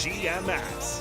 GMS.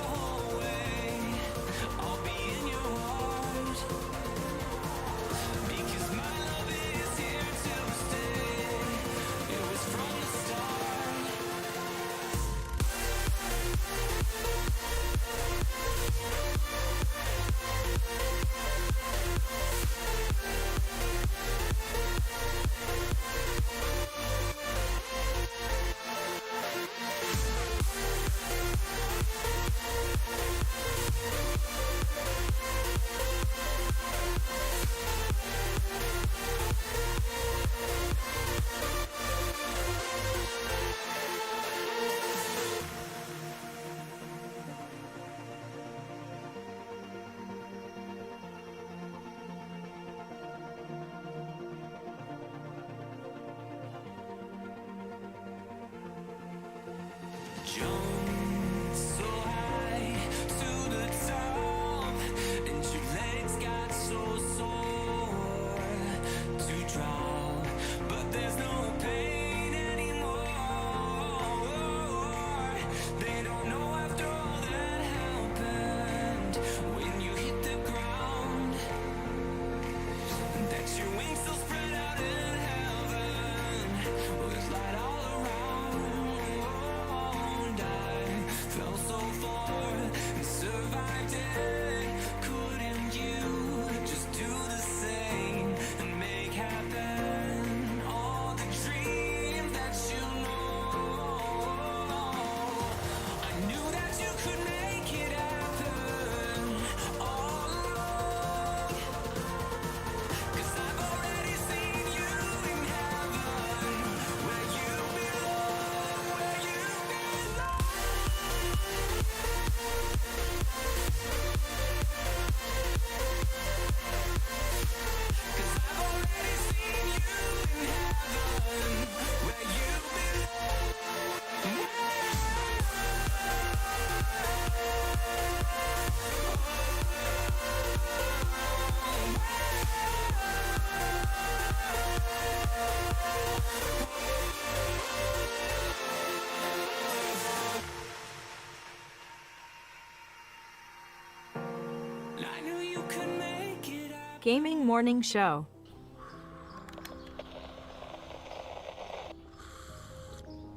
Gaming Morning Show.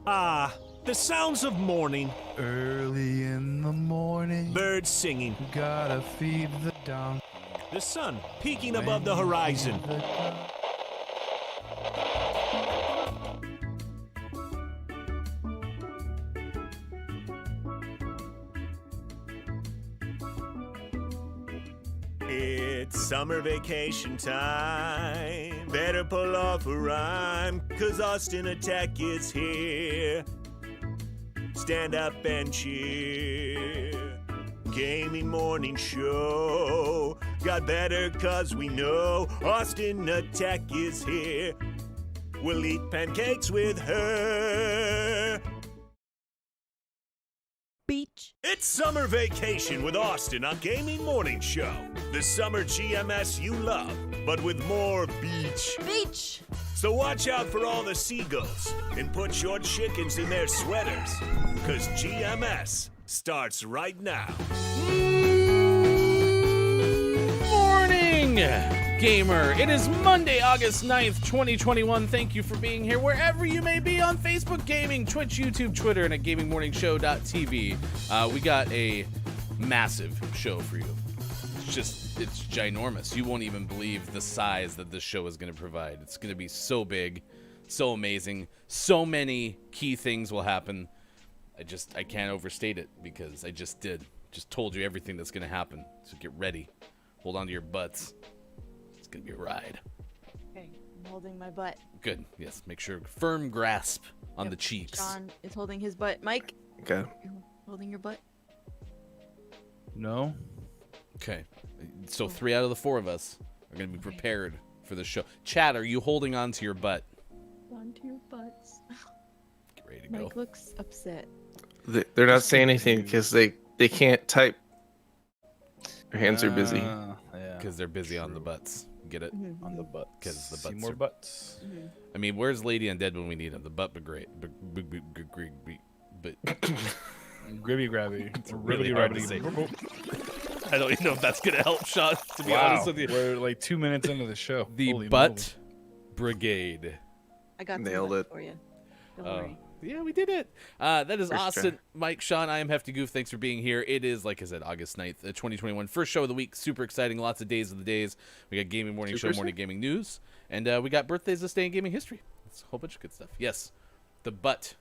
Ah, the sounds of morning. Early in the morning, Birds singing. gotta feed the donkey. The sun peeking above the horizon. It's summer vacation time. Better pull off a rhyme, 'cause Austin Attack is here. Stand up and cheer. Gaming morning show. Got better 'cause we know Austin Attack is here. We'll eat pancakes with her. Beach. It's summer vacation with Austin on Gaming Morning Show. The summer GMS you love, but with more beach. Beach. So watch out for all the seagulls and put your chickens in their sweaters, 'cause GMS starts right now. Morning, gamer. It is Monday, August 9th, 2021. Thank you for being here wherever you may be on Facebook Gaming, Twitch, YouTube, Twitter, and at gamingmorningshow.tv. We got a massive show for you. It's ginormous. You won't even believe the size that this show is going to provide. It's going to be so big, so amazing. So many key things will happen. I can't overstate it because I just told you everything that's going to happen. So get ready. Hold on to your butts. It's going to be a ride. Okay, I'm holding my butt. Good. Yes, make sure firm grasp on the cheeks. Sean is holding his butt. Mike, Okay. you holding your butt? No. Okay. So 3 out of the 4 of us are going to be prepared for the show. Chad, are you holding on to your butt? Onto your butts. Get ready to go. Mike looks upset. They're not saying anything because they can't type. Their hands are busy. Yeah. Because they're busy on the butts. Get it? On the butts. 'Cause the See butts more are- butts. I mean, where's Lady Undead when we need him? The butt, but great. But Gribby grabby. It's really hard to say. I don't even know if that's gonna help, Sean. To be honest with you, We're like 2 minutes into the show. the Holy Butt Brigade. I got Nailed some it. for you. Don't Oh, worry. yeah, we did it. That is First Austin, try. Mike, Sean. I am Hefty Goof. Thanks for being here. It is, like I said, August 9th, 2021. First show of the week. Super exciting. Lots of days of the days. We got Gaming Morning Show, Super Morning Gaming News. And we got birthdays this day in gaming history. It's a whole bunch of good stuff. Yes, the Butt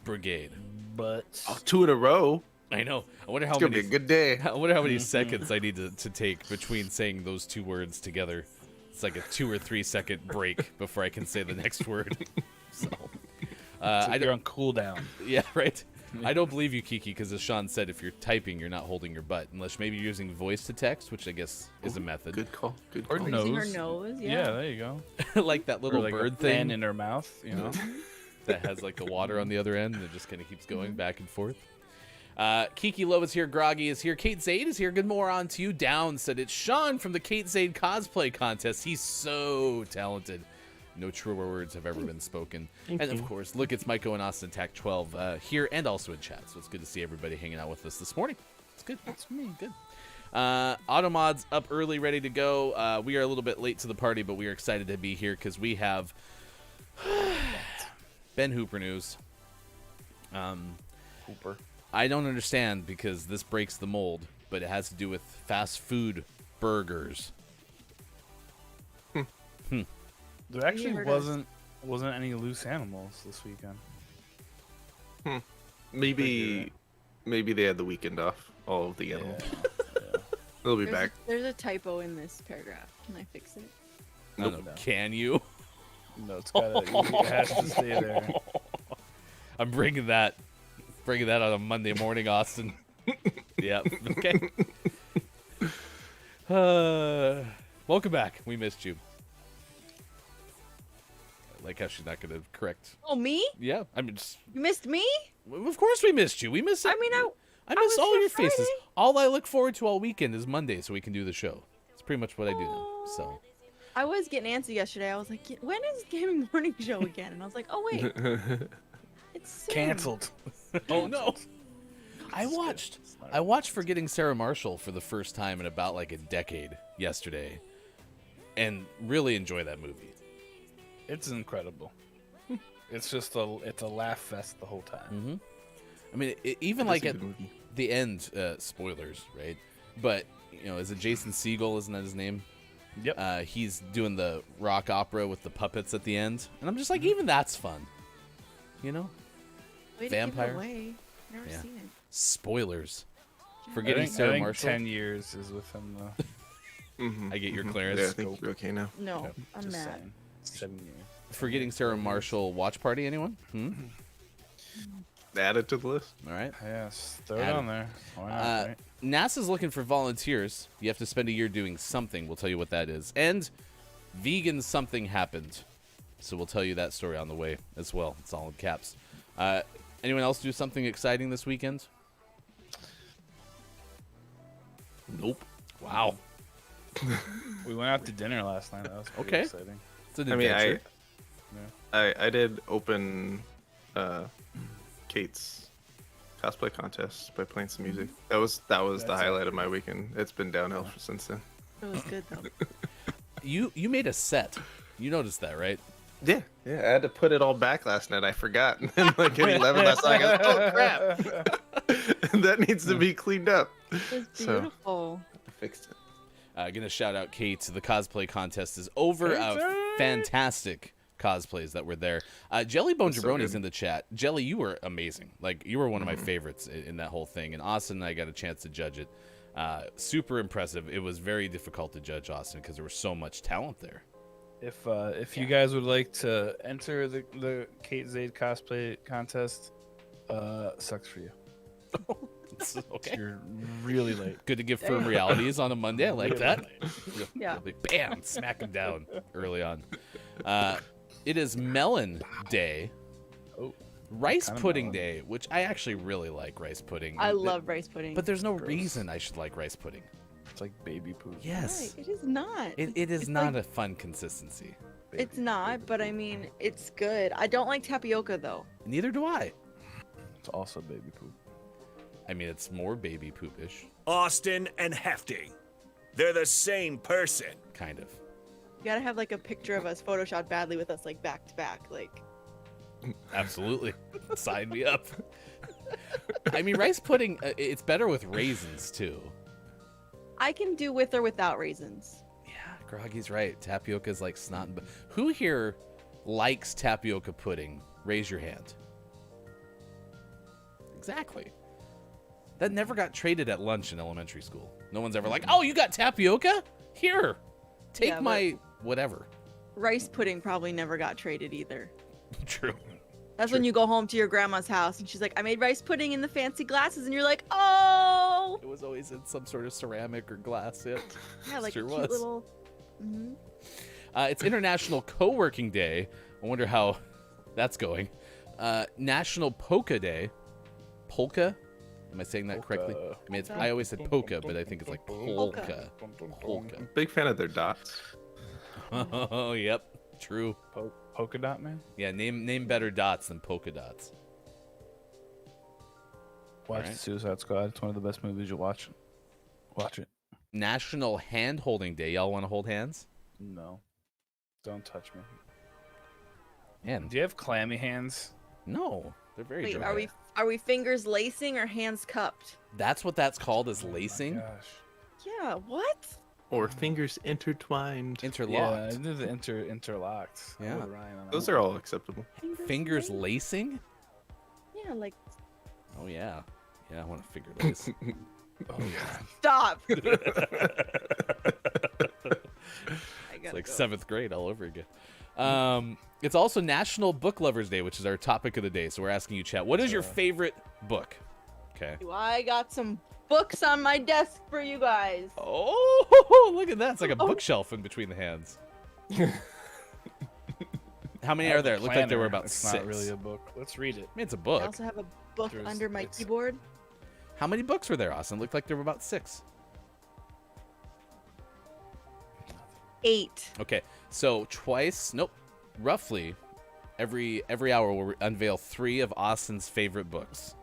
Brigade. But Oh, 2 in a row. I know. I wonder how It's gonna be many. a good day. I wonder how many seconds I need to take between saying those two words together. It's like a 2 or 3 second break before I can say the next word. So, I you're don't. on cooldown. Yeah, right. I don't believe you, Kiki, because as Sean said, if you're typing, you're not holding your butt, unless maybe you're using voice to text, which I guess is a method. Good call. Good Or call. no. Using her Nose. nose, Yeah, yeah. there you go. Like that Or little like bird a fan thing in her mouth, you know. that has like the water on the other end and it just kind of keeps going back and forth. Kiki Lowe is here. Groggy is here. Kate Zaid is here. Good morning to you. Down said it's Sean from the Kate Zaid cosplay contest. He's so talented. No truer words have ever been spoken. And of course, look, it's Maiko and Austin Tac 12 here and also in chat. So it's good to see everybody hanging out with us this morning. It's good. That's me. Good. Automods up early, ready to go. We are a little bit late to the party, but we are excited to be here because we have Ben Hooper news. Hooper. I don't understand because this breaks the mold, but it has to do with fast food burgers. There actually heard us. wasn't any loose animals this weekend. Maybe they had the weekend off. All of the animals. They'll be back. There's a typo in this paragraph. Can I fix it? I don't know. Can you? No, it's gotta. It has to stay there. I'm bringing that on a Monday morning, Austin. Yeah. Okay. Welcome back. We missed you. I like how she's not going to correct. Oh, me? Yeah. I mean, You missed me? of course we missed you. We miss it. I mean, I miss was all here your faces. Friday. All I look forward to all weekend is Monday, so we can do the show. It's pretty much what I do now. So I was getting antsy yesterday. I was like, when is Gaming Morning Show again? And I was like, oh, wait. It's soon. Canceled. oh no, I watched Forgetting Sarah Marshall for the first time in about like a decade yesterday, and really enjoy that movie. It's incredible. It's just it's a laugh fest the whole time. I mean, even That's like a at good movie. the end, spoilers, right? But you know, is it Jason Segel? Isn't that his name? Yep. He's doing the rock opera with the puppets at the end, and I'm just like, even that's fun, you know? Way to give it Vampire. away. Never Yeah. seen it. Spoilers. I Forgetting think, Sarah Marshall. 10 years is with him though. I get your clearance. Yeah, I think you're okay now. No, Yep, I'm just mad. saying. 7 years. Forgetting Sarah Marshall watch party. Anyone? Add it to the list. All right. Yes, throw it Adam. on there. Why not? Right? NASA's looking for volunteers. You have to spend a year doing something. We'll tell you what that is. And vegan something happened. So we'll tell you that story on the way as well. It's all in caps. Anyone else do something exciting this weekend? Nope. Wow. We went out to dinner last night. That was pretty Okay. exciting. It's an I mean, adventure. I did open Kate's cosplay contest by playing some music. That was the That's highlight of my weekend. It's been downhill since then. It was good, though. You made a set. You noticed that, right? Yeah, I had to put it all back last night. I forgot. And then like at 11 last night, I go, oh crap, that needs to be cleaned up. It was So- beautiful. I fixed it. Gonna shout out Kate. The cosplay contest is over. Fantastic cosplays that were there. Jellybone That's so Jabroni's good. in the chat. Jelly, you were amazing. Like, you were one of my favorites in that whole thing. And Austin and I got a chance to judge it. Super impressive. It was very difficult to judge Austin because there was so much talent there. If you guys would like to enter the Kate Zaid cosplay contest, sucks for you. Okay. You're really late. Good to give firm realities on a Monday. I like that. Yeah. Bam! Smack him down early on. It is Melon Day. Oh, Rice kind of Pudding melon. Day, which I actually really like rice pudding. I love rice pudding. But there's no reason I should like rice pudding. it's like baby poop. Yes. Right, it is not. It is It's not like- a fun consistency. It's not, but I mean, it's good. I don't like tapioca, though. Neither do I. It's also baby poop. I mean, it's more baby poopish, Austin and Hefty. They're the same person. kind of. You gotta have like a picture of us photoshopped badly with us like back to back. Like, Absolutely. Sign me up. I mean, rice pudding, it's better with raisins, too. I can do with or without raisins. Yeah, Groggy's right. Tapioca's like snot. Who here likes tapioca pudding? Raise your hand. Exactly. That never got traded at lunch in elementary school. No one's ever like, oh, you got tapioca? Here, take Yeah, but- my whatever. Rice pudding probably never got traded either. True. That's when you go home to your grandma's house and she's like, I made rice pudding in the fancy glasses, and you're like, oh, It was always in some sort of ceramic or glass. yeah, like Sure a cute was. little. Mhm. It's International Co-working Day. I wonder how that's going. National Polka Day. Polka? Am I saying that correctly? I mean, I always said polka, but I think it's like polka. Polka. Big fan of their dots. Oh, yep. True. Polka dot man. Yeah, name better dots than polka dots. Watch Alright. Suicide Squad. It's one of the best movies you'll watch. Watch it. National Hand Holding Day. Y'all want to hold hands? No, don't touch me. Man, Do you have clammy hands? no. They're very Wait, dry. are we fingers lacing or hands cupped? That's what that's called, is lacing. Gosh. Yeah, what? Or fingers intertwined. Yeah, I Interlocked. did the interlocked. I'm Yeah. with Ryan on that Those one. are all acceptable. Fingers lacing? Yeah, like Oh, yeah. Yeah, I want to finger lace. Oh yeah. stop. It's like 7th grade all over again. It's also National Book Lovers Day, which is our topic of the day. So we're asking you, chat, what is your favorite book? Okay. I got some books on my desk for you guys. Oh, look at that. It's like a bookshelf in between the hands. How many I have are there? a It looked like there were planner. about It's 6. not really a book. Let's read it. I mean, it's a I book. also have a book There's- under my it's- keyboard. How many books were there, Austin? It looked like there were about 6. 8. Okay, so roughly every hour we'll unveil 3 of Austin's favorite books.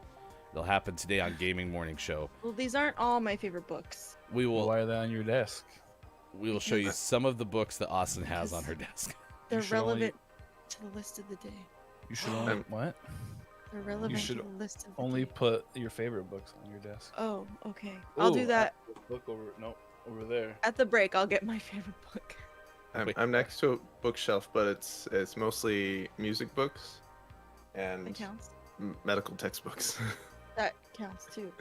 It'll happen today on Gaming Morning Show. Well, these aren't all my favorite books. We will Why are they on your desk? show you some of the books that Austin has on her desk. They're should only- relevant to the list of the day. You should only I'm- what? They're relevant should to the list of the Only day. put your favorite books on your desk. Oh, okay. I'll do Ooh, that Look over. Nope, over there. at the break. I'll get my favorite book. I'm, I'm next to a bookshelf, but it's mostly music books That and counts. medical textbooks. That counts too.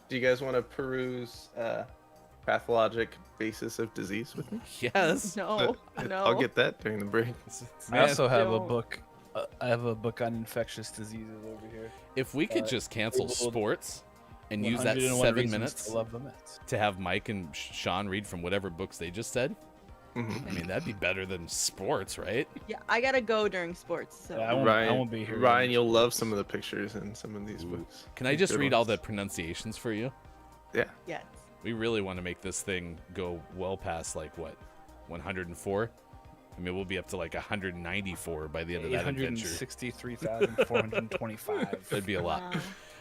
Do you guys want to peruse pathologic basis of disease with me? Yes. No, no. I'll get that during the break. I also have a don't. book. I have a book on infectious diseases over here. If we could just cancel Googled sports and use that 101 7 reasons minutes to love the Mets. to have Mike and Sean read from whatever books they just said, Mhm. I mean, that'd be better than sports, right? Yeah, I gotta go during sports. So Yeah, I won't, Ryan, I won't be here. Ryan, you'll love some of the pictures in some of these books. Can I just Good read all ones. the pronunciations for you? Yeah. yes. We really want to make this thing go well past, like, what, 104? I mean, we'll be up to like 194 by the end of that adventure. 863,425. That'd be a lot.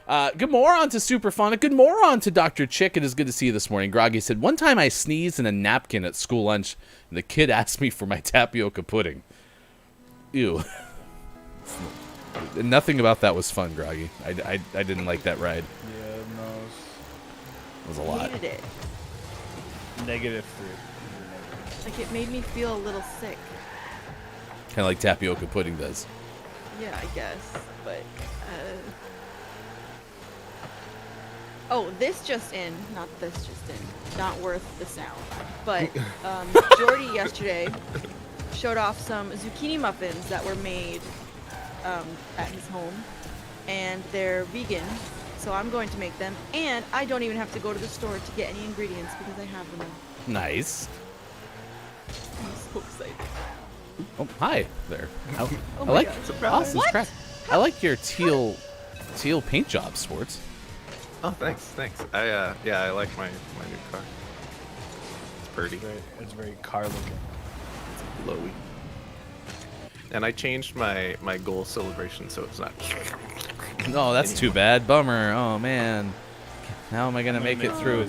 Wow. Good morning to Superphonic. Good morning to Dr. Chick. It is good to see you this morning. Groggy said, one time I sneezed in a napkin at school lunch, and the kid asked me for my tapioca pudding. Ew. Nothing about that was fun, Groggy. I didn't like that ride. Yeah, no. It was a lot. Hated it. -3. Like it made me feel a little sick. Kind of like tapioca pudding does. Yeah, I guess. But oh, this just in, not this just in. Not worth the sound. But Jordy yesterday showed off some zucchini muffins that were made at his home, and they're vegan. So I'm going to make them, and I don't even have to go to the store to get any ingredients because I have them. Nice. I'm so excited. Oh, hi there. I Oh my like God. Austin's craft. I like your teal paint job, Sports. Oh, thanks. I like my new car. It's pretty, It's very car looking. glowy. And I changed my goal celebration so it's not. No, that's too bad. Bummer. Oh man. How am I gonna make it through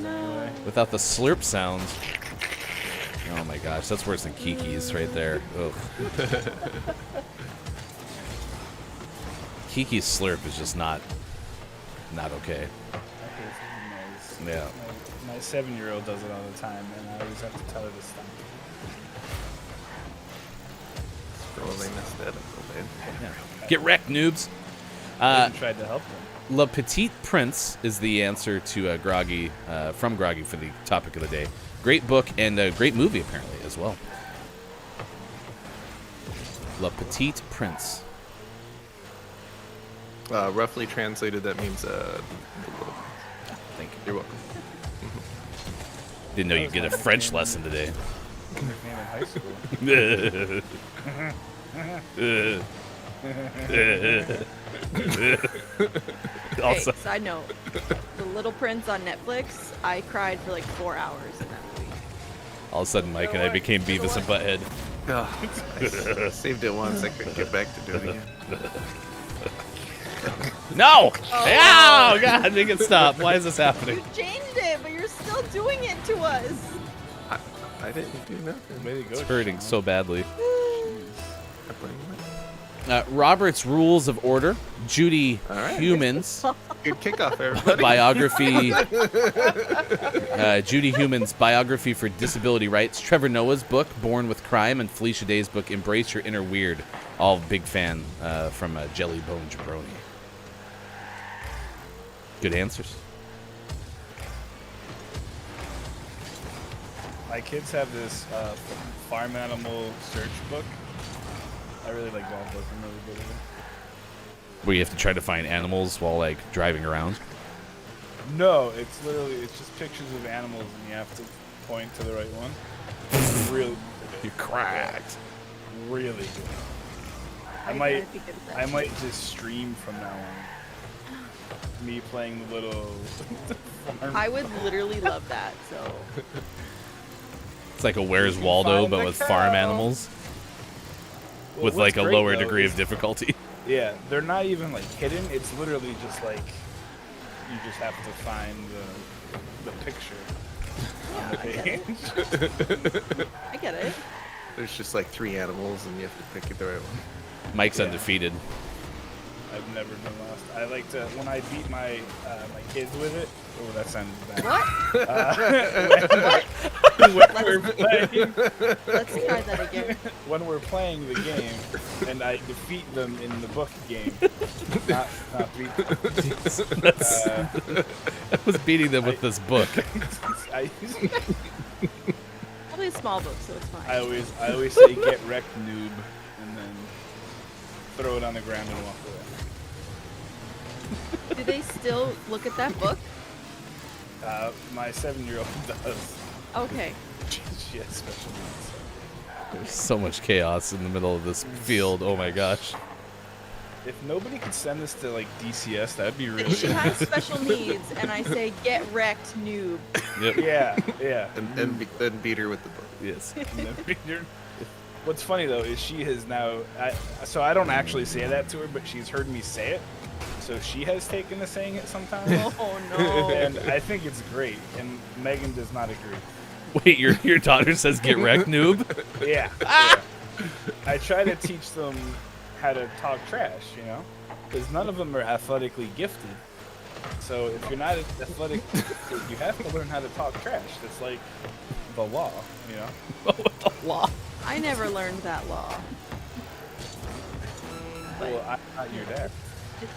without the slurp sounds? Oh my gosh, that's worse than Kiki's right there. Ugh. Kiki's slurp is just not okay. Yeah. My 7-year-old does it all the time, and I always have to tell her to stop. Probably messed that up a bit. Get wrecked, noobs. I even tried to help them. Le Petit Prince is the answer to Groggy, from Groggy for the topic of the day. Great book and a great movie, apparently, as well. Le Petit Prince. Roughly translated, that means Thank you. you're welcome. Didn't know you'd get a French lesson today. Nickname in high school. Also, Hey, side note, The Little Prince on Netflix, I cried for like 4 hours in that movie. all of a sudden, Mike and I became Beavis and Butthead. Oh, I saved it once. I couldn't get back to doing it again. No! Oh, God, make it stop. Why is this happening? You changed it, but you're still doing it to us. I didn't do nothing. Way to go. It's hurting so badly. I blame you. Robert's Rules of Order, Judy All right. Humans Good kickoff, everybody. biography, Judy Humans biography for disability rights, Trevor Noah's book, Born with Crime, and Felicia Day's book, Embrace Your Inner Weird. All big fan from Jelly Bone Jabroni. Good answers. My kids have this farm animal search book. I really like that book. I'm really good at it. Where you have to try to find animals while like driving around. No, it's just pictures of animals, and you have to point to the right one. It's really You're cracked. really good. I might just stream from now on. Me playing the little farm. I would literally love that, so. It's like a Where's Waldo, Find but the with farm cow. animals. Well, With what's like a great, lower though, degree is- of difficulty. Yeah, they're not even like hidden. It's literally just like you just have to find the picture on the page. I get it. There's just like 3 animals, and you have to pick the right one. Mike's Yeah. undefeated. I've never been lost. I like to when I beat my my kids with it. Oh, that sounded bad. What? When we're playing, Let's try that again. when we're playing the game, and I defeat them in the book game, not beat them. I was beating them with this book. I Probably a small book, so it's fine. I always say get wrecked, noob, and then throw it on the ground and walk away. Do they still look at that book? My 7-year-old does. Okay. She has special needs. There's so much chaos in the middle of this field. Oh my gosh. If nobody could send this to like DCS, that'd be really She has special needs, and I say, get wrecked, noob. Yep. Yeah. And then beat her with the book. Yes. What's funny though is she has now. So I don't actually say that to her, but she's heard me say it. So she has taken to saying it sometimes. Oh no. And I think it's great. And Megan does not agree. Wait, your daughter says get wrecked, noob? Yeah. Yeah. I try to teach them how to talk trash, you know, because none of them are athletically gifted. So if you're not athletic, you have to learn how to talk trash. That's like the law, you know. The law. I never learned that law. But Well, I'm not your dad.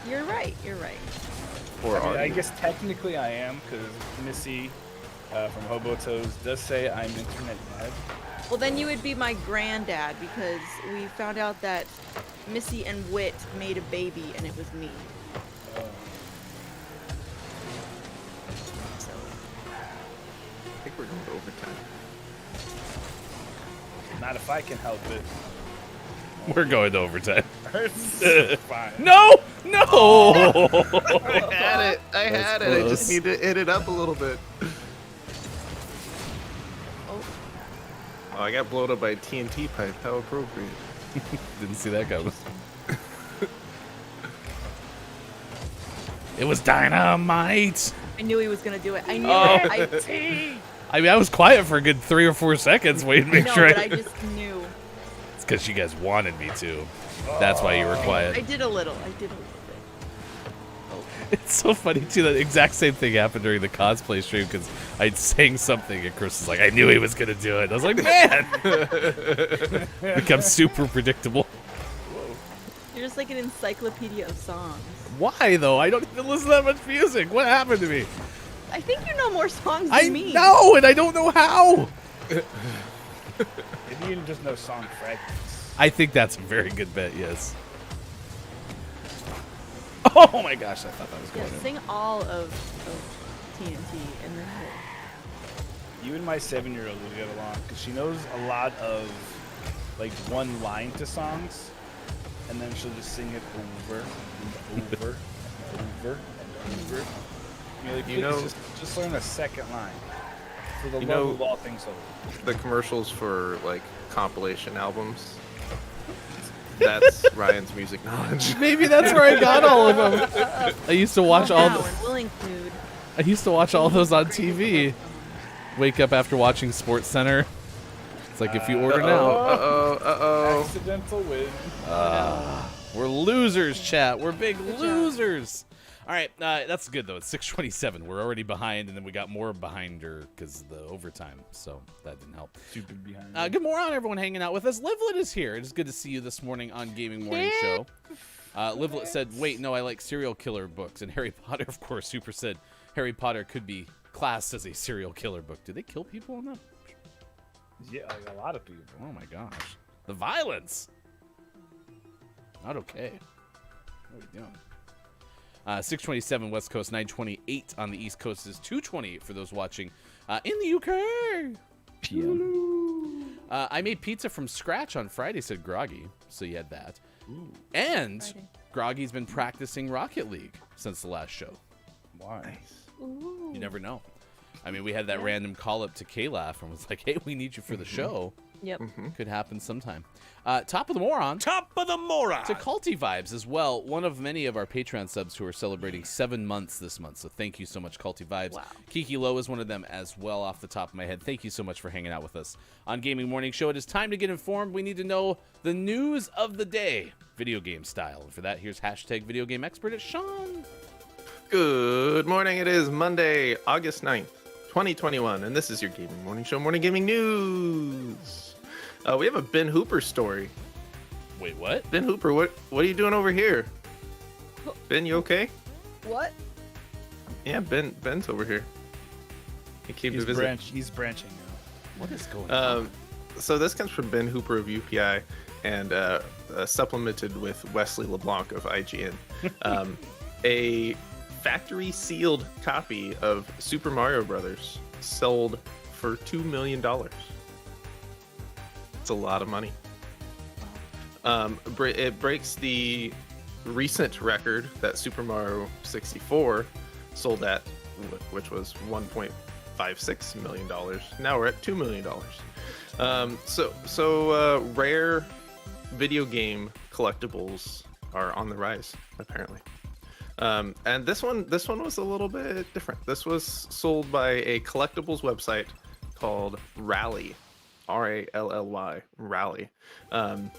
you're right. You're right. Or I mean, are I you? guess technically I am, because Missy from Hobo Toes does say I'm internet dad. Well, then you would be my granddad because we found out that Missy and Wit made a baby, and it was me. So I think we're going to overtime. Not if I can help it. We're going to overtime. Fine. No! No! I had it. I had it. I close. just need to hit it up a little bit. oh, Oh, I got blown up by a TNT pipe. How appropriate. Didn't see that coming. It was dynamite. I knew he was gonna do it. I knew Oh. it. I mean, I was quiet for a good 3 or 4 seconds waiting to make No, sure. but I just knew. It's because you guys wanted me to. That's why you were I quiet. did a little. I did a little bit. It's so funny too. That exact same thing happened during the cosplay stream because I'd saying something and Chris was like, "I knew he was gonna do it." I was like, "Man," becomes super predictable. You're just like an encyclopedia of songs. Why though? I don't even listen to that much music. What happened to me? I think you know more songs I than me. know, and I don't know how. Maybe you just know song fragments. I think that's a very good bet. Yes. Oh my gosh, I thought that was Yeah, going in. sing all of TNT and then You and my 7-year-old will get along because she knows a lot of like one line to songs, and then she'll just sing it over and over and over and over. You're like, You know- just learn a second line. For the You love know- of all things holy. The commercials for like compilation albums. That's Ryan's music knowledge. Maybe that's where I got all of them. I used to watch all. now, and we'll include. I used to watch all those on TV. Wake up after watching Sports Center. It's like if you order now. Accidental win. We're losers, chat. We're big losers. All right, that's good though. It's 6:27. We're already behind, and then we got more behind her because of the overtime. So that didn't help. Stupid behind. Good morning, everyone hanging out with us. Livlet is here. It is good to see you this morning on Gaming Morning Show. Livlet said, "Wait, no, I like serial killer books." And Harry Potter, of course, Super said Harry Potter could be classed as a serial killer book. Do they kill people in that? Yeah, like a lot of people. Oh my gosh, the violence. Not okay. What are we doing? 6:27 West Coast, 9:28 on the East Coast is 2:28 for those watching in the UK. PM. I made pizza from scratch on Friday, said Groggy. So you had that. And Friday. Groggy's been practicing Rocket League since the last show. Why? Ooh. You never know. I mean, we had that random call up to K-Laugh and was like, hey, we need you for the show. Yep. Could happen sometime. Top of the Moron. Top of the moron. To Culty Vibes as well, one of many of our Patreon subs who are celebrating 7 months this month. So thank you so much, Culty Vibes. Wow. Kiki Lowe is one of them as well off the top of my head. Thank you so much for hanging out with us on Gaming Morning Show. It is time to get informed. We need to know the news of the day, video game style. And for that, here's hashtag video game expert at Sean. Good morning. It is Monday, August 9th, 2021, and this is your Gaming Morning Show Morning Gaming News. We have a Ben Hooper story. Wait, what? Ben Hooper, what are you doing over here? Ben, you okay? What? Yeah, Ben's over here. He came to He's visit. He's branching now. What is going on? So this comes from Ben Hooper of UPI and supplemented with Wesley LeBlanc of IGN. A factory sealed copy of Super Mario Brothers sold for $2 million. It's a lot of money. It breaks the recent record that Super Mario 64 sold at, which was $1.56 million. Now we're at $2 million. So rare video game collectibles are on the rise, apparently. And this one was a little bit different. This was sold by a collectibles website called Rally, R-A-L-L-Y, Rally. And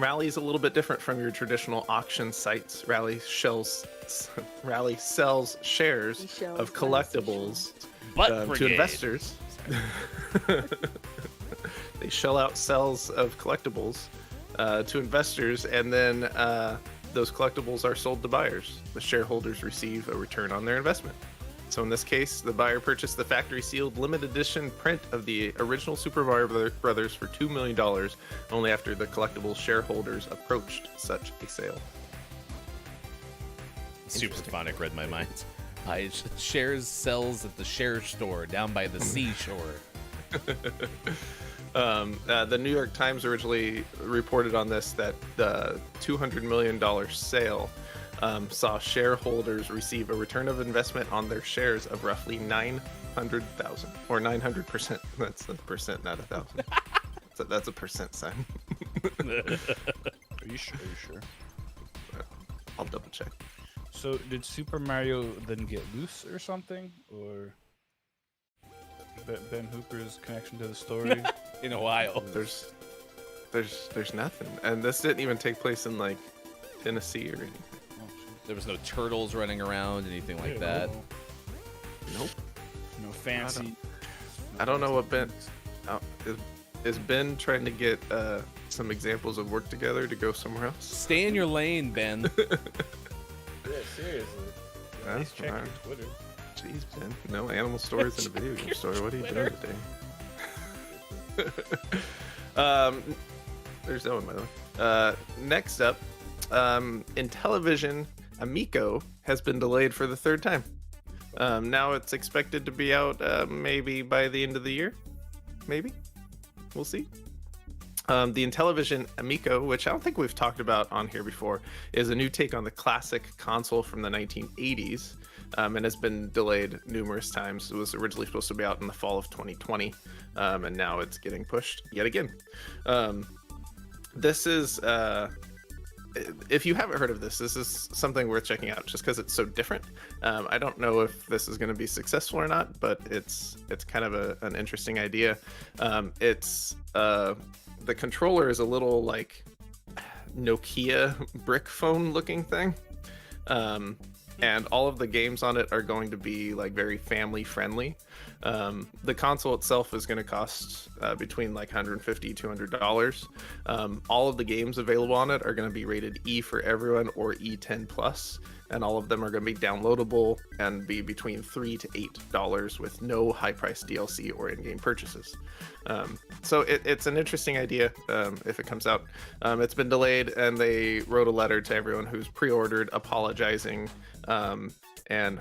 Rally is a little bit different from your traditional auction sites. Rally sells shares of collectibles to investors. They shell out cells of collectibles to investors, and then those collectibles are sold to buyers. The shareholders receive a return on their investment. So in this case, the buyer purchased the factory sealed limited edition print of the original Super Mario Brothers for $2 million, only after the collectibles shareholders approached such a sale. Supersonic read my mind. Shares sells at the share store down by the seashore. The New York Times originally reported on this that the $200 million sale saw shareholders receive a return of investment on their shares of roughly 900,000 or 900%. That's a percent, not 1,000. So that's a percent sign. Are you sure? I'll double check. So did Super Mario then get loose or something, or Ben Hooper's connection to the story? In a while. There's nothing, and this didn't even take place in like Tennessee or anything. Oh, shit. There was no turtles running around, anything like that. Nope. No fancy. I don't know what Ben. Is Ben trying to get some examples of work together to go somewhere else? Stay in your lane, Ben. Yeah, seriously. At least check fine. your Twitter. Jeez, Ben. No animal stories in a video game story. What are you doing today? There's that one, by the way. Next up, in television, Amico has been delayed for the third time. Now it's expected to be out maybe by the end of the year. Maybe. We'll see. The Intellivision Amico, which I don't think we've talked about on here before, is a new take on the classic console from the 1980s, and has been delayed numerous times. It was originally supposed to be out in the fall of 2020, and now it's getting pushed yet again. This is, if you haven't heard of this is something worth checking out just because it's so different. I don't know if this is going to be successful or not, but it's kind of an interesting idea. The controller is a little like Nokia brick phone looking thing. And all of the games on it are going to be like very family friendly. The console itself is going to cost between like $150 $200. All of the games available on it are going to be rated E for everyone or E10 plus, and all of them are going to be downloadable and be between $3 to $8 with no high price DLC or in-game purchases. So it's an interesting idea if it comes out. It's been delayed, and they wrote a letter to everyone who's pre-ordered apologizing and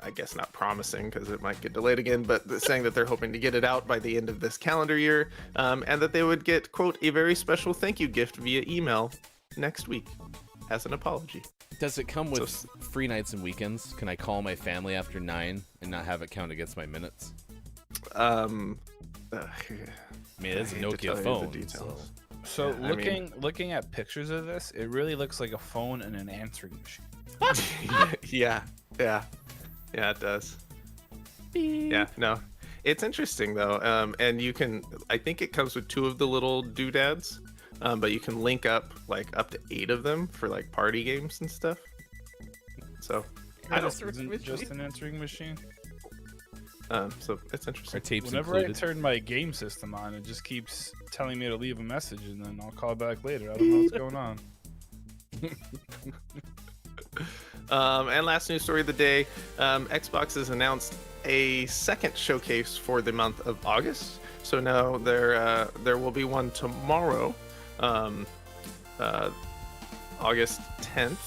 I guess not promising because it might get delayed again, but saying that they're hoping to get it out by the end of this calendar year, and that they would get, quote, a very special thank you gift via email next week as an apology. Does it come with free nights and weekends? Can I call my family after 9 and not have it count against my minutes? I mean, it's a Nokia phone. So Yeah, looking at pictures of this, it really looks like a phone and an answering machine. yeah, it does. Yeah, no, it's interesting though. And you can, I think it comes with 2 of the little doodads, but you can link up like up to 8 of them for like party games and stuff. So I don't. Isn't it just an answering machine? So it's interesting. Are tapes Whenever included? I turn my game system on, it just keeps telling me to leave a message, and then I'll call back later. I don't know what's going on. And last news story of the day, Xbox has announced a second showcase for the month of August. So now there will be one tomorrow, August 10th,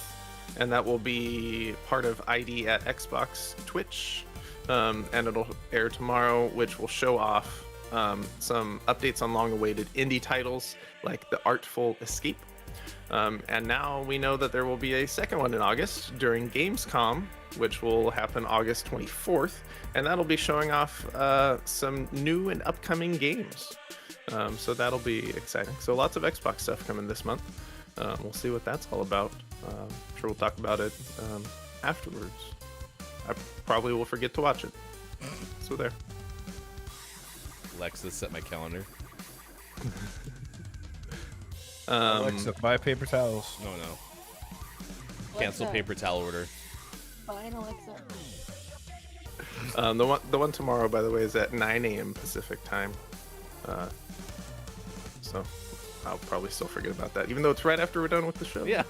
and that will be part of ID at Xbox Twitch, and it'll air tomorrow, which will show off some updates on long-awaited indie titles like The Artful Escape. And now we know that there will be a second one in August during Gamescom, which will happen August 24th, and that'll be showing off some new and upcoming games. So that'll be exciting. So lots of Xbox stuff coming this month. We'll see what that's all about. I'm sure we'll talk about it afterwards. I probably will forget to watch it. So there. Alexa, set my calendar. Alexa, buy paper towels. No. Cancel Alexa. paper towel order. Fine, Alexa. The one tomorrow, by the way, is at 9 a.m. Pacific time. So I'll probably still forget about that, even though it's right after we're done with the show. Yeah.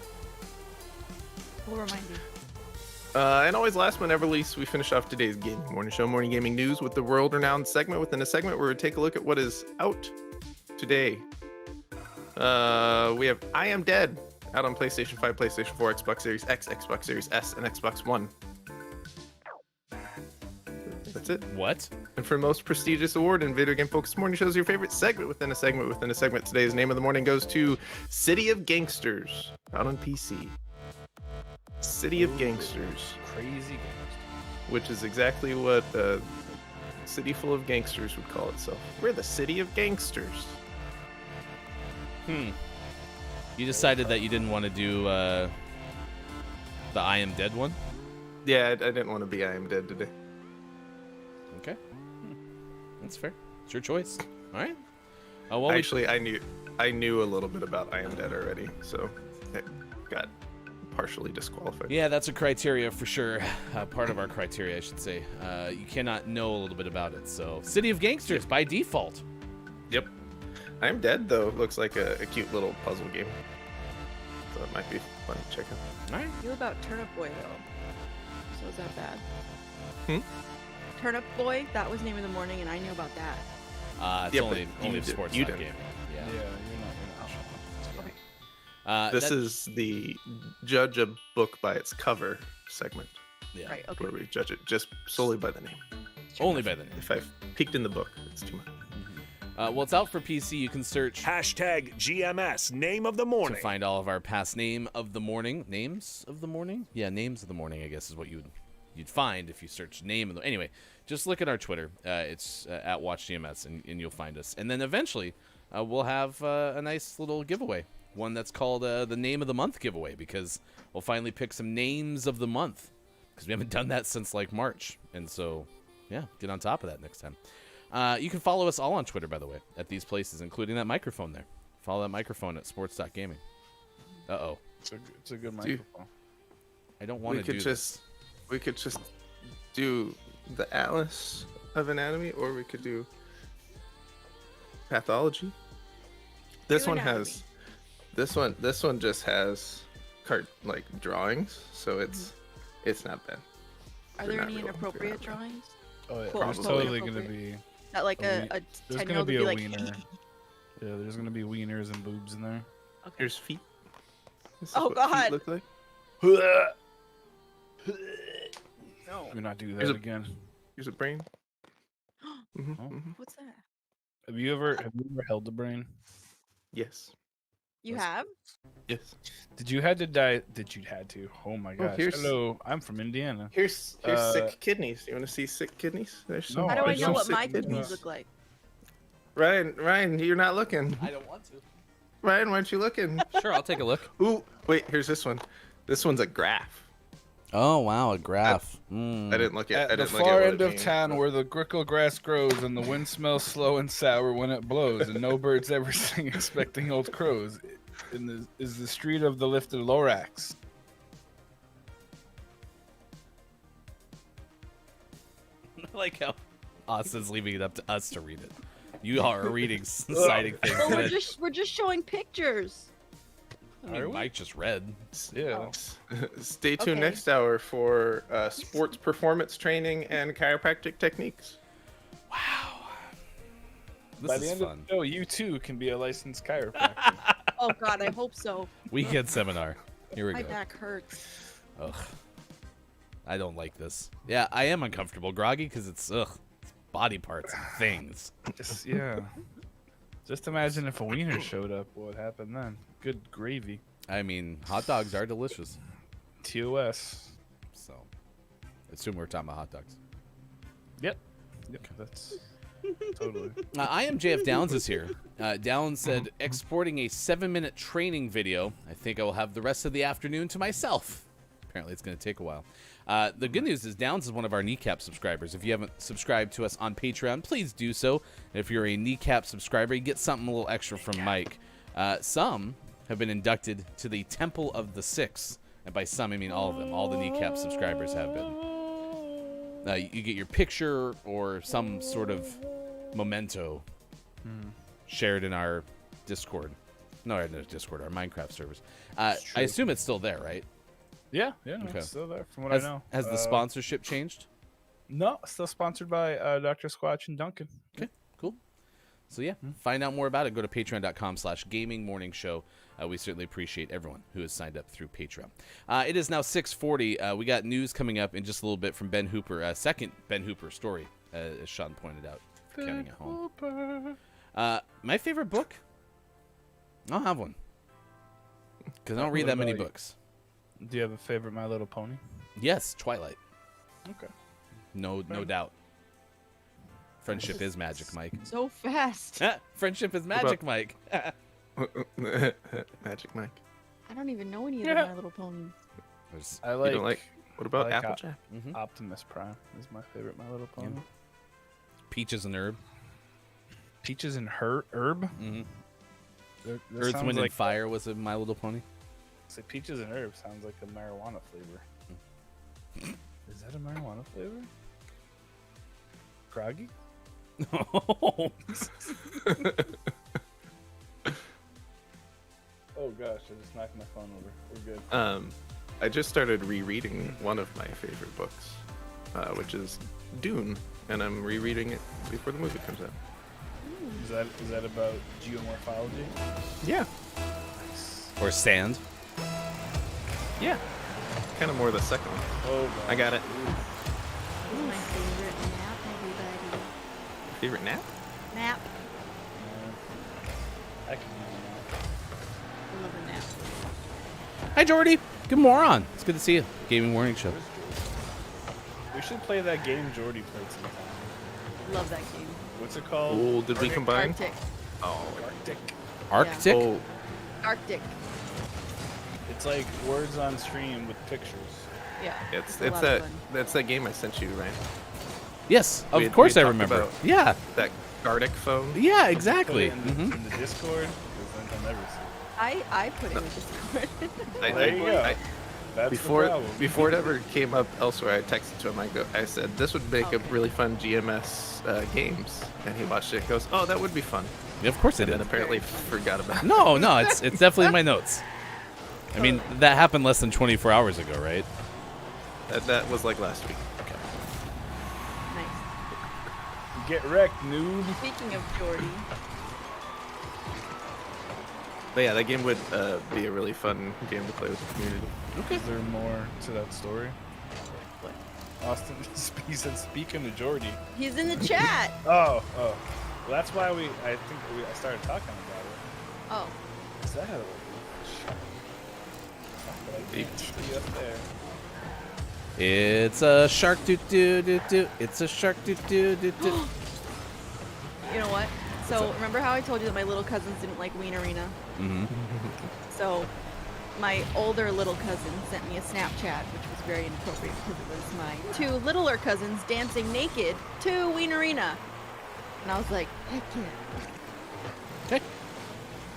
We'll remind you. And always last but never least, we finish off today's Gaming Morning Show, Morning Gaming News, with the world-renowned segment within a segment where we take a look at what is out today. We have I Am Dead out on PlayStation 5, PlayStation 4, Xbox Series X, Xbox Series S, and Xbox One. That's it. What? And for the most prestigious award in video game focused morning shows, your favorite segment within a segment within a segment, today's name of the morning goes to City of Gangsters out on PC. City of Gangsters, Crazy games. which is exactly what a city full of gangsters would call itself. We're the City of Gangsters. You decided that you didn't want to do The I Am Dead one? Yeah, I didn't want to be I Am Dead today. Okay. That's fair. It's your choice. All right. Oh, well, Actually, I knew a little bit about I Am Dead already, so it got partially disqualified. yeah, that's a criteria for sure. Part of our criteria, I should say. You cannot know a little bit about it. So, City of Gangsters by default. Yep. I Am Dead, though, looks like a cute little puzzle game. So it might be fun to check out. All right. I knew about Turnip Boy though. So is that bad? Hmm? Turnip Boy, that was Name of the Morning, and I knew about that. It's Yeah, only but you a did- sports you side didn't. game. Yeah, Yeah. you're not. Okay. This is the judge a book by its cover segment, yeah. Right. Okay. where we judge it just solely by the name. Only by the name. If I've peeked in the book, it's too much. Well, it's out for PC. You can search Hashtag GMS name of the morning. to find all of our past names of the morning. Yeah, names of the morning, I guess, is what you'd find if you search name of the. Anyway, just look at our Twitter. It's at WatchGMS, and you'll find us. And then eventually, we'll have a nice little giveaway, one that's called the Name of the Month giveaway, because we'll finally pick some names of the month, because we haven't done that since like March. And so, yeah, get on top of that next time. You can follow us all on Twitter, by the way, at these places, including that microphone there. Follow that microphone at sports.gaming. Uh-oh. It's a good microphone. I don't want to do this. We could just do the Atlas of Anatomy, or we could do Pathology. This Do one anatomy. has this one just has like drawings, so it's not bad. Are They're there not any real. inappropriate They're not drawings? Oh yeah, Quote, there's unquote totally gonna inappropriate. be. That like a a There's 10-year-old gonna would be be a like. wiener. Yeah, there's gonna be wieners and boobs in there. Okay. Here's feet. This is Oh, what feet God. look like. No. Do not do that There's a- again. Here's a brain. Mhm, Oh. mhm. What's that? Have you ever held the brain? Yes. You Let's- have? Yes. Did you had to die? Did you had to? Oh my gosh. here's- Hello, I'm from Indiana. Here's Uh, sick kidneys. You want to see sick kidneys? There's some. No, How do I there's know some what sick my kidneys look like? Ryan, you're not looking. I don't want to. Ryan, why aren't you looking? Sure, I'll take a look. Ooh, wait. Here's this one. This one's a graph. Oh wow, a graph. I didn't look at. I At the didn't look at far what end it of means, town but- where the grickle grass grows and the wind smells slow and sour when it blows and no birds ever sing expecting old crows is the street of the lifted Lorax. I like how Austin's leaving it up to us to read it. You are reading, citing things. Well, that we're just showing pictures. I mean, Mike just read. Yeah. Stay tuned Okay. next hour for sports performance training and chiropractic techniques. This By is the end fun. of the show, you too can be a licensed chiropractor. Oh God, I hope so. Weekend seminar. Here we My go. back hurts. Ugh. I don't like this. Yeah, I am uncomfortable, groggy, because it's body parts and things. Just, yeah. Just imagine if a wiener showed up, what would happen then? Good gravy. I mean, hot dogs are delicious. TOS. So, assume we're talking about hot dogs. Yep. Yep. That's totally. I am JF Downs is here. Downs said, exporting a 7-minute training video. I think I will have the rest of the afternoon to myself. Apparently, it's going to take a while. The good news is Downs is one of our Kneecap subscribers. If you haven't subscribed to us on Patreon, please do so. And if you're a Kneecap subscriber, you get something a little extra from Mike. Some have been inducted to the Temple of the Six. And by some, I mean all of them. All the Kneecap subscribers have been. You get your picture or some sort of memento shared in our Discord. No, our Discord, our Minecraft servers. I assume it's still there, right? Yeah, yeah, no, Okay. it's still there from what Has, I know. has the sponsorship changed? No, still sponsored by Dr. Squatch and Duncan. Cool. So yeah, find out more about it. Go to patreon.com/gamingmorningshow. We certainly appreciate everyone who has signed up through Patreon. It is now 6:40. We got news coming up in just a little bit from Ben Hooper. Second Ben Hooper story, as Sean pointed out. Counting at home. My favorite book? I don't have one. Because I don't read What that many about you? books. Do you have a favorite My Little Pony? Yes, Twilight. Okay. No doubt. Friendship is magic, Mike. So fast. Friendship is magic, Mike. Magic Mike. I don't even know any of Yeah. the My Little Ponies. There's I You like. don't like? What about like Applejack? Optimus Prime is my favorite My Little Pony. Peaches and Herb. Peaches and herb. Mm-hmm. That Earth, sounds Wind, like and Fire was a My Little Pony. say peaches and herb sounds like a marijuana flavor. Is that a marijuana flavor? Groggy? Oh gosh, I just knocked my phone over. We're good. I just started rereading one of my favorite books, which is Dune, and I'm rereading it before the movie comes out. Is that about geomorphology? Yeah, Or Sand. yeah. Kind of more the second one. Oh god. I got it. What's my favorite map, everybody? Favorite nap? Map. I can do I love a nap. Hi, Jordy. Good moron. It's good to see you. Gaming Morning Show. that. We should play that game Jordy played sometime. Love that game. What's it called? Oh, did we combine? Arctic. Oh, Arctic. Arctic? oh, Arctic. It's like words on stream with pictures. Yeah. it's a it's lot that of fun. that's that game I sent you, right? Yes, of We- course we I talked remember. about- Yeah, That Gardic phone. yeah, Put exactly. it in the, Mhm. in the Discord, because then I'll never see it. I put it in the Discord. There you go. That's Before the problem. before it ever came up elsewhere, I texted to him. I said this would make a Okay. really fun GMS games, and he watched it. Goes, oh, that would be fun. Yeah, of course I And then did. apparently forgot about it. No, no, it's definitely in my notes. I mean, that happened less than 24 hours ago, right? That was like last week. Nice. Get wrecked, noob. Speaking of Jordy, But yeah, that game would be a really fun game to play with the community. Is there more to that story? what? Austin, he said, speaking to Jordy. He's in the chat. Oh. Well, that's why I started talking about it. Oh. Is that how it works? I can't see up there. It's a shark doo doo doo doo. It's a shark doo doo doo doo. You know what? So remember how I told you that my little cousins didn't like Wienerina? Mhm. So my older little cousin sent me a Snapchat, which was very inappropriate because it was my two littler cousins dancing naked to Wienerina. And I was like, heck yeah. Okay.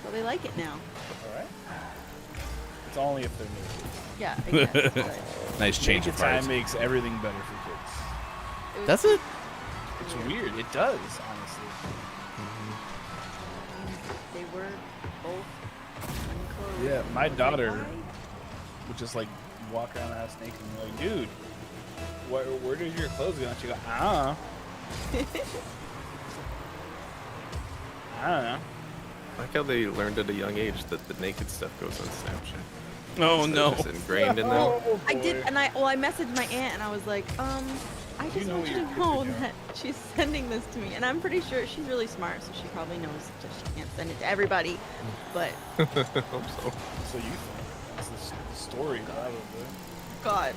So they like it now. All right. It's only if they're naked. Yeah, I guess. But Nice change Naked of heart. time makes everything better for kids. it was That's it. It's weird. It does, honestly. They were both unclothed. Yeah, my I was like, daughter "Why?" would just like walk around the house naked and be like, dude, where did your clothes go? And she go, I don't know. I like how they learned at a young age that the naked stuff goes on Snapchat. Oh It's no. just ingrained in them. Oh, I did, boy. and I messaged my aunt and I was like, I just know want what you your to kids know are doing. that she's sending this to me, and I'm pretty sure she's really smart, so she probably knows that she can't send it to everybody. But Hope so. So you think that's the story, probably. God,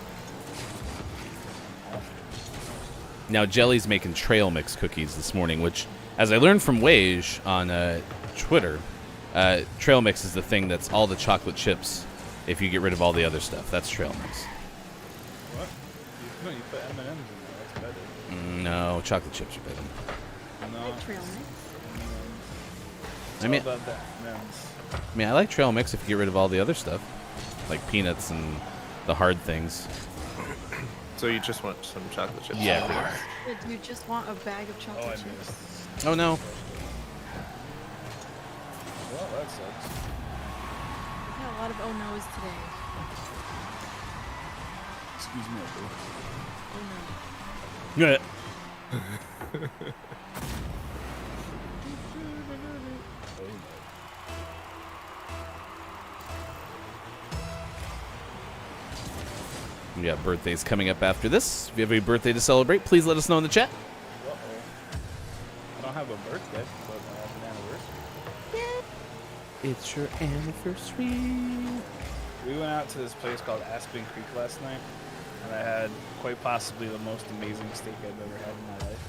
Now Jelly's making trail mix cookies this morning, which, as I learned from Wage on Twitter, trail mix is the thing that's all the chocolate chips. If you get rid of all the other stuff, that's trail mix. What? No, you put M&M's in there. That's better. No, chocolate chips are better. No. trail mix. It's I mean- all about that M&M's. I mean, I like trail mix if you get rid of all the other stuff, like peanuts and the hard things. So you just want some chocolate chips? Yeah. Do you just want a bag of Oh, chocolate I chips? missed. Oh no. Well, that sucks. We've had a lot of oh no's today. Excuse me. Oh no. Yeah. We got birthdays coming up after this. If you have a birthday to celebrate, please let us know in the chat. Uh-oh. I don't have a birthday, but I have an anniversary. It's your anniversary. We went out to this place called Aspen Creek last night, and I had quite possibly the most amazing steak I've ever had in my life.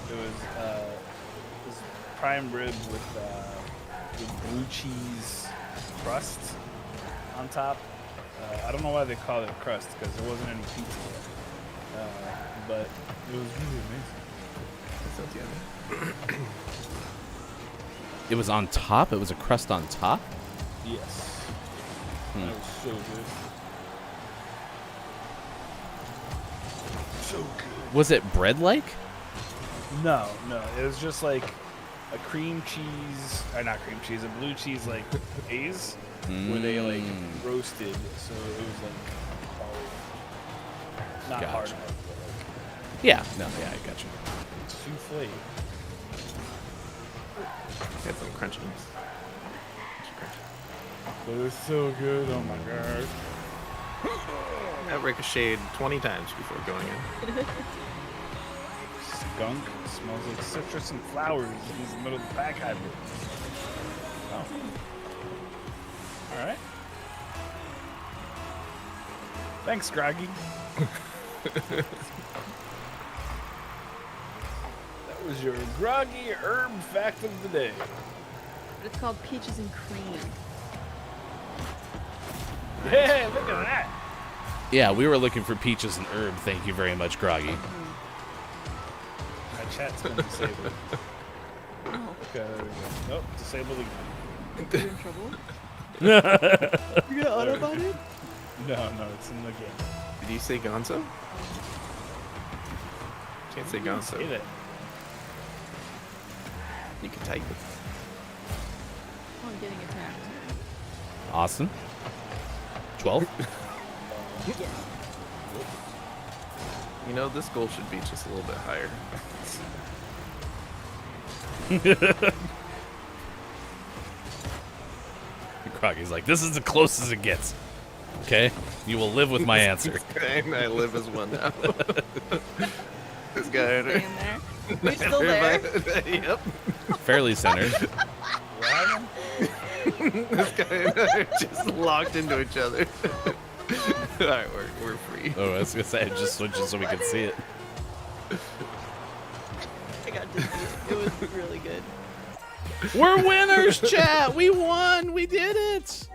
It was prime rib with blue cheese crust on top. I don't know why they call it crust because there wasn't any pizza yet. But it was really amazing. That sounds yummy. It was on top? It was a crust on top? Yes. That was so good. So good. Was it bread-like? No. It was just like a cream cheese, or not cream cheese, a blue cheese like haze, where they like roasted, so it was like not Gotcha. hard, but like Yeah. No, yeah, I got you. souffle. Had some crunchiness. But it was so good. Oh my god. That ricocheted 20 times before going in. Skunk smells like citrus and flowers. He's in the middle of the pack hybrid. Oh. All right. Thanks, Groggy. That was your groggy herb fact of the day. But it's called peaches and cream. Yeah, look at that. Yeah, we were looking for peaches and herb. Thank you very much, Groggy. My chat's been disabled. Oh, Okay, there we go. Nope, disabled again. you're in trouble. You gonna autobot it? No, it's in the game. Did you say Gonzo? Can't say Say Gonzo. that. You can type it. Oh, I'm getting attacked. Austin? 12? You know, this goal should be just a little bit higher. Groggy's like, this is the closest it gets. Okay? You will live with my answer. And I live as one now. This guy. Staying there. You're still there? Yep. Fairly centered. This guy and I are just locked into each other. Alright, we're free. Oh, I was going to say, just switch it so we could see it. I got dizzy. It was really good. We're winners, chat! We won! We did it!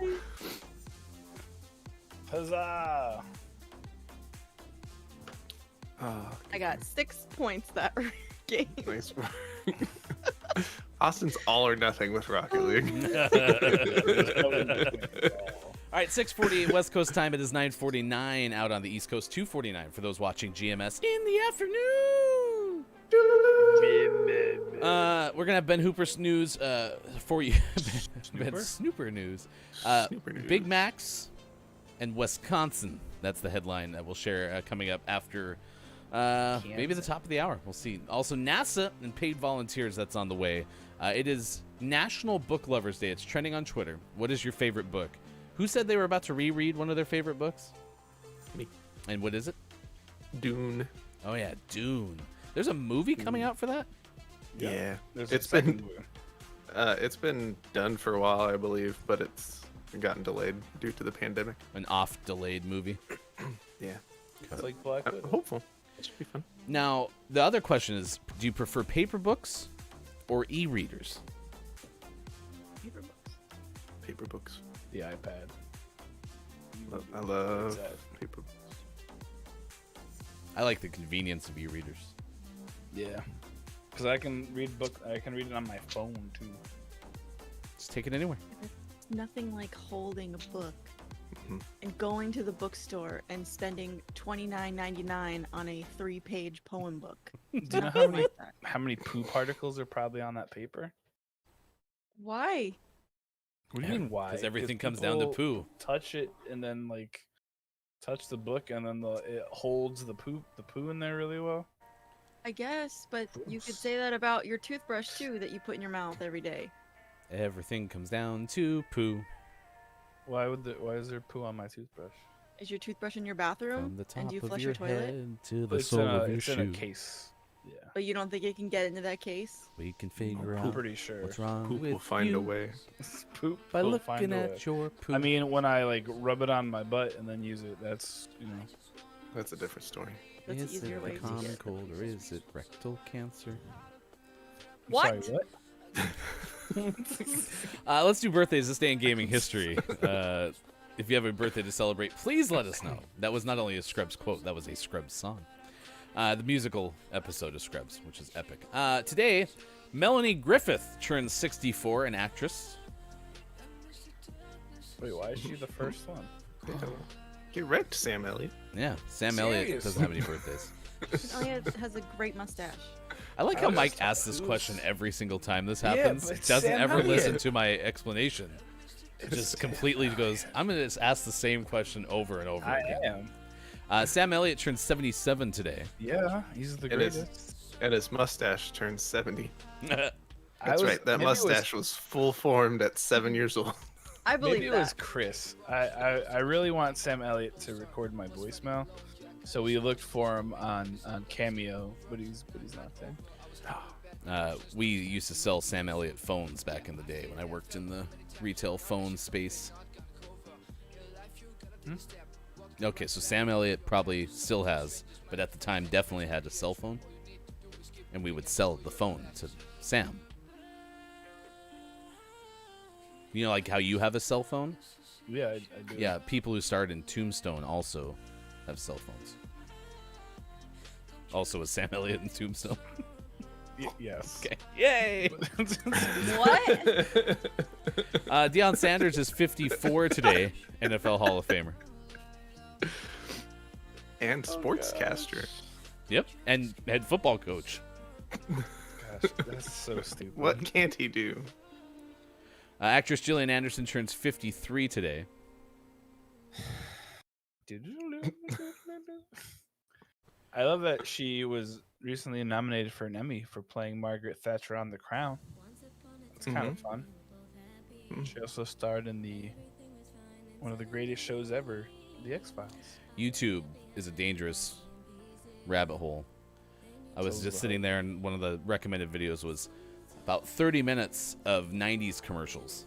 Huzzah! Oh, I got 6 points that game. nice work. Austin's all or nothing with Rocket League. All right, 6:48 West Coast time. It is 9:49 out on the East Coast, 2:49 for those watching GMS in the afternoon. We're gonna have Ben Hooper's news for you. Ben Snooper news. Snooper news. Big Macs and Wisconsin. That's the headline that we'll share coming up after maybe the top of the hour. We'll see. Also, NASA and paid volunteers. That's on the way. It is National Book Lovers Day. It's trending on Twitter. What is your favorite book? Who said they were about to reread one of their favorite books? Me. And what is it? Dune. Oh yeah, Dune. There's a movie coming out for that? Yeah. There's a It's second been one. it's been done for a while, I believe, but it's gotten delayed due to the pandemic. An off-delayed movie. Yeah. It's like Black I'm Widow. hopeful. It should be fun. Now, the other question is, do you prefer paper books or e-readers? Paper books. The iPad. I love Exactly. paper books. I like the convenience of e-readers. Yeah. Because I can read it on my phone too. Just take it anywhere. Nothing like holding a book Mhm. and going to the bookstore and spending $29.99 on a 3-page poem book. Do you know how many poop particles are probably on that paper? Why? What do you mean why? Because everything comes down to people poo. Touch it and then like touch the book and then it holds the poo in there really well. I guess, but you could Gross. say that about your toothbrush too that you put in your mouth every day. Everything comes down to poo. Why is there poo on my toothbrush? Is your toothbrush in your bathroom? From the top And do you of flush your your toilet? head to the It's sole of your in shoe. a case. Yeah. But you don't think it can get into that case? We can figure I'm out pretty sure. what's wrong Poop with will find you a way. Poop by will find looking a at way. your poop. I mean, when I like rub it on my butt and then use it, that's That's a different story. That's an is easier it way the to common get. cold or is it rectal cancer? What? Sorry, what? Let's do birthdays this day in gaming history. If you have a birthday to celebrate, please let us know. That was not only a Scrubs quote, that was a Scrubs song. The musical episode of Scrubs, which is epic. Today, Melanie Griffith turns 64, an actress. Wait, why is she the first one? Get wrecked, Sam Elliott. Yeah, Sam Elliott Serious? doesn't have any birthdays. Elliot has a great mustache. I like how was Mike just- asks this it was- question every single time this Yeah, happens. but Doesn't Sam ever Elliott. listen to my explanation. It just completely goes, I'm going to just ask the same question over and over I again. am. Sam Elliott turned 77 today. Yeah, he's the And his, greatest. and his mustache turned 70. I That's was- right. That maybe it was- mustache was full formed at 7 years old. I believe Maybe it that. was Chris. I really want Sam Elliott to record my voicemail, so we looked for him on Cameo, but he's not there. We used to sell Sam Elliott phones back in the day when I worked in the retail phone space. Okay, so Sam Elliott probably still has, but at the time definitely had a cell phone. And we would sell the phone to Sam. You know, like how you have a cell phone? Yeah, I do. Yeah, people who started in Tombstone also have cell phones. Also with Sam Elliott in Tombstone. Yes. Okay. Yay! What? Deion Sanders is 54 today, NFL Hall of Famer. And sportscaster. Yep, and head football coach. Gosh, that's so stupid. What can't he do? Actress Gillian Anderson turns 53 today. I love that she was recently nominated for an Emmy for playing Margaret Thatcher on The Crown. It's kind of fun. She also starred in one of the greatest shows ever, The X-Files. YouTube is a dangerous rabbit hole. I was just sitting there, and one of the recommended videos was about 30 minutes of 90s commercials.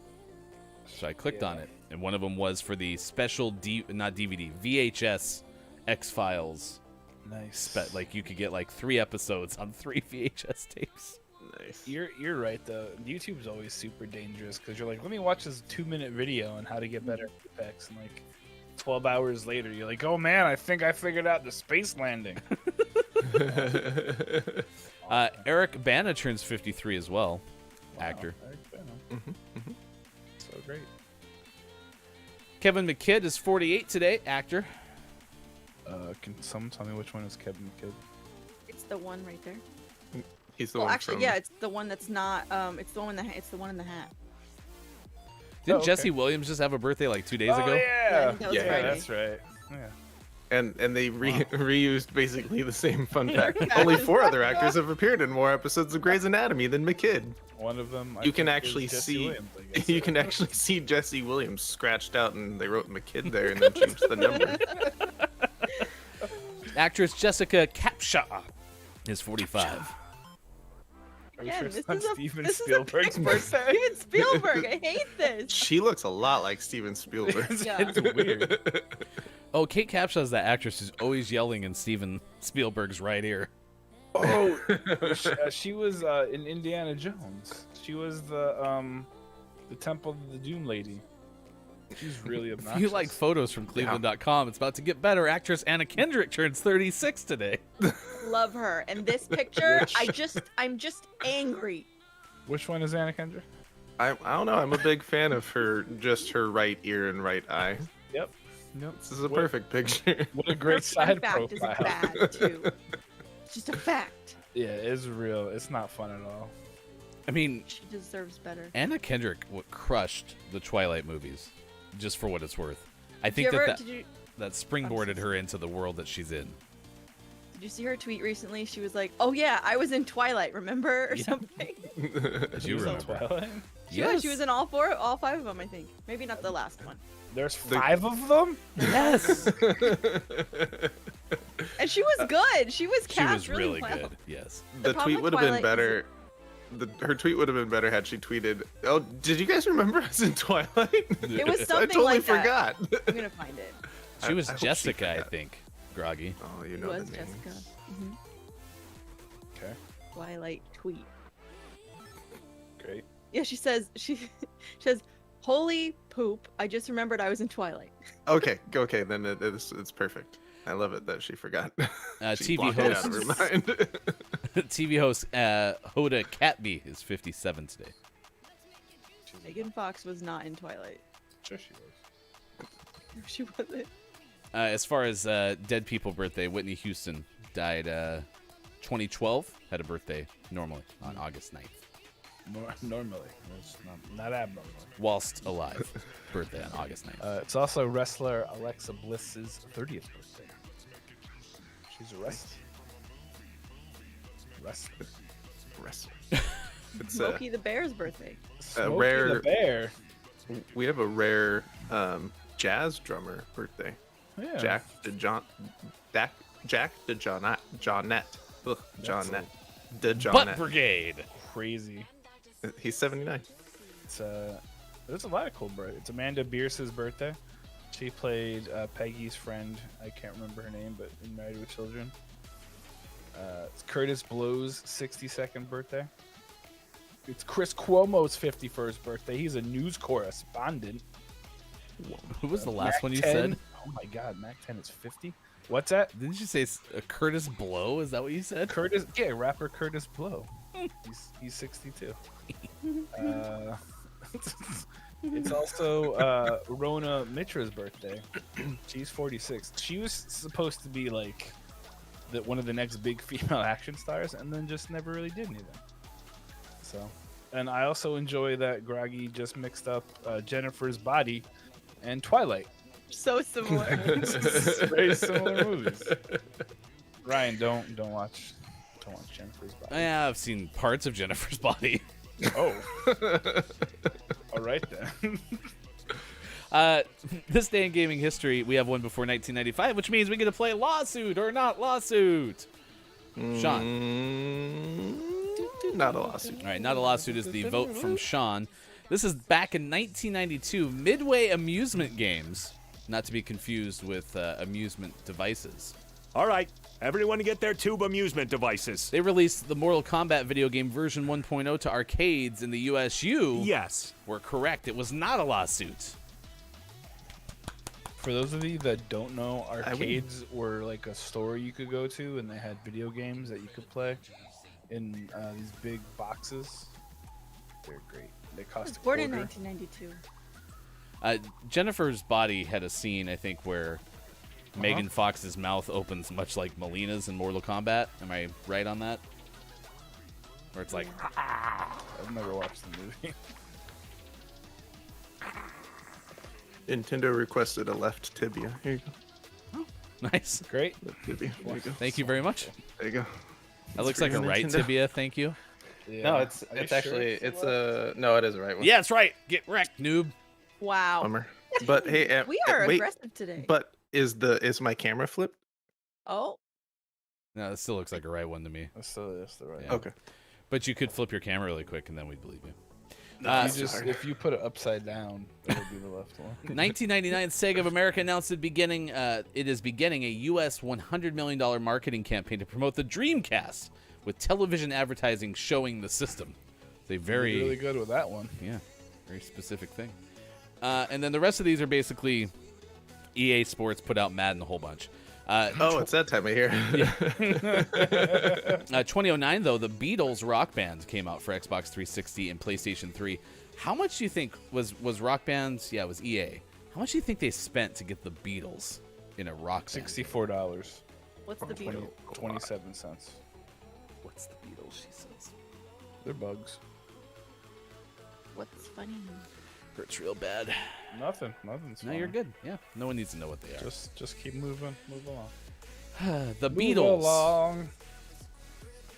So I clicked on it, and one of them was for the special VHS X-Files. Nice. Like you could get like 3 episodes on 3 VHS tapes. Nice. You're right though. YouTube's always super dangerous because you're like, let me watch this 2-minute video on how to get better effects, and like 12 hours later, you're like, oh man, I think I figured out the space landing. Eric Bana turns 53 as well. Actor. So great. Kevin McKidd is 48 today. Actor. Can someone tell me which one is Kevin McKidd? It's the one right there. He's the Well, one actually, from... yeah, it's the one that's not. It's the one in the. It's the one in the hat. Didn't okay. Jesse Williams just have a birthday like 2 days ago? Oh Yeah, I yeah, think that was Yeah, Friday. that's right. Yeah. And they reused basically the same fun fact. Only 4 other actors have appeared in more episodes of Grey's Anatomy than McKidd. One of them. I You can think, is actually Jesse see Williams, I guess. you can actually see Jesse Williams scratched out, and they wrote McKidd there and then changed the number. Actress Jessica Capshaw is 45. Are you Yeah, sure this it's not is a- Steven this is a Spielberg's picture. birthday? Steven Spielberg. I hate this. She looks a lot like Steven Spielberg. Yeah. It's weird. Oh, Kate Capshaw is that actress who's always yelling in Steven Spielberg's right ear. Oh, she was in Indiana Jones. She was the Temple of the Doom lady. She's really If obnoxious. you like photos from Cleveland.com, it's about to get better. Actress Anna Kendrick turns 36 today. Love her. And this picture, I'm just angry. Which one is Anna Kendrick? I don't know. I'm a big fan of her right ear and right eye. Yep. This is a perfect picture. What a great Her fun side fact is profile. bad too. It's just a fact. Yeah, it's real. It's not fun at all. I mean, She deserves better. Anna Kendrick crushed the Twilight movies, just for what it's worth. I Did you think ever, that springboarded her into the world that she's in. did you see her tweet recently? She was like, "Oh yeah, I was in Twilight, remember?" or something. Do She you was on remember? Twilight? Yeah, she was in all 5 of them, I think. Maybe not the last one. There's 5 of them? Yes. And she was good. She was She cast was really really well. good. Yes. The problem tweet with would have been Twilight better. Her tweet would have been better had she tweeted, "Oh, did you guys remember us in Twilight?" It was I something totally like that. forgot. I'm gonna find it. She was I hope she Jessica, I forgot. think. Groggy. Oh, you It know was the names. Jessica. Okay, Twilight tweet. great. Yeah, she says Holy poop! I just remembered I was in Twilight. Okay, then it's perfect. I love it that she forgot. She TV blocked it out of her mind. TV host Hoda Kotb is 57 today. Megan Fox was not in Twilight. Sure she was. She wasn't. As far as dead people birthday, Whitney Houston died 2012. Had a birthday normally on August 9th. Normally, it's not abnormal. Whilst alive. Birthday on August 9th. It's also wrestler Alexa Bliss's 30th birthday. She's a wrestler. Wrestler. It's Smokey the Bear's birthday. Smokey rare- the Bear. we have a rare jazz drummer birthday. Yeah. Jack DeJohnette. Ugh, Johnette. Butt DeJohnette. Brigade. Crazy. He's 79. It's there's a lot of cool birthdays. It's Amanda Bierce's birthday. She played Peggy's friend. I can't remember her name, but in Married with Children. It's Curtis Blow's 62nd birthday. It's Chris Cuomo's 51st birthday. He's a news correspondent. Who was the last Mac one you 10 said? Oh my God, Mac 10 is 50. What's that? Didn't you say Curtis Blow? Is that what you said? Rapper Curtis Blow. He's 62. It's also Rona Mitra's birthday. She's 46. She was supposed to be like one of the next big female action stars, and then just never really did anything. So, and I also enjoy that Groggy just mixed up Jennifer's Body and Twilight. So similar. Very similar movies. Ryan, don't watch Jennifer's Body. Yeah, I've seen parts of Jennifer's Body. Oh. All right then. This day in gaming history, we have one before 1995, which means we get to play Lawsuit or Not Lawsuit. Sean. Not a lawsuit. All right, Not a Lawsuit is the vote from Sean. This is back in 1992, Midway Amusement Games, not to be confused with amusement devices. All right, everyone get their tube amusement devices. They released the Mortal Kombat video game version 1.0 to arcades in the US. You Yes. were correct. It was not a lawsuit. For those of you that don't know, arcades were like a store you could go to, and they had video games that you could play in these big boxes. They're great. They I was cost a born in quarter. 1992. Jennifer's Body had a scene, I think, where Megan Fox's mouth opens much like Melina's in Mortal Kombat. Am I right on that? Where it's like, I've never watched the movie. Nintendo requested a left tibia. Here you go. nice. Great. Left tibia. There you go. Thank you very much. There you go. That looks for like a your right Nintendo. tibia. Thank you. Yeah. No, it's Are you actually sure it's a no, it is the right one. Yeah, that's right. Get wrecked, noob. Wow. Bummer. But hey, We are wait. aggressive today. But is my camera flipped? Oh, No, that still looks like a right one to me. That's the right. Yeah. Okay. But you could flip your camera really quick, and then we'd believe you. If you put it upside down, that would be the left one. 1999, Sega of America announced it is beginning a U.S. $100 million marketing campaign to promote the Dreamcast with television advertising showing the system. It's a very really good with that one. Yeah, very specific thing. And then the rest of these are basically EA Sports put out Madden a whole bunch. Oh, it's that time of year. 2009, though, the Beatles Rock Band came out for Xbox 360 and PlayStation 3. How much do you think was Rock Band's? Yeah, it was EA. How much do you think they spent to get the Beatles in a rock band? $64. what's the Beatles? 27 cents. What's the Beatles? She says. They're bugs. What's funny? Hurts real bad. Nothing's No, fine. you're good. Yeah, no one needs to know what they are. Just keep moving. Move along. The Move Beatles. along.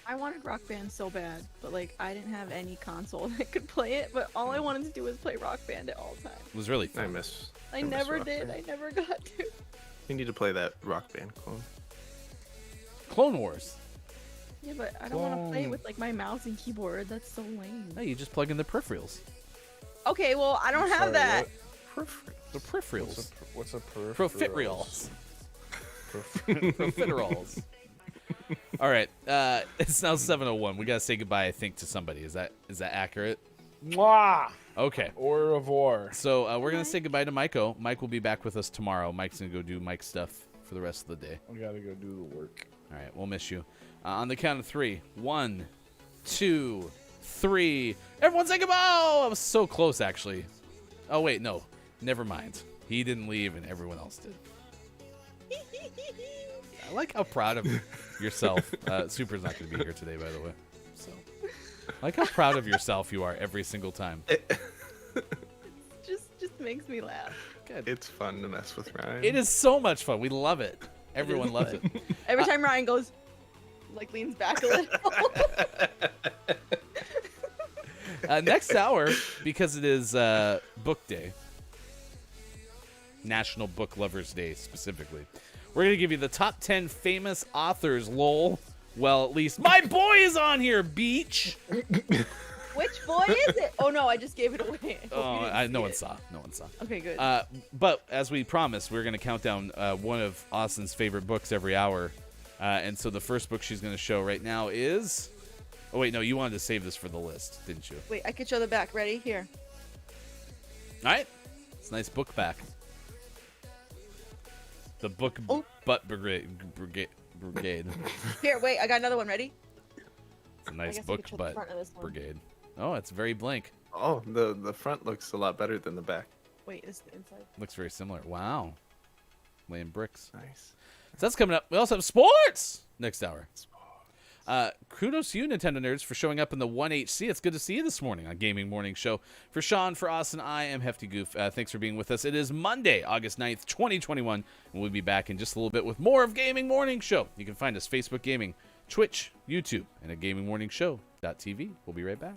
I wanted Rock Band so bad, but like I didn't have any console that could play it. But all I wanted to do was play Rock Band at all times. It was really I fun. miss. I miss never Rock did. Band. I never got to. You need to play that Rock Band clone. Clone Wars. Yeah, but I don't want to play it Clone. with like my mouse and keyboard. That's so lame. No, you just plug in the peripherals. Okay, well I don't have Sorry, that. The peripherals. What's a peripheral? Profiteroles. Profiteroles. All right. It's now 7:01. We gotta say goodbye, I think, to somebody. Is that accurate? Mwah! Okay. Au revoir. So we're gonna say goodbye to Maiko. Mike will be back with us tomorrow. Mike's gonna go do Mike stuff for the rest of the day. We gotta go do the work. All right, we'll miss you. On the count of 3. 1, 2, 3. Everyone say goodbye. Oh, I was so close, actually. Oh wait, no, never mind. He didn't leave, and everyone else did. I like how proud of yourself. Super's not going to be here today, by the way. So, I like how proud of yourself you are every single time. Just makes me laugh. Good. It's fun to mess with Ryan. It is so much fun. We love it. Everyone loves it. Every time Ryan goes, like leans back a little. Next hour, because it is Book Day, National Book Lovers Day specifically, we're going to give you the top 10 famous authors, lol. Well, at least my boy is on here, Beach. Which boy is it? Oh no, I just gave it away. No one saw. No one saw. Okay, good. But as we promised, we're going to count down one of Austin's favorite books every hour. And so the first book she's going to show right now is... Oh, wait, no, you wanted to save this for the list, didn't you? Wait, I could show the back. Ready? Here. All right. It's a nice book back. The book Oh. butt brigade. Here, wait, I got another one. Ready? It's a nice guess I book could show the butt front of this one. brigade. Oh, it's very blank. Oh, the front looks a lot better than the back. Wait, this is the inside. Looks very similar. Wow. Laying bricks. Nice. So that's coming up. We also have sports next hour. Kudos to you, Nintendo nerds, for showing up in the 1HC. It's good to see you this morning on Gaming Morning Show. For Sean, for Austin, I am Hefty Goof. Thanks for being with us. It is Monday, August 9th, 2021, and we'll be back in just a little bit with more of Gaming Morning Show. You can find us Facebook Gaming, Twitch, YouTube, and at gamingmorningshow.tv. We'll be right back.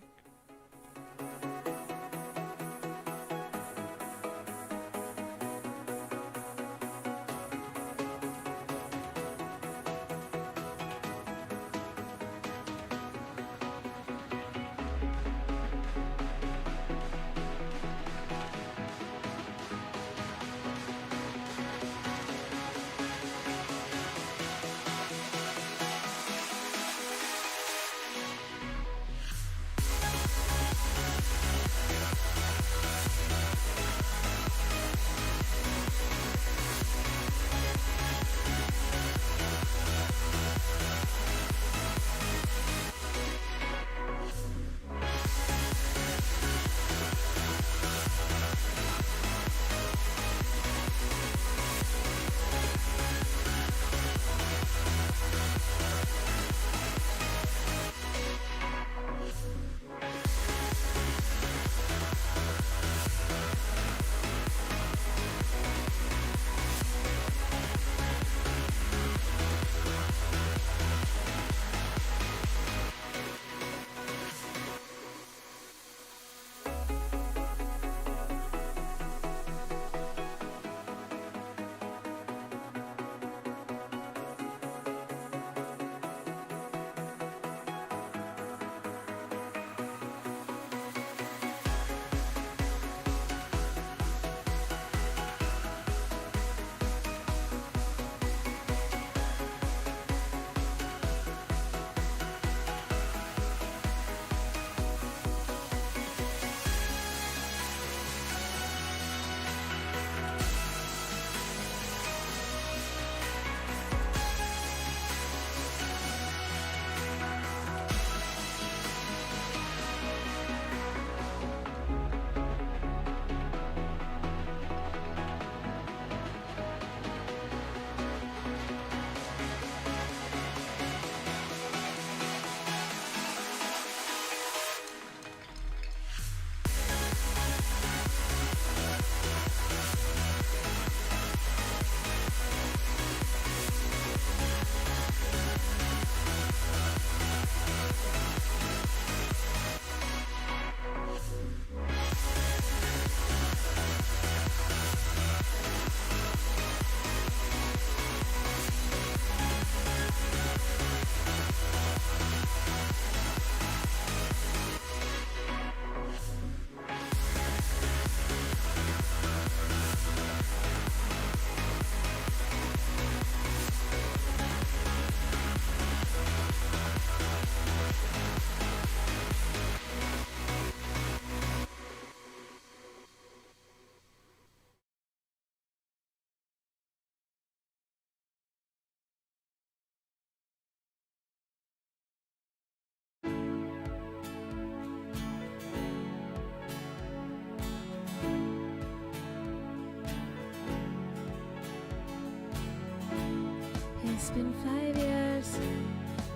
It's been 5 years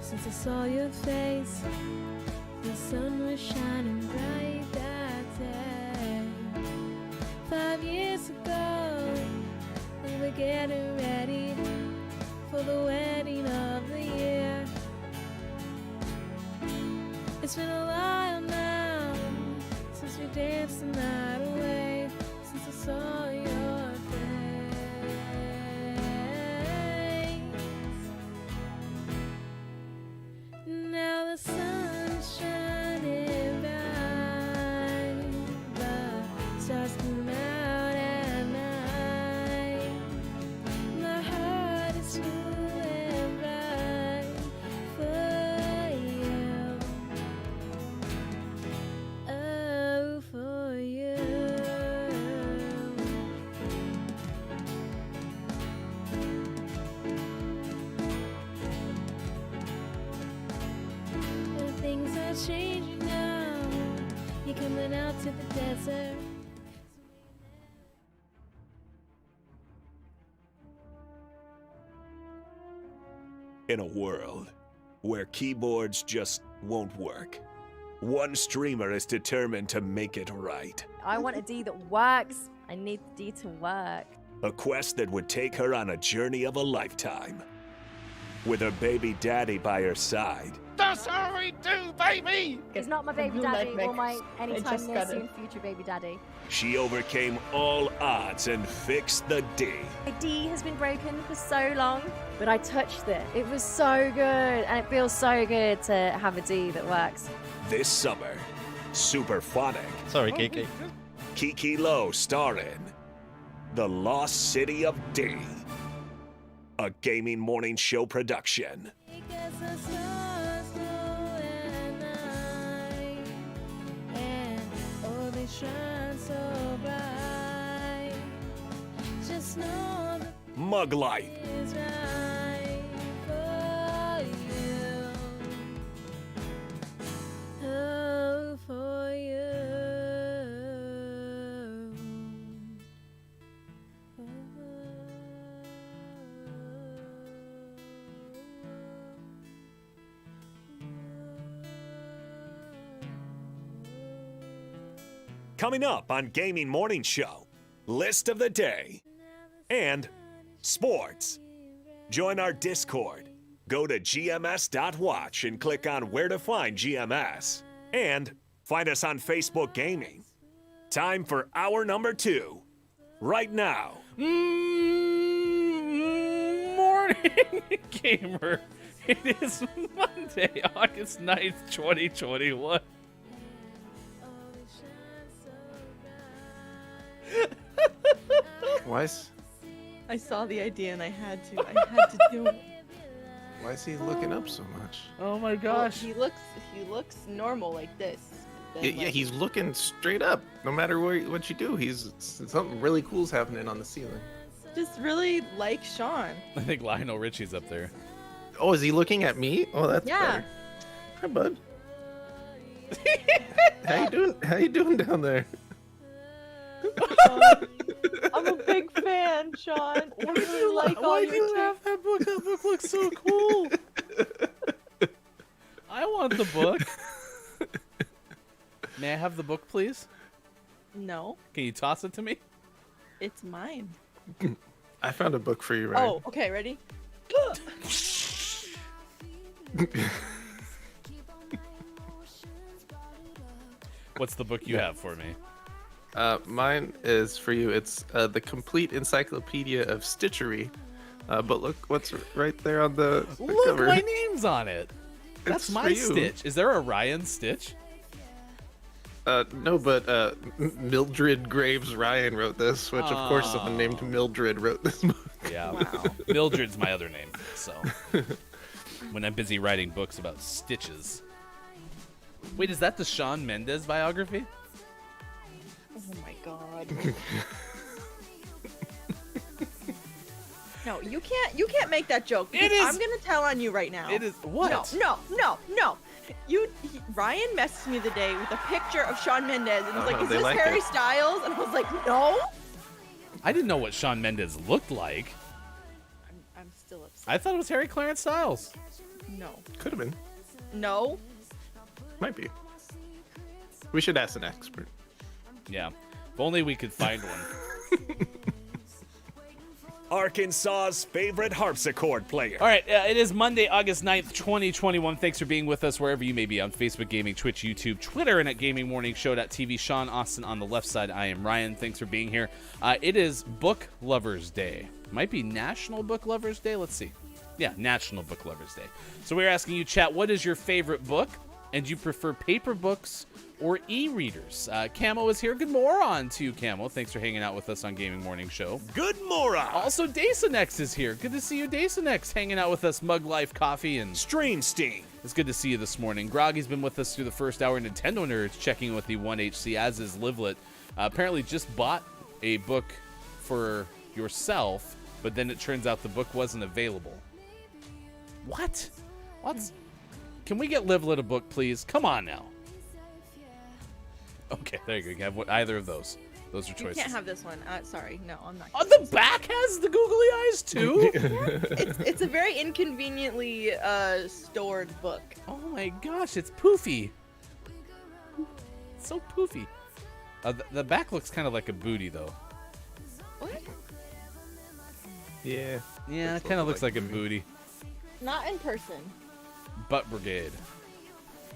since I saw your face. The sun was shining bright that day. 5 years ago, we were getting ready for the wedding of the year. It's been a while now since we danced the night away, since I saw your face. Now the sun's shining bright, the stars come out at night. My heart is full and bright for you. Oh, for you. And things are changing now. You're coming out to the desert. In a world where keyboards just won't work, one streamer is determined to make it right. I want a D that works. I need the D to work. A quest that would take her on a journey of a lifetime. With her baby daddy by her side, That's how we do, baby! It's not my baby Blue daddy Light or my Mix. I anytime just near got soon it. future baby daddy. she overcame all odds and fixed the D. My D has been broken for so long, but I touched it. It was so good, and it feels so good to have a D that works. This summer, Superphonic, Sorry, Kiki. Kiki Lowe star in The Lost City of D, a gaming morning show production. Because the stars glow at night, and oh, they shine so bright. Just know that Muglight, it's right for you. Oh, for you. coming up on Gaming Morning Show, List of the Day, and Sports. Join our Discord. Go to gms.watch and click on where to find GMS. And find us on Facebook Gaming. Time for hour number 2. Right now. Morning, gamer. It is Monday, August 9th, 2021. I saw the idea and I had to. I had to do it. Why is he looking up so much? Oh my Well, gosh. he looks normal like this. Then, Yeah, like, he's looking straight up. No matter what you do, he's something really cool's happening on the ceiling. just really like Sean. I think Lionel Richie's up there. Oh, is he looking at me? Oh, that's Yeah. better. Hi, bud. How you doing? How you doing down there? I'm a big fan, Sean. I really like all your have that book? That book looks so cool. I want the book. May I have the book, please? No, Can you toss it to me? it's mine. I found a book for you, Ryan. Oh, okay, ready? What's the book you have for me? Mine is for you. It's the complete encyclopedia of stitchery. But look what's right there on the Look, cover. my name's on it. That's It's my for you. Stitch. Is there a Ryan Stitch? No, but Mildred Graves Ryan wrote this, which of course someone named Mildred wrote this book. Yeah. Mildred's my other name. So when I'm busy writing books about stitches. Wait, is that the Shawn Mendes biography? Oh my god. No, you can't make that joke. It because is- I'm gonna tell on you right now. It is what? No. Ryan messaged me the day with a picture of Shawn Mendes and was like, Oh, "Is they this like Harry it. Styles?" And I was like, "No." I didn't know what Shawn Mendes looked like. I'm still upset. I thought it was Harry Clarence Styles. No. Could have been. No. Might be. We should ask an expert. Yeah. If only we could find one. Arkansas's favorite harpsichord player. All right, it is Monday, August 9th, 2021. Thanks for being with us wherever you may be on Facebook Gaming, Twitch, YouTube, Twitter, and at GamingMorningShow.tv. Sean Austin on the left side. I am Ryan. Thanks for being here. It is Book Lovers Day. Might be National Book Lovers Day. Let's see. Yeah, National Book Lovers Day. So we're asking you, chat, what is your favorite book? And do you prefer paper books or e-readers? Camo is here. Good morning to you, Camo. Thanks for hanging out with us on Gaming Morning Show. Good morning. Also, Dasonex is here. Good to see you, Dasonex, hanging out with us. Mug Life Coffee and Streamstein. It's good to see you this morning. Groggy's been with us through the first hour. Nintendo Nerds checking in with the 1HC, as is Livelet. Apparently just bought a book for yourself, but then it turns out the book wasn't available. What? What's... Can we get Livelet a book, please? Come on now. Okay, there you go. You can have either of those. Those are You choices. can't have this one. Sorry. No, I'm not. Oh, the back has the googly eyes, too? It's a very inconveniently stored book. Oh my gosh, it's poofy. It's so poofy. The back looks kind of like a booty, though. What? Yeah. Yeah, it kind of looks like a booty. Not in person. Butt Brigade.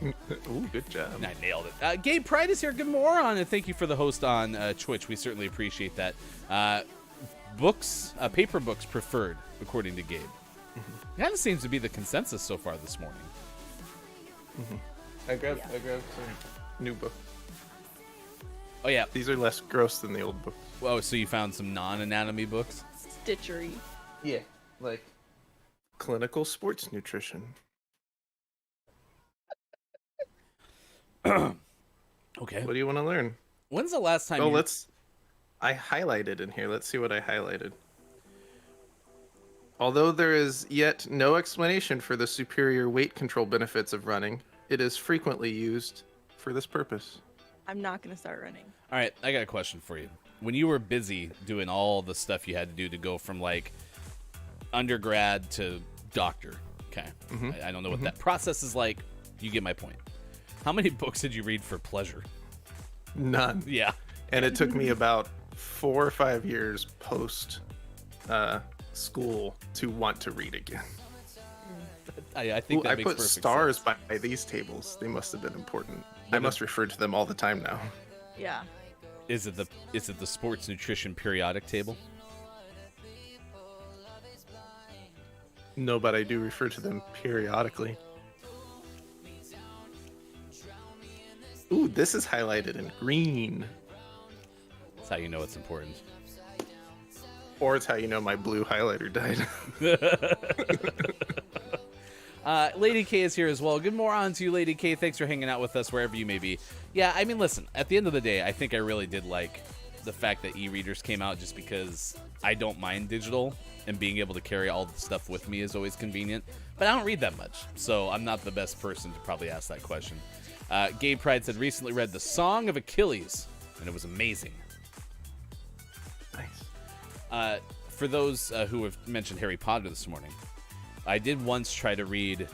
Ooh, good job. I nailed it. Gabe Pride is here. Good morning, and thank you for the host on Twitch. We certainly appreciate that. Books, paper books preferred, according to Gabe. Kind of seems to be the consensus so far this morning. I grabbed some new book. Oh yeah. These are less gross than the old book. Oh, so you found some non-anatomy books? Stitchery. Yeah, like clinical sports nutrition. Okay. What do you want to learn? When's the last time? Oh, I highlighted in here. Let's see what I highlighted. Although there is yet no explanation for the superior weight control benefits of running, it is frequently used for this purpose. I'm not gonna start running. All right, I got a question for you. When you were busy doing all the stuff you had to do to go from like undergrad to doctor, okay? I don't know what that process is like. You get my point. How many books did you read for pleasure? None. Yeah. And it took me about 4 or 5 years post school to want to read again. I think that I makes put perfect stars sense. by these tables. They must have been important. I must refer to them all the time now. Yeah. Is it the sports nutrition periodic table? No, but I do refer to them periodically. Ooh, this is highlighted in green. That's how you know it's important. Or it's how you know my blue highlighter died. Lady K is here as well. Good morning to you, Lady K. Thanks for hanging out with us wherever you may be. Yeah, I mean, listen, at the end of the day, I think I really did like the fact that e-readers came out just because I don't mind digital, and being able to carry all the stuff with me is always convenient. But I don't read that much, so I'm not the best person to probably ask that question. Gabe Pride said recently read The Song of Achilles, and it was amazing. Nice. For those who have mentioned Harry Potter this morning, I did once try to read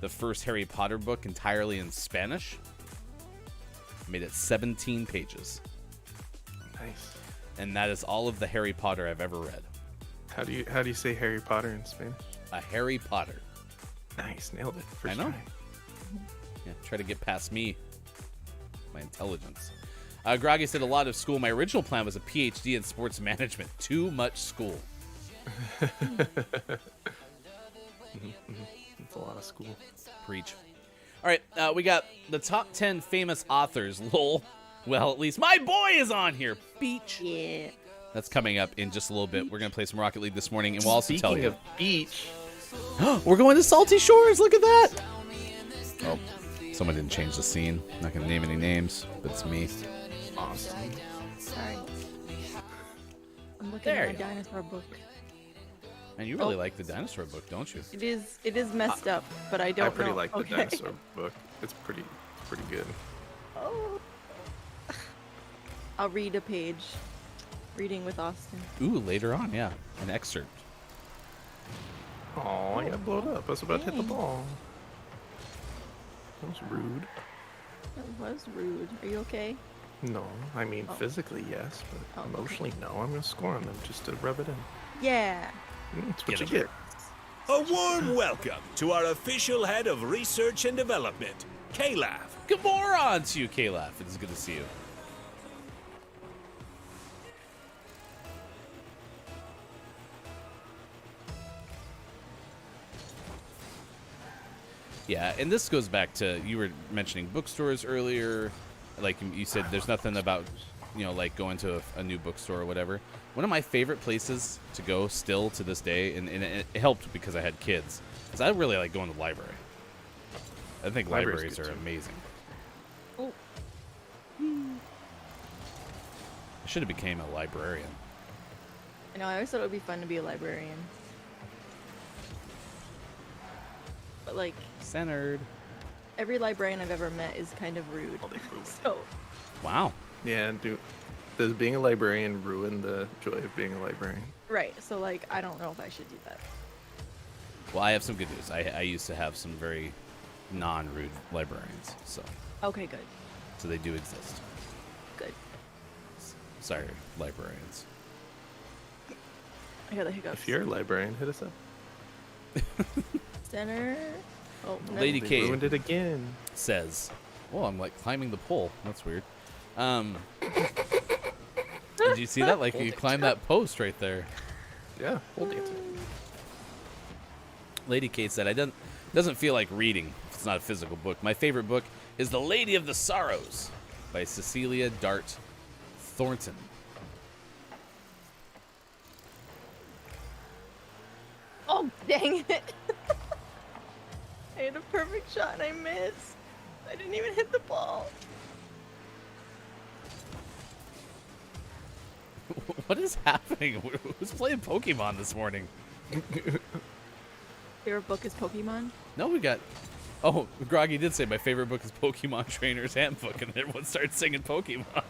the first Harry Potter book entirely in Spanish. Made it 17 pages. Nice. And that is all of the Harry Potter I've ever read. How do you say Harry Potter in Spanish? A Harry Potter. Nice, nailed it. First I know. try. Yeah, try to get past me. My intelligence. Groggy said a lot of school. My original plan was a PhD in sports management. Too much school. It's a lot of school. Preach. All right, we got the top 10 famous authors. Lol. Well, at least my boy is on here. Beach. Yeah. That's coming up in just a little bit. We're going to play some Rocket League this morning, and we'll also tell Speaking you. of beach, We're going to Salty Shores. Look at that. Oh, someone didn't change the scene. I'm not going to name any names, but it's me. awesome. Sorry. I'm looking There at you my go. dinosaur book. And you really like the dinosaur book, don't you? It is messed up, but I don't I pretty know. like the Okay. dinosaur book. It's pretty good. Oh. I'll read a page. Reading with Austin. Ooh, later on, yeah. An excerpt. Oh, I got blown up. I was about to hit the Dang. ball. That was rude. That was rude. Are you okay? No, I mean Oh. physically yes, but Oh, okay. emotionally no. I'm gonna score on them just to rub it in. Yeah. That's what Get you him. get. A warm welcome to our official head of research and development, Calaf. Good morning to you, Calaf. It is good to see you. Yeah, and this goes back to, you were mentioning bookstores earlier. Like you said, there's nothing about, like going to a new bookstore or whatever. One of my favorite places to go still to this day, and it helped because I had kids, is I really like going to the library. I think Library's libraries good are too. amazing. Oh. I should have became a librarian. I know. I always thought it would be fun to be a librarian. But like, Centered. every librarian I've ever met is kind of rude. So, Wow. Yeah, does being a librarian ruin the joy of being a librarian? right. So like, I don't know if I should do that. Well, I have some good news. I used to have some very non-rude librarians, so Okay, good. they do exist. Good. Sorry, librarians. I got the hiccups. If you're a librarian, hit us up. Center. Oh, no. Lady They K ruined it again. says, "Oh, I'm like climbing the pole. That's weird." Did you see that? Like you climbed that post right there. Yeah, hold dancing. Lady Kate said, "I doesn't feel like reading if it's not a physical book. My favorite book is The Lady of the Sorrows by Cecilia Dart Thornton." Oh, dang it. I had a perfect shot and I missed. I didn't even hit the ball. What is happening? Who's playing Pokemon this morning? Favorite book is Pokemon? No, we got. Oh, Groggy did say my favorite book is Pokemon Trainer's Handbook, and everyone started singing Pokemon.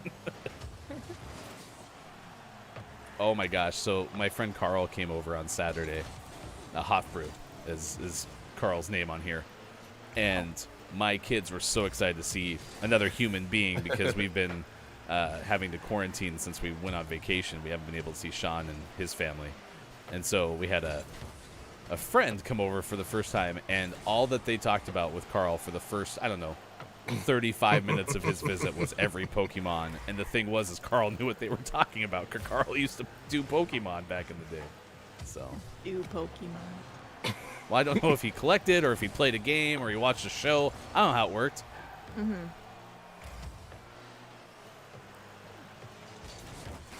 Oh my gosh! So my friend Carl came over on Saturday. Hofbrew is Carl's name on here, and my kids were so excited to see another human being because we've been having to quarantine since we went on vacation. We haven't been able to see Sean and his family, and so we had a friend come over for the first time, and all that they talked about with Carl for the first, I don't know, 35 minutes of his visit was every Pokemon. And the thing was, is Carl knew what they were talking about, because Carl used to do Pokemon back in the day. So, Do Pokemon. well, I don't know if he collected or if he played a game or he watched a show. I don't know how it worked. Mm-hmm.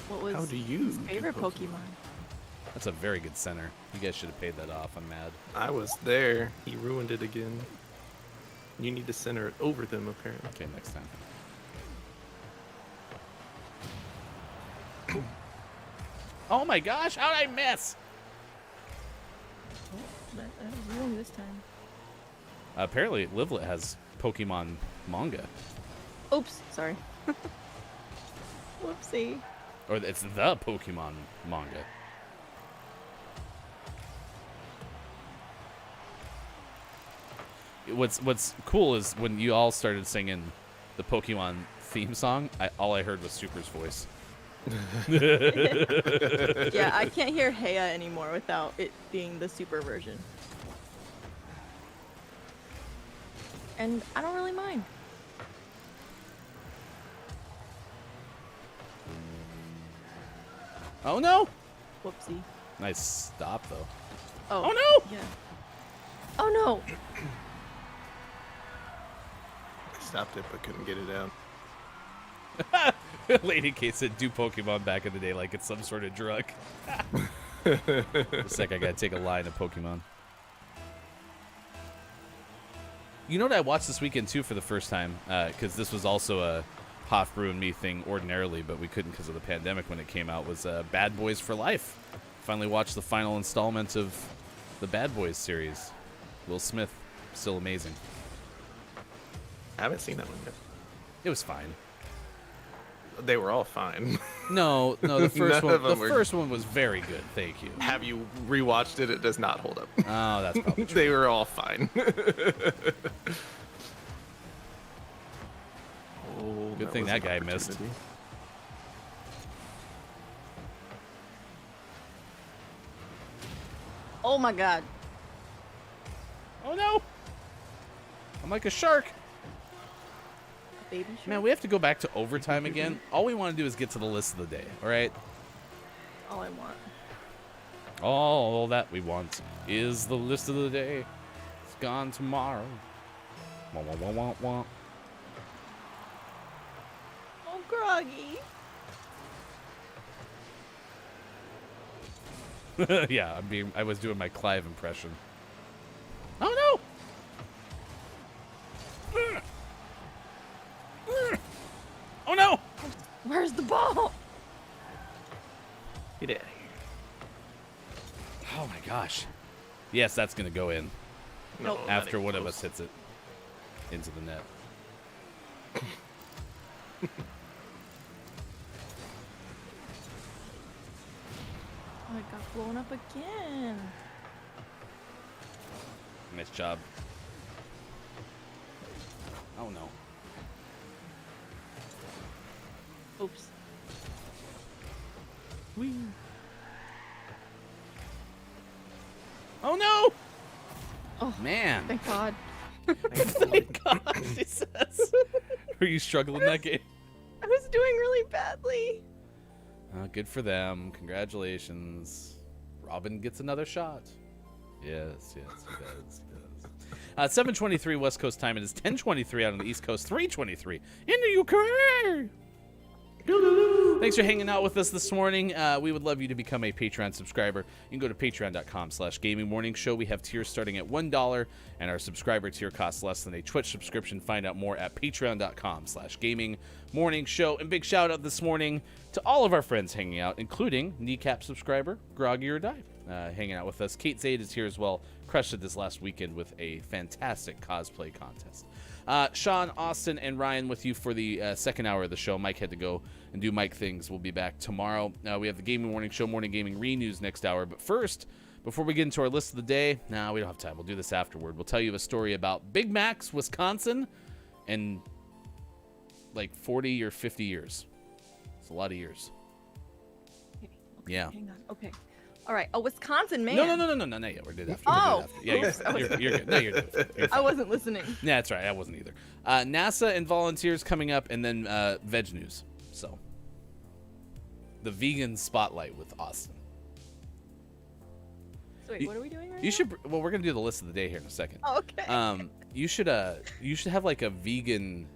What was How do you his do favorite Pokemon? Pokemon? That's a very good center. You guys should have paid that off. I'm mad. I was there. He ruined it again. You need to center it over them, apparently. Okay, next time. Oh my gosh, how did I miss? That was wrong this time. Apparently, Livlet has Pokemon manga. Oops, sorry. Whoopsie. Or it's the Pokemon manga. What's cool is when you all started singing the Pokemon theme song, all I heard was Super's voice. Yeah, I can't hear Heya anymore without it being the super version. And I don't really mind. Oh no! Whoopsie. Nice stop though. Oh, Oh no! Yeah. Oh no! I stopped it, but couldn't get it out. Lady Kate said, "Do Pokemon back in the day like it's some sort of drug." A sec, I gotta take a line of Pokemon. You know what I watched this weekend too for the first time, because this was also a Hofbrew and me thing ordinarily, but we couldn't because of the pandemic when it came out. Was Bad Boys for Life. Finally watched the final installment of the Bad Boys series. Will Smith, still amazing. I haven't seen that one yet. It was fine. They were all fine. No, the first None one. of The them were- first one was very good. Thank you. Have you rewatched it? It does not hold up. Oh, that's probably true. They were all fine. Oh, Good thing was that an guy missed. opportunity. Oh my god. Oh no! I'm like a shark. A baby shark? Man, we have to go back to overtime again. All we want to do is get to the list of the day. All right. All I want. All that we want is the list of the day. It's gone tomorrow. Wah, wah, wah, wah, wah. Oh, Groggy. Yeah, I was doing my Clive impression. Oh no! Oh no! Where's the ball? Get out of here. Oh my gosh. Yes, that's gonna go in No, not after even one of close. us hits it into the net. Oh, it got blown up again. Nice job. Oh no. Oops. Whee. Oh no! Oh, Man. thank God. Thank God, she says. Were you struggling that game? I was doing really badly. Good for them. Congratulations. Robin gets another shot. Yes, he does. 7:23 West Coast time. It is 10:23 out on the East Coast. 3:23 in the UK. Thanks for hanging out with us this morning. We would love you to become a Patreon subscriber. You can go to patreon.com/gamingmorningshow. We have tiers starting at $1, and our subscriber tier costs less than a Twitch subscription. Find out more at patreon.com/gamingmorningshow. And big shout out this morning to all of our friends hanging out, including Kneecap subscriber Groggy or Die, hanging out with us. Kate Zaid is here as well. Crushed it this last weekend with a fantastic cosplay contest. Sean, Austin, and Ryan with you for the second hour of the show. Mike had to go and do Mike things. We'll be back tomorrow. We have the Gaming Morning Show, Morning Gaming Re-News next hour. But first, before we get into our list of the day, we don't have time. We'll do this afterward. We'll tell you a story about Big Macs, Wisconsin, and like 40 or 50 years. It's a lot of years. Okay, Yeah. Hang on. Okay. All right. A Wisconsin man. No, not yet. We're good after. Oh. Yeah, you're good. No, you're good. You're I fine. wasn't listening. Yeah, that's right. I wasn't either. NASA and volunteers coming up, and then veg news. So, the vegan spotlight with Austin. So wait, what are we doing right You now? should. Well, we're gonna do the list of the day here in a second. Oh, okay. You should have like a vegan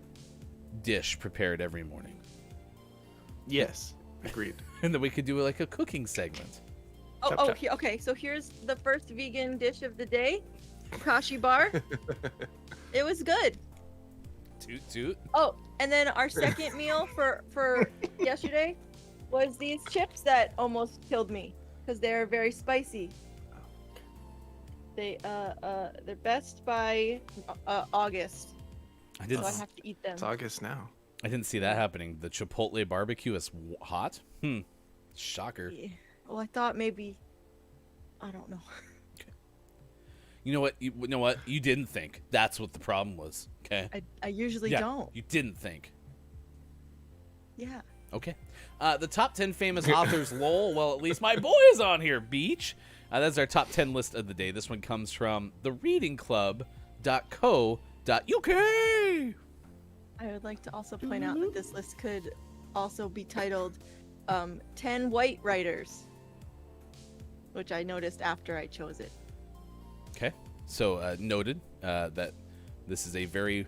dish prepared every morning, Yes, agreed. and then we could do like a cooking segment. Oh, Chop, oh, chop. okay. So here's the first vegan dish of the day, Kashi bar. It was good. Toot toot. Oh, and then our second meal for yesterday was these chips that almost killed me because they're very spicy. They're best by August, I so didn't. I have to eat them. It's August now. I didn't see that happening. The Chipotle barbecue is hot. Shocker. Yeah. Well, I thought maybe, I don't know. You know what? You know what? You didn't think. That's what the problem was. Okay. I usually Yeah, don't. You didn't think. Yeah. Okay. The top 10 famous authors, lol. Well, at least my boy is on here, Beach. That's our top 10 list of the day. This one comes from thereadingclub.co.uk. I would like to also point out that this list could also be titled 10 White Writers, which I noticed after I chose it. Okay. So noted that this is a very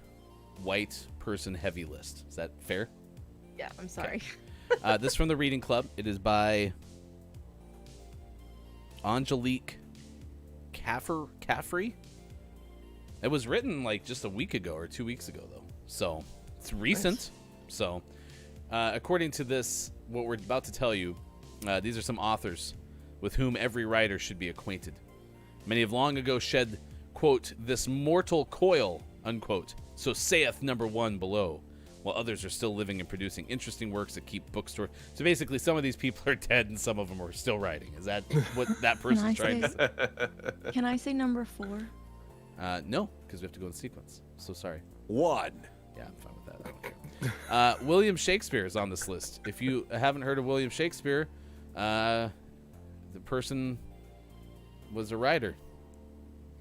white person heavy list. Is that fair? Yeah, I'm sorry. This is from the Reading Club. It is by Angelique Caffrey. It was written like just a week ago or 2 weeks ago, though. So it's recent. Nice. So according to this, what we're about to tell you, these are some authors with whom every writer should be acquainted. Many have long ago shed, quote, this mortal coil, unquote. So saith number one below. while others are still living and producing interesting works that keep bookstore. So basically, some of these people are dead and some of them are still writing. Is that what that person's trying to say? Can I say number 4? No, because we have to go in sequence. So sorry. 1. Yeah, I'm fine with that. I don't care. William Shakespeare is on this list. If you haven't heard of William Shakespeare, the person was a writer.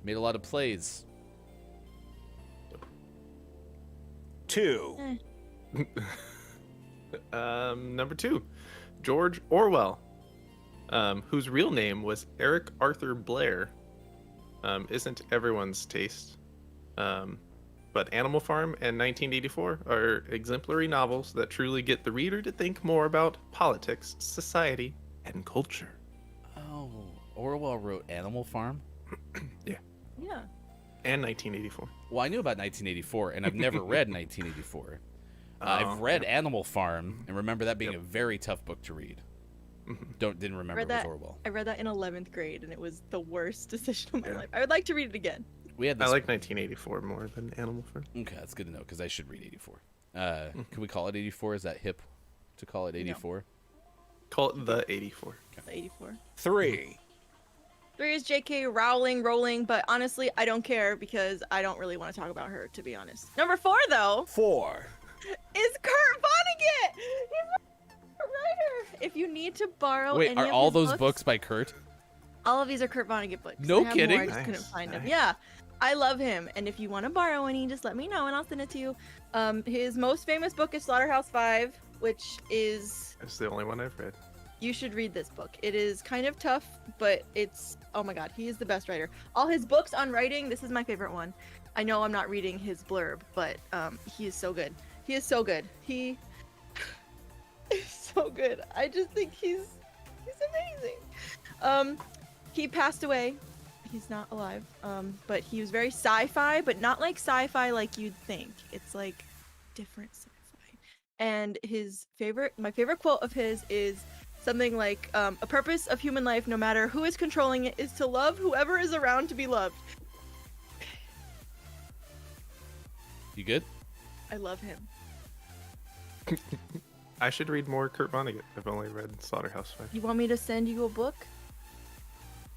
Made a lot of plays. 2. Number 2, George Orwell, whose real name was Eric Arthur Blair. Isn't everyone's taste. But Animal Farm and 1984 are exemplary novels that truly get the reader to think more about politics, society, and culture. Oh, Orwell wrote Animal Farm? Yeah. Yeah. And 1984. Well, I knew about 1984, and I've never read 1984. I've read Animal Farm, and remember that being a very tough book to read. Didn't remember it was Orwell. I read that in 11th grade, and it was the worst decision of my life. I would like to read it again. We had I this. like 1984 more than Animal Farm. Okay, that's good to know because I should read 84. Can we call it 84? Is that hip to call it 84? Call it the 84. The 84. 3. 3 is J.K. Rowling, but honestly, I don't care because I don't really want to talk about her, to be honest. Number 4, though, 4. is Kurt Vonnegut. He's a writer. If you need to borrow Wait, any are of all his those books by Kurt? All of these are Kurt Vonnegut books. No I have kidding. More, I just couldn't Nice, find them. nice. Yeah, I love him. And if you want to borrow any, just let me know and I'll send it to you. His most famous book is Slaughterhouse-Five, which is... It's the only one I've read. You should read this book. It is kind of tough, but it's... Oh my god, he is the best writer. All his books on writing, this is my favorite one. I know I'm not reading his blurb, but he is so good. He is so good. He is so good. I just think he's amazing. He passed away. He's not alive. But he was very sci-fi, but not like sci-fi like you'd think. It's like different sci-fi. And my favorite quote of his is something like, a purpose of human life, no matter who is controlling it, is to love whoever is around to be loved. You good? I love him. I should read more Kurt Vonnegut. I've only read Slaughterhouse-Five. You want me to send you a book?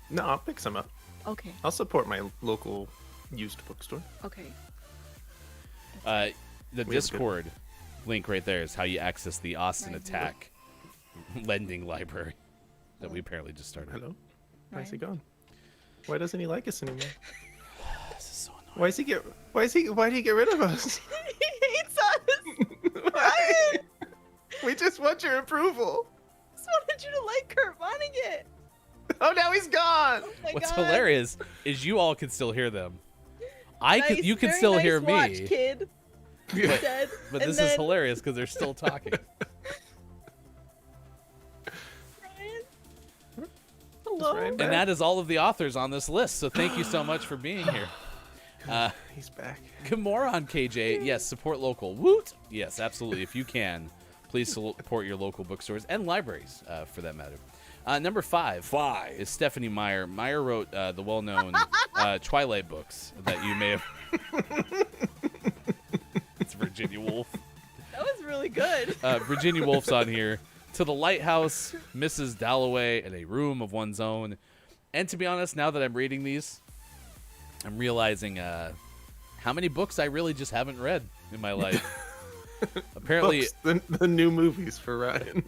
No, I'll pick some up. Okay. I'll support my local used bookstore. Okay. The We have good- Discord link right there is how you access the Austin Right. Attack lending library that we apparently just started. Hello? Where's he Ryan? gone? Why doesn't he like us anymore? This is so annoying. Why did he get rid of us? He hates us! Why? We just want your approval. I just wanted you to like Kurt Vonnegut! Oh, now he's gone. Oh my What's god. hilarious is you all can still hear them. You can Very still nice hear watch, me, kid. He said. but And this is then- hilarious because they're still talking. Ryan? Hello? Ryan And back? that is all of the authors on this list. So thank you so much for being here. He's back. Moron KJ, yes, support local. Woot! Yes, absolutely. If you can, please support your local bookstores and libraries, for that matter. Number 5 5. is Stephanie Meyer. Meyer wrote the well-known Twilight books that you may have. It's Virginia Woolf. That was really good. Virginia Woolf's on here. To the Lighthouse, Mrs. Dalloway, and A Room of One's Own. And to be honest, now that I'm reading these, I'm realizing how many books I really just haven't read in my life. Apparently, Books, the new movies for Ryan.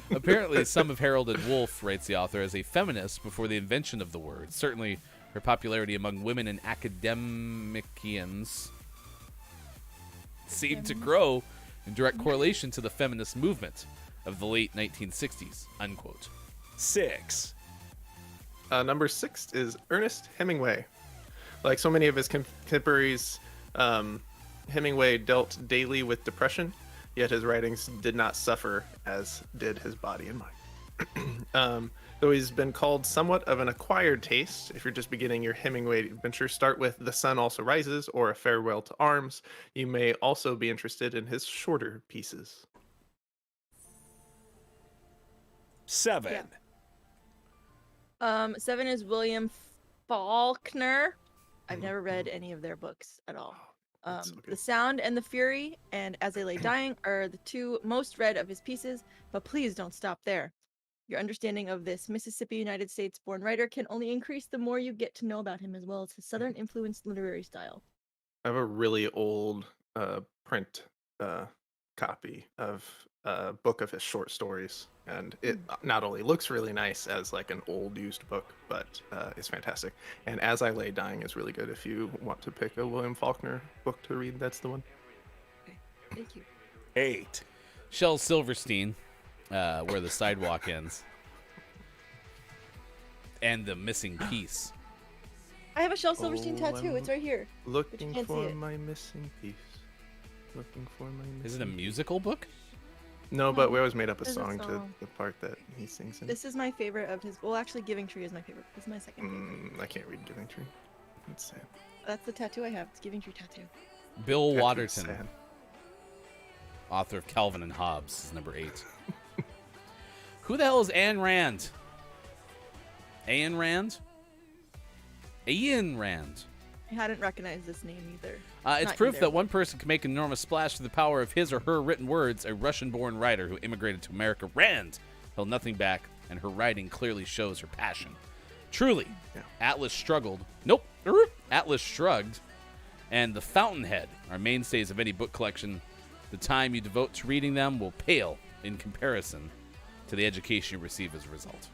apparently, some have heralded Woolf, writes the author, as a feminist before the invention of the word. Certainly, her popularity among women and academicians seemed to grow in direct correlation to the feminist movement of the late 1960s, unquote. 6. Number 6 is Ernest Hemingway. Like so many of his contemporaries, Hemingway dealt daily with depression, yet his writings did not suffer as did his body and mind. Though he's been called somewhat of an acquired taste, if you're just beginning your Hemingway adventure, start with The Sun Also Rises or A Farewell to Arms. You may also be interested in his shorter pieces. 7. Yeah. 7 is William Faulkner. I've never read any of their books at all. so The good. Sound and the Fury and As I Lay Dying are the two most read of his pieces, but please don't stop there. Your understanding of this Mississippi, United States born writer can only increase the more you get to know about him, as well as his Southern influenced literary style. I have a really old print copy of a book of his short stories, and it not only looks really nice as like an old used book, but it's fantastic. And As I Lay Dying is really good if you want to pick a William Faulkner book to read. That's the one. Thank you. 8, Shel Silverstein, Where the Sidewalk Ends, and The Missing Piece. I have a Shel Silverstein Oh, tattoo. I'm It's right here. Looking can't see for it. my missing piece. Looking for my missing Is it a piece. musical book? No, but we always made up a There's a song to song. the part that he sings in. This is my favorite of his. Well, actually, Giving Tree is my favorite. This is my second favorite. I can't read Giving Tree. It's sad. That's the tattoo I have. It's Giving Tree tattoo. Bill Tattoo's Waterton, sad. author of Calvin and Hobbes, is number 8. Who the hell is Ayn Rand? Ayn Rand? Ayn Rand. I hadn't recognized this name either. It's Not proof either. that one person can make an enormous splash through the power of his or her written words. A Russian-born writer who immigrated to America, Rand, held nothing back, and her writing clearly shows her passion. Truly, Yeah. Atlas struggled. Nope. Atlas shrugged, and The Fountainhead are mainstays of any book collection. The time you devote to reading them will pale in comparison to the education you receive as a result.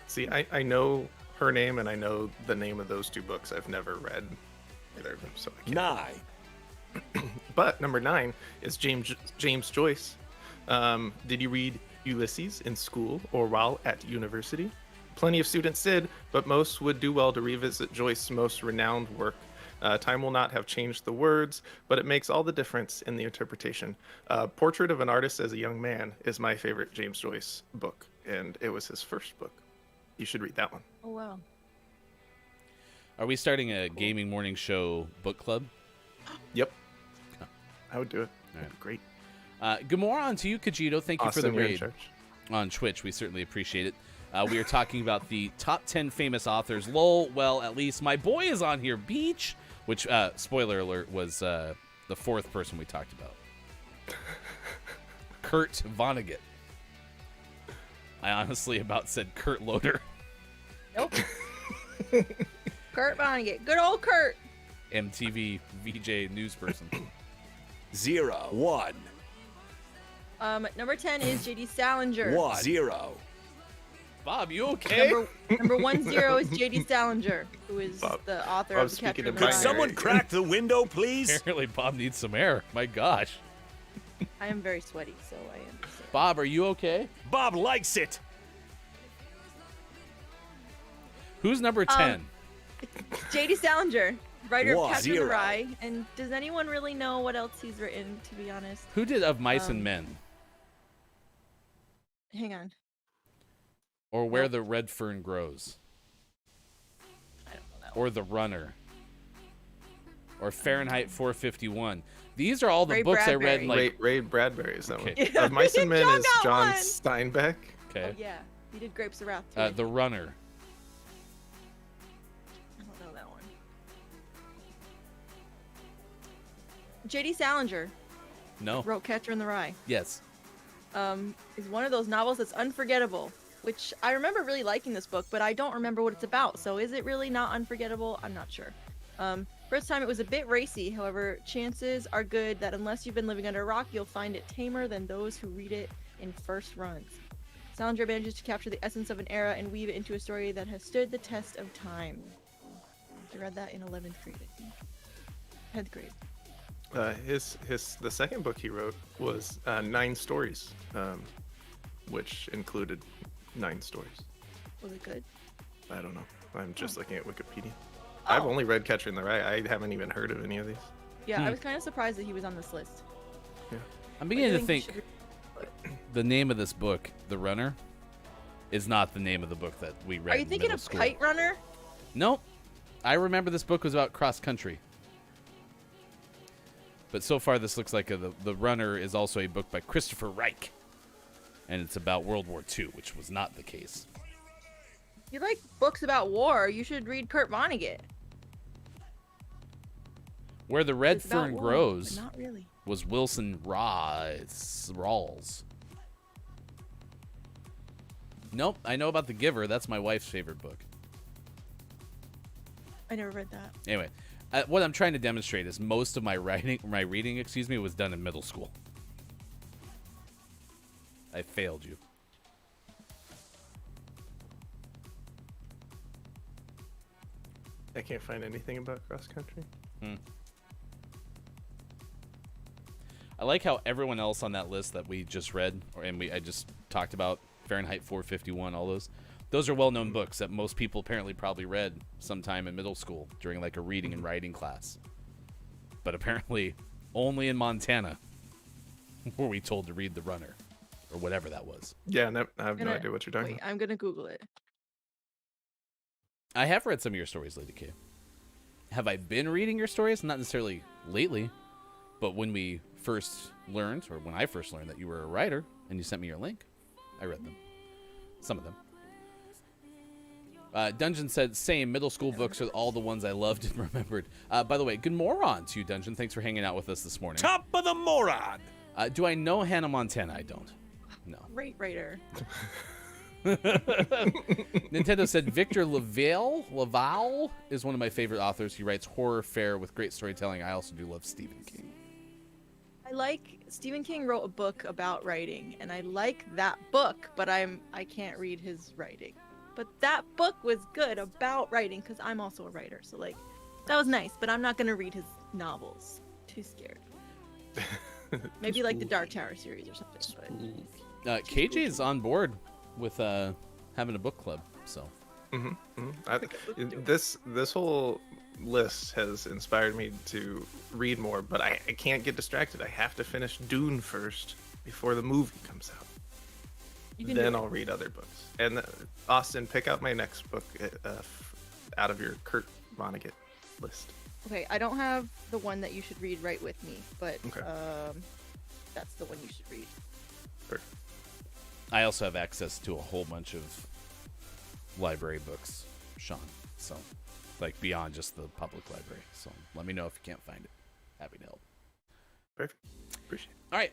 See, I know her name and I know the name of those two books. I've never read either of them, so I can't. 9, But number 9 is James Joyce. Did you read Ulysses in school or while at university? Plenty of students did, but most would do well to revisit Joyce's most renowned work. Time will not have changed the words, but it makes all the difference in the interpretation. Portrait of an Artist as a Young Man is my favorite James Joyce book, and it was his first book. You should read that one. Oh wow. Are we starting a gaming morning show book club? Yep. I would do it. All That'd be great. Good morning to you, Kajito. Thank you for the Austin, you're in raid charge. on Twitch. We certainly appreciate it. We are talking about the top 10 famous authors. Lol, well, at least my boy is on here, Beach, which, spoiler alert, was the fourth person we talked about. Kurt Vonnegut. I honestly about said Kurt Loder. Nope. Kurt Vonnegut. Good old Kurt. MTV VJ news person. 0, 1, Number 10 is J.D. Salinger. 1, 0, Bob, you okay? Number 10 is J.D. Salinger, who is Bob- the author Bob's of The Catcher speaking in the in Could Rye. someone crack the window, please? Apparently Bob needs some air. My gosh. I am very sweaty, so I am. Bob, are you okay? Bob likes it. Who's number 10? J.D. Salinger, writer of One, Catcher in the zero. Rye. And does anyone really know what else he's written, to be honest? Who did Of Mice and Men? Hang on. Or Where the Red Fern Grows? I don't know that Or The Runner? Or Fahrenheit 451? These are all the Ray books I read. Bradbury. in, Like, Ray Bradbury is that Okay. one. Of Mice and Men John is got John one. Steinbeck. okay. Oh, yeah. He did Grapes of Wrath, too. The Runner. I don't know that one. J.D. Salinger No. wrote Catcher in the Rye. Yes. Is one of those novels that's unforgettable, which I remember really liking this book, but I don't remember what it's about. So is it really not unforgettable? I'm not sure. First time it was a bit racy. However, chances are good that unless you've been living under a rock, you'll find it tamer than those who read it in first runs. Salinger manages to capture the essence of an era and weave it into a story that has stood the test of time. I read that in 11th grade, I think. 10th grade. The second book he wrote was 9 stories, which included 9 stories. Was it good? I don't know. I'm just looking at Wikipedia. I've only read Catcher in the Rye. I haven't even heard of any of these. Yeah, I was kind of surprised that he was on this list. I'm beginning to I think you should the name of this book, The Runner, is not the name of the book that we read Are you in thinking middle of school. Kite Runner? Nope. I remember this book was about cross country. But so far, this looks like The Runner is also a book by Christopher Reich. And it's about World War II, which was not the case. You like books about war? You should read Kurt Vonnegut. Where the Red It's about Fern war, Grows but not really. was Wilson Rawls. Nope, I know about The Giver. That's my wife's favorite book. I never read that. Anyway, what I'm trying to demonstrate is most of my reading, was done in middle school. I failed you. I can't find anything about cross country. I like how everyone else on that list that we just read, I just talked about, Fahrenheit 451, all those are well-known books that most people apparently probably read sometime in middle school during like a reading and writing class. But apparently, only in Montana were we told to read The Runner, or whatever that was. Yeah, I have no idea what you're talking Wait, about. I'm gonna Google it. I have read some of your stories, Lady K. Have I been reading your stories? Not necessarily lately, but when we first learned, or when I first learned that you were a writer, and you sent me your link, I read them. Some of them. Dungeon said, same, middle school books are all the ones I loved and remembered. By the way, good moron to you, Dungeon. Thanks for hanging out with us this morning. Top of the moron. Do I know Hannah Montana? I don't. No. Great writer. Nintendo said Victor Laval is one of my favorite authors. He writes horror fare with great storytelling. I also do love Stephen King. I like Stephen King wrote a book about writing, and I like that book, but I can't read his writing. But that book was good about writing because I'm also a writer, so like that was nice. But I'm not gonna read his novels. Too scared. Maybe like the Dark Tower series or something. But KJ is on board with having a book club, so. This whole list has inspired me to read more, but I can't get distracted. I have to finish Dune first before the movie comes out. Then I'll read other books. And Austin, pick out my next book out of your Kurt Vonnegut list. Okay, I don't have the one that you should read right with me, but Okay. that's the one you should read. Perfect. I also have access to a whole bunch of library books, Sean. So, like beyond just the public library. So let me know if you can't find it. Happy to help. Perfect. Appreciate it. All right,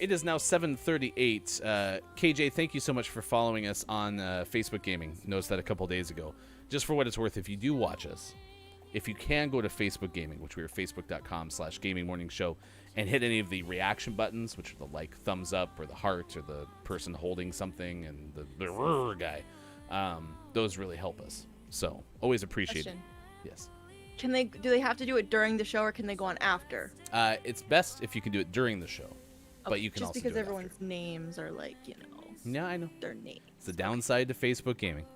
it is now 7:38. KJ, thank you so much for following us on Facebook Gaming. Noticed that a couple days ago. Just for what it's worth, if you do watch us, if you can go to Facebook Gaming, which we are facebook.com/gamingmorningshow, and hit any of the reaction buttons, which are the like thumbs up or the heart or the person holding something and the guy, those really help us. So always appreciate it. Question. Yes. Do they have to do it during the show or can they go on after? It's best if you can do it during the show, but you can just also because do it everyone's after. names are like, Yeah, I know. their names. It's the downside to Facebook Gaming.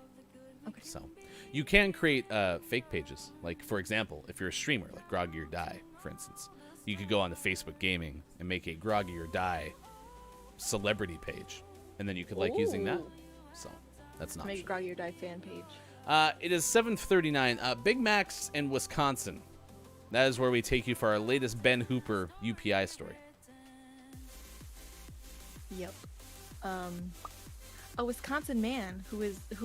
Okay. So you can create fake pages. Like, for example, if you're a streamer, like Groggy or Die, for instance, you could go on to Facebook Gaming and make a Groggy or Die celebrity page, and then you could like using that. Ooh. So that's an Make a option. Groggy or Die fan page. It is 7:39. Big Macs in Wisconsin. That is where we take you for our latest Ben Hooper UPI story. Yep. A Wisconsin man who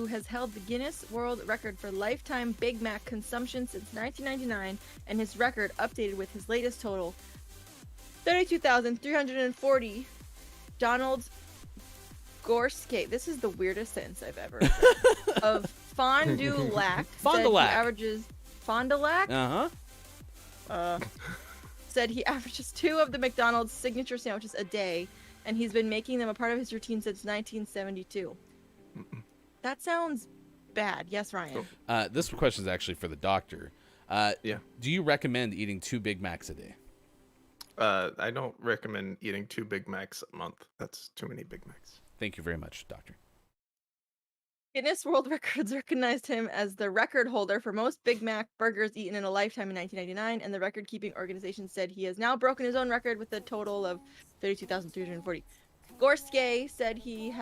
has held the Guinness World Record for lifetime Big Mac consumption since 1999, and his record updated with his latest total, 32,340. Donald Gorske. This is the weirdest sentence I've ever heard. Of Fond du Lac. Fond du Lac. Fond du Lac? Uh-huh. Said he averages 2 of the McDonald's signature sandwiches a day, and he's been making them a part of his routine since 1972. That sounds bad. Yes, Ryan. This question is actually for the doctor. Yeah. Do you recommend eating 2 Big Macs a day? I don't recommend eating 2 Big Macs a month. That's too many Big Macs. Thank you very much, doctor. Guinness World Records recognized him as the record holder for most Big Mac burgers eaten in a lifetime in 1999, and the record-keeping organization said he has now broken his own record with a total of 32,340. Gorske said he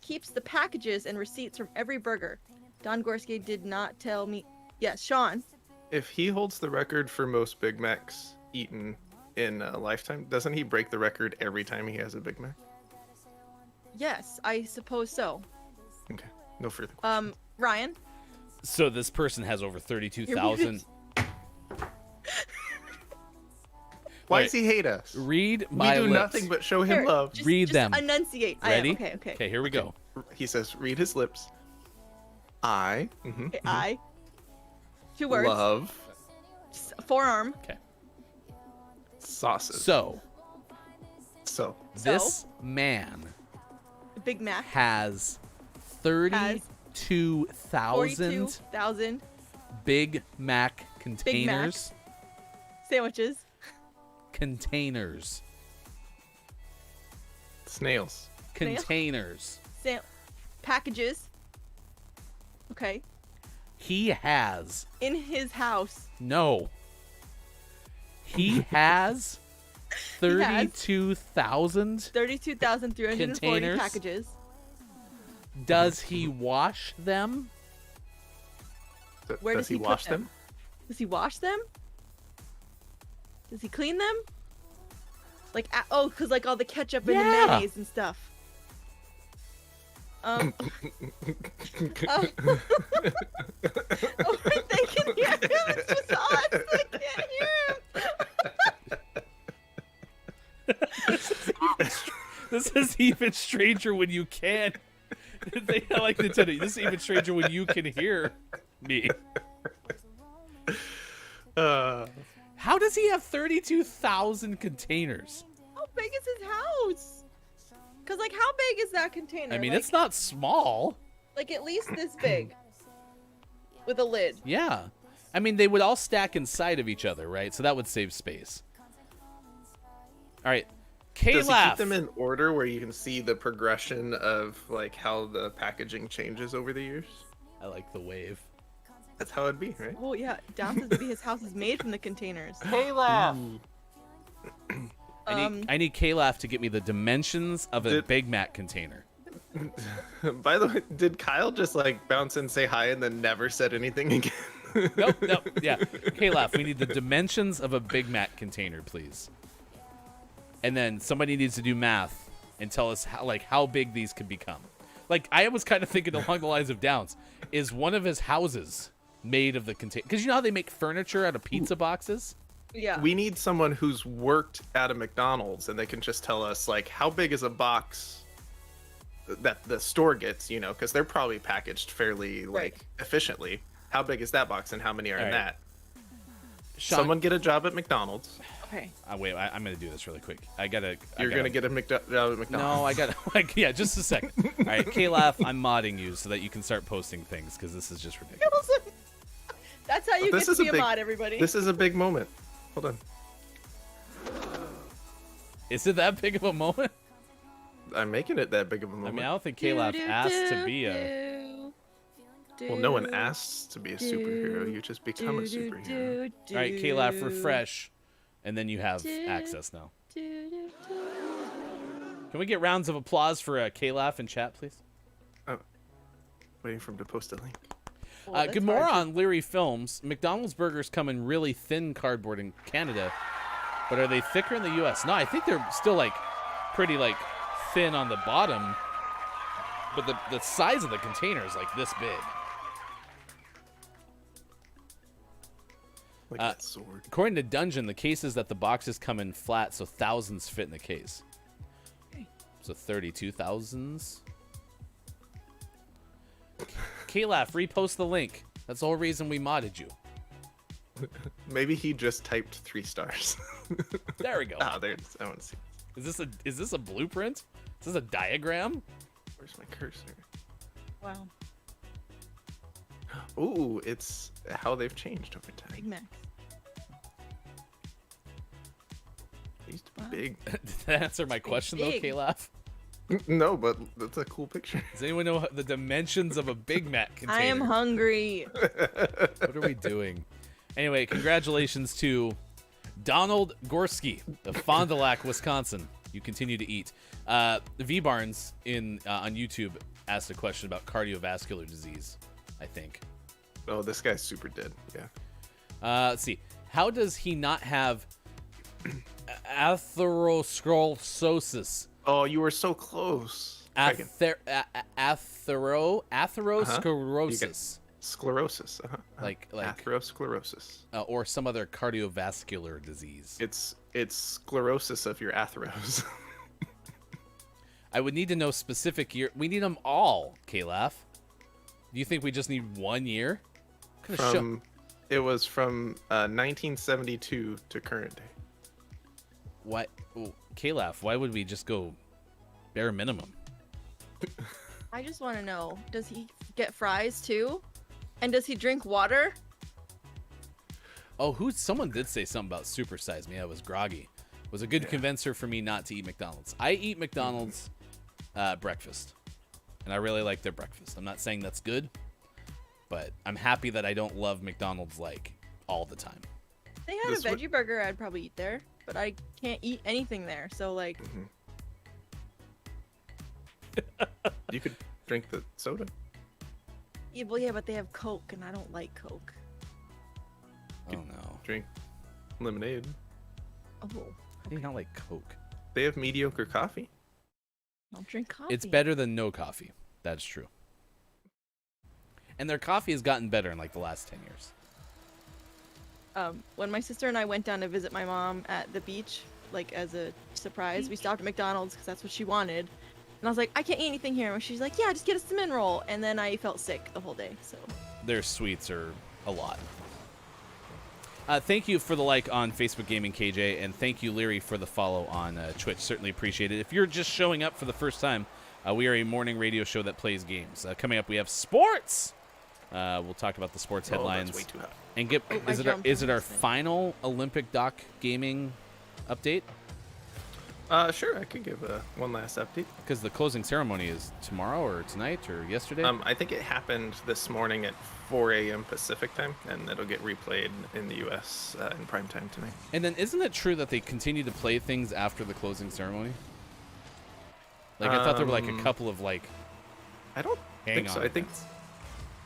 keeps the packages and receipts from every burger. Don Gorske did not tell me. Yes, Sean. If he holds the record for most Big Macs eaten in a lifetime, doesn't he break the record every time he has a Big Mac? Yes, I suppose so. Okay. No further questions. Ryan. So this person has over 32,000. Why Wait. does he hate us? Read We my do lips. nothing but show him Here, love. just, Read just them. Enunciate. Ready? Okay. Okay, here we go. He says, read his lips. I Okay, I. 2 words. love Forearm. sauces. So, So this man Big Mac. has 32,000 42,000 Big Mac containers. sandwiches. Containers. snails. Containers. Packages. Okay. He has In his house. no. He has 32,000. 32,340 Containers. packages. Does he wash them? Where does he put wash them? Does he wash them? Does he clean them? Like, oh, because like all the ketchup and the Yeah. mayonnaise and stuff. Oh, wait, they can hear him. It's just us. They can't hear him. This is even stranger when you can. They like Nintendo. This is even stranger when you can hear me. How does he have 32,000 containers? How big is his house? Because, like, how big is that container? I mean, like, it's not small. like at least this big. With a lid. Yeah. I mean, they would all stack inside of each other, right? So that would save space. All right. Does he keep K-Laugh. them in order where you can see the progression of like how the packaging changes over the years? I like the wave. That's how it'd be, right? Oh, yeah. Down says maybe his house is made from the containers. K-Laugh. I need K-Laugh to get me the dimensions of a Did- Big Mac container. By the way, did Kyle just like bounce and say hi and then never said anything again? Nope. Yeah. K-Laugh, we need the dimensions of a Big Mac container, please. And then somebody needs to do math and tell us how big these could become. Like, I was kind of thinking along the lines of Downs. Is one of his houses made of the container? Because you know how they make furniture out of pizza boxes? Yeah. We need someone who's worked at a McDonald's and they can just tell us like how big is a box that the store gets, you know, because they're probably packaged fairly like efficiently. How big is that box and how many are in All right. that? Sean, Someone get a job at McDonald's. Okay. wait, I'm going to do this really quick. You're gonna get a job at McDonald's. No, I got yeah, just a second. All right, K-Laugh, I'm modding you so that you can start posting things because this is just ridiculous. That's how you This get is to a be a big- mod, everybody. This is a big moment. Hold on. Is it that big of a moment? I'm making it that big of a I moment. mean, I don't think K-Laugh asked to be a... Well, no one asks to be a superhero. You just become a superhero. All right, K-Laugh, refresh, and then you have access now. Can we get rounds of applause for K-Laugh in chat, please? Waiting for him to post a link. Good morning on Leary Films. McDonald's burgers come in really thin cardboard in Canada, but are they thicker in the U.S.? No, I think they're still like pretty like thin on the bottom, but the size of the container is like this big. Like that sword. According to Dungeon, the case is that the boxes come in flat, so thousands fit in the case. So 32,000s. K-Laugh, repost the link. That's the whole reason we modded you. Maybe he just typed 3 stars. There we go. Ah, there it is. I want to see. Is this a blueprint? Is this a diagram? Where's my cursor? Wow. Ooh, it's how they've changed over time. Big Mac. They used to be big. Did that answer my question though, big. K-Laugh? No, but that's a cool picture. Does anyone know the dimensions of a Big Mac container? I am hungry. What are we doing? Anyway, congratulations to Donald Gorski of Fond du Lac, Wisconsin. You continue to eat. V Barnes on YouTube asked a question about cardiovascular disease, I think. Oh, this guy's super dead. Yeah. Let's see. How does he not have atherosclerosis? Oh, you were so close. Dragon. Atherosclerosis. Sclerosis. Like atherosclerosis. or some other cardiovascular disease. It's It's sclerosis of your atheros. I would need to know specific year. We need them all, Calaf. Do you think we just need 1 year? What kind of show- It was from 1972 to current day. What? Calaf, why would we just go bare minimum? I just want to know, does he get fries too? And does he drink water? Oh, someone did say something about Super Size Me. I was groggy. Was a good convincer for me not to eat McDonald's. I eat McDonald's breakfast, and I really like their breakfast. I'm not saying that's good, but I'm happy that I don't love McDonald's like all the time. If they had a veggie burger, I'd probably eat there, but I can't eat anything there. So like, You could drink the soda. yeah, but they have Coke, and I don't like Coke. Oh no. Drink lemonade. Oh, I do not like Coke. They have mediocre coffee. I'll drink coffee. It's better than no coffee. That's true. And their coffee has gotten better in like the last 10 years. When my sister and I went down to visit my mom at the beach, like as a surprise, we stopped at McDonald's because that's what she wanted. And I was like, I can't eat anything here. And she's like, yeah, just get a cinnamon roll. And then I felt sick the whole day. So Their sweets are a lot. Thank you for the like on Facebook Gaming, KJ, and thank you, Leary, for the follow on Twitch. Certainly appreciate it. If you're just showing up for the first time, we are a morning radio show that plays games. Coming up, we have sports. We'll talk about the sports headlines. That's way too hot. And is it our final Olympic doc gaming update? Sure, I could give one last update. Because the closing ceremony is tomorrow or tonight or yesterday? I think it happened this morning at 4 a.m. Pacific time, and it'll get replayed in the U.S. In prime time tonight. And then isn't it true that they continue to play things after the closing ceremony? Like, I thought there were like a couple of like... I don't think so. events.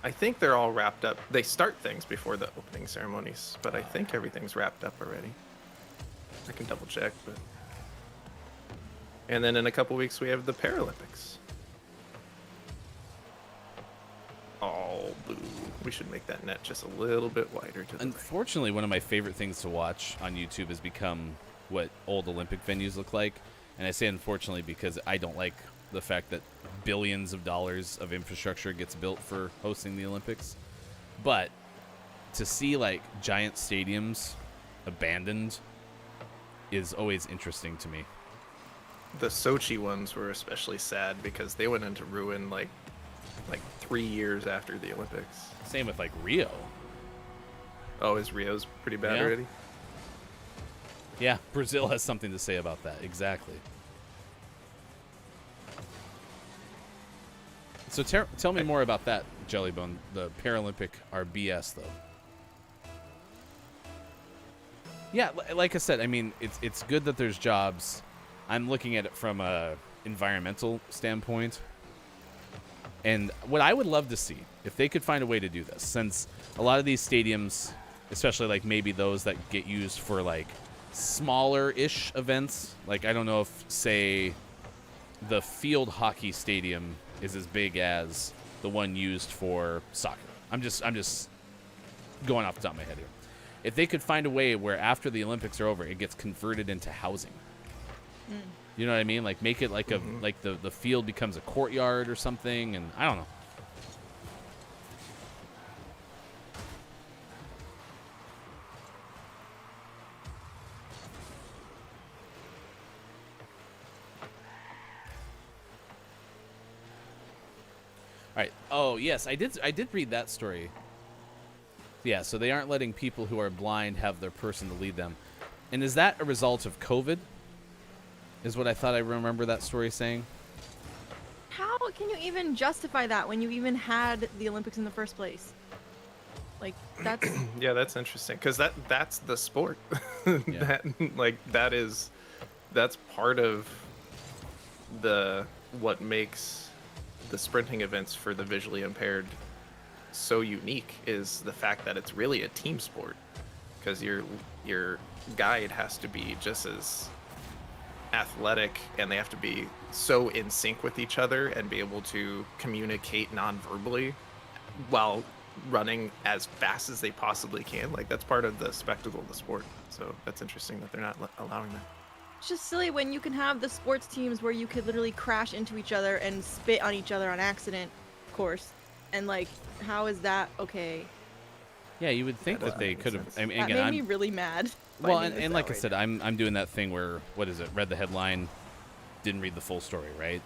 I think they're all wrapped up. They start things before the opening ceremonies, but I think everything's wrapped up already. I can double check, but... And then in a couple weeks, we have the Paralympics. Oh, boo. We should make that net just a little bit wider to the right. Unfortunately, one of my favorite things to watch on YouTube has become what old Olympic venues look like. And I say unfortunately because I don't like the fact that billions of dollars of infrastructure gets built for hosting the Olympics. But to see like giant stadiums abandoned is always interesting to me. The Sochi ones were especially sad because they went into ruin like 3 years after the Olympics. Same with like Rio. Oh, is Rio's pretty bad Yeah. already? Yeah, Brazil has something to say about that. Exactly. So tell me more about that, Jellybone. The Paralympic are BS, though. Yeah, like I said, I mean, it's good that there's jobs. I'm looking at it from a environmental standpoint. And what I would love to see, if they could find a way to do this, since a lot of these stadiums, especially like maybe those that get used for like smaller-ish events, like I don't know if, say, the field hockey stadium is as big as the one used for soccer. I'm just going off the top of my head here. If they could find a way where after the Olympics are over, it gets converted into housing. You know what I mean? Like make it like like the field becomes a courtyard or something, and I don't know. All right. Oh, yes, I did read that story. Yeah, so they aren't letting people who are blind have their person to lead them. And is that a result of COVID? Is what I thought I remember that story saying. How can you even justify that when you even had the Olympics in the first place? Like, that's... Yeah, that's interesting because that's the sport. Yeah. That's part of what makes the sprinting events for the visually impaired so unique is the fact that it's really a team sport because your guide has to be just as athletic and they have to be so in sync with each other and be able to communicate non-verbally while running as fast as they possibly can. Like that's part of the spectacle of the sport. So that's interesting that they're not allowing that. It's just silly when you can have the sports teams where you could literally crash into each other and spit on each other on accident, of course. And like, how is that okay? Yeah, you would think that they could have. I mean, That again, made me really mad. well, finding this and like out I right said, I'm doing that thing where what is it? Read the headline, didn't read the full story, right?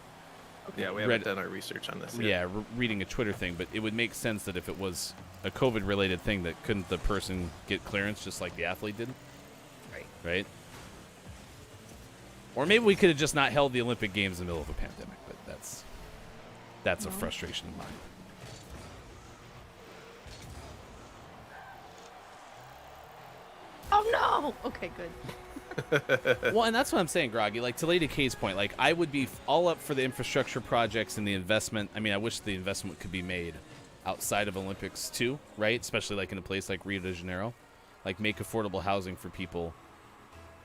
Yeah, we haven't done our research on this yet. Yeah, reading a Twitter thing, but it would make sense that if it was a COVID-related thing, that couldn't the person get clearance just like the athlete did? Right. Right? Or maybe we could have just not held the Olympic Games in the middle of a pandemic, but that's a frustration of mine. Oh no! Okay, good. Well, and that's what I'm saying, Groggy. Like, to Lady K's point, like, I would be all up for the infrastructure projects and the investment. I mean, I wish the investment could be made outside of Olympics, too, right? Especially, like, in a place like Rio de Janeiro. Like, make affordable housing for people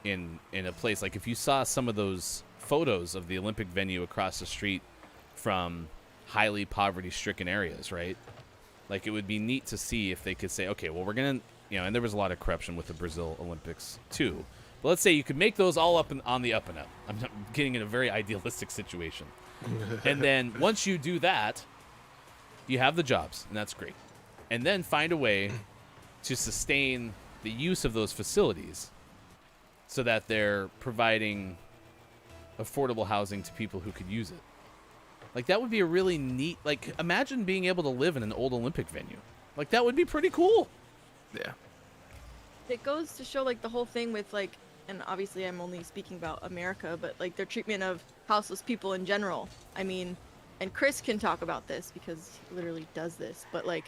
in a place. Like, if you saw some of those photos of the Olympic venue across the street from highly poverty-stricken areas, right? Like, it would be neat to see if they could say, okay, well, we're going to, you know, and there was a lot of corruption with the Brazil Olympics, too. But let's say you could make those all up on the up and up. I'm getting in a very idealistic situation. And then once you do that, you have the jobs, and that's great. And then find a way to sustain the use of those facilities so that they're providing affordable housing to people who could use it. Like, that would be a really neat, like, imagine being able to live in an old Olympic venue. Like, that would be pretty cool. Yeah. It goes to show, like, the whole thing with, like, and obviously I'm only speaking about America, but, like, their treatment of houseless people in general. I mean, and Chris can talk about this because he literally does this, but, like,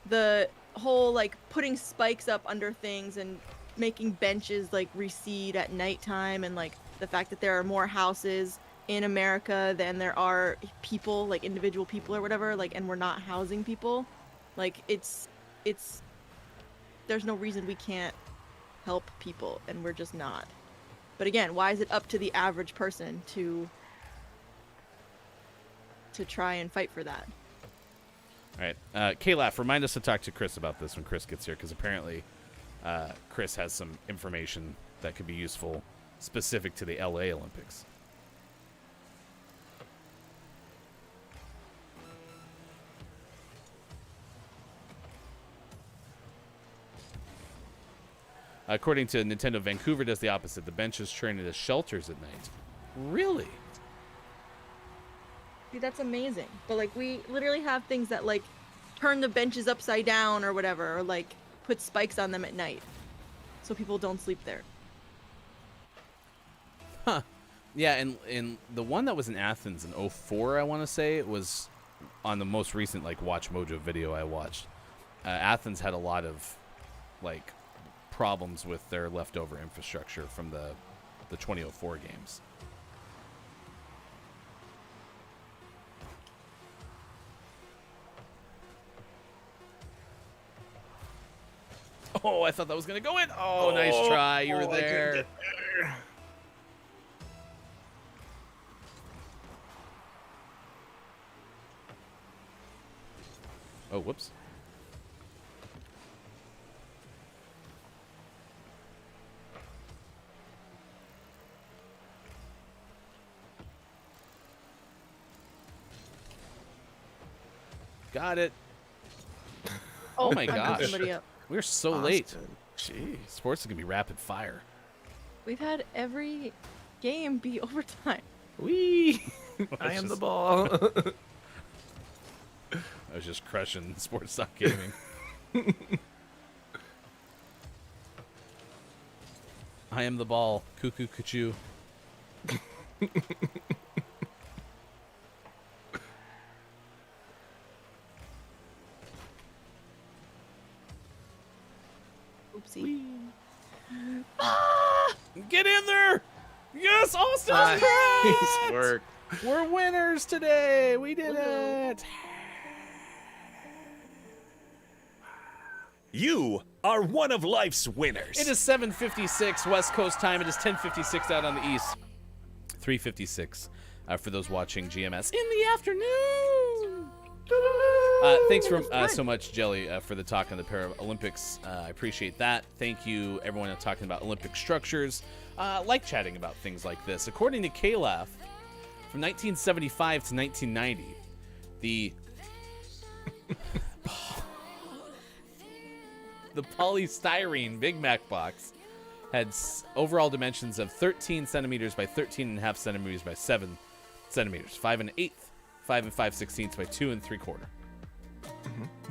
the whole, like, putting spikes up under things and making benches, like, recede at nighttime, and, like, the fact that there are more houses in America than there are people, like, individual people or whatever, like, and we're not housing people. Like, it's there's no reason we can't help people, and we're just not. But again, why is it up to the average person to try and fight for that? All right. K-Laugh, remind us to talk to Chris about this when Chris gets here, because apparently Chris has some information that could be useful specific to the LA Olympics. According to Nintendo, Vancouver does the opposite. The benches turn into shelters at night. Really? See, that's amazing. But, like, we literally have things that, like, turn the benches upside down or whatever, or, like, put spikes on them at night so people don't sleep there. Huh. Yeah, and the one that was in Athens in 2004, I want to say, it was on the most recent, like, Watch Mojo video I watched. Athens had a lot of, like, problems with their leftover infrastructure from the 2004 games. Oh, I thought that was going to go in. Oh, nice try. You were there. Oh, whoops. Got it. Oh my I put gosh. somebody up. We're so late. Jeez. Sports is going to be rapid fire. We've had every game be overtime. Wee! I am the ball. I was just crushing sports stock gaming. I am the ball. Cuckoo cuckoo. Oopsie. Get in there! Yes, Austin! Nice work. We're winners today. We did it. You are one of life's winners. It is 7:56 West Coast time. It is 10:56 out on the East. 3:56 for those watching GMS in the afternoon. Thanks so much, Jelly, for the talk on the Paralympics. I appreciate that. Thank you, everyone, talking about Olympic structures. Like chatting about things like this. According to KLAF, from 1975 to 1990, the polystyrene Big Mac box had overall dimensions of 13 centimeters by 13.5 centimeters by 7 centimeters, 5 1/8, 5 5/16 by 2 3/4.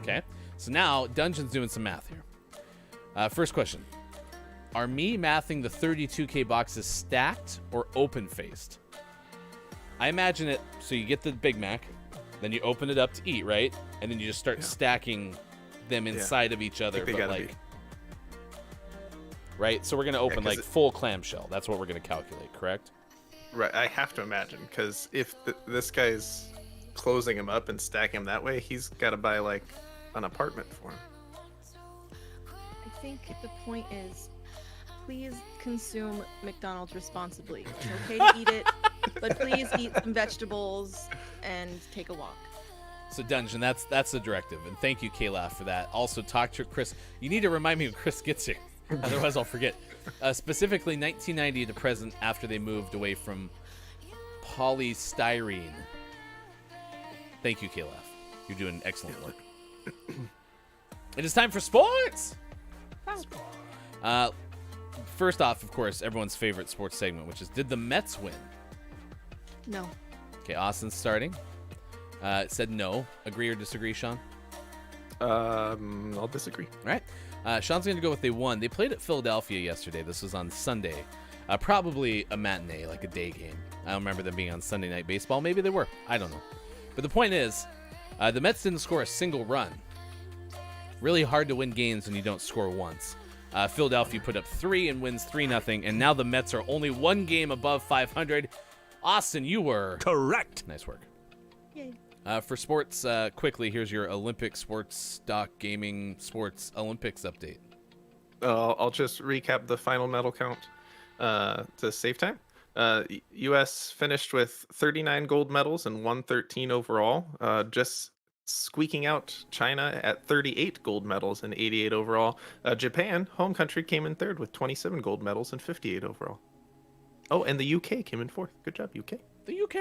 Okay, so now Dungeon's doing some math here. First question: are me mathing the 32K boxes stacked or open-faced? I imagine it so you get the Big Mac, then you open it up to eat, right? And then you just start stacking them inside of each other, but like, right? So we're gonna open like full clamshell. That's what we're gonna calculate, correct? Right. I have to imagine, because if this guy's closing them up and stacking them that way, he's got to buy like an apartment for him. I think the point is, please consume McDonald's responsibly. It's okay to eat it, but please eat some vegetables and take a walk. So Dungeon, that's the directive, and thank you, Kayla, for that. Also, talk to Chris. You need to remind me when Chris gets here, otherwise I'll forget. Specifically, 1990 to present, after they moved away from polystyrene. Thank you, Kayla. You're doing excellent work. It is time for sports. First off, of course, everyone's favorite sports segment, which is, did the Mets win? No. Okay, Austin's starting. Said no. Agree or disagree, Sean? I'll disagree. All right. Sean's going to go with they won. They played at Philadelphia yesterday. This was on Sunday. Probably a matinee, like a day game. I don't remember them being on Sunday Night Baseball. Maybe they were. I don't know. But the point is, the Mets didn't score a single run. Really hard to win games when you don't score once. Philadelphia put up 3 and wins 3-0, and now the Mets are only 1 game above 500. Austin, you were correct. Nice work. Yay. For sports, quickly, here's your Olympic sports stock gaming sports Olympics update. I'll just recap the final medal count to save time. U.S. finished with 39 gold medals and 113 overall, just squeaking out China at 38 gold medals and 88 overall. Japan, home country, came in third with 27 gold medals and 58 overall. Oh, and the UK came in fourth. Good job, UK. The UK!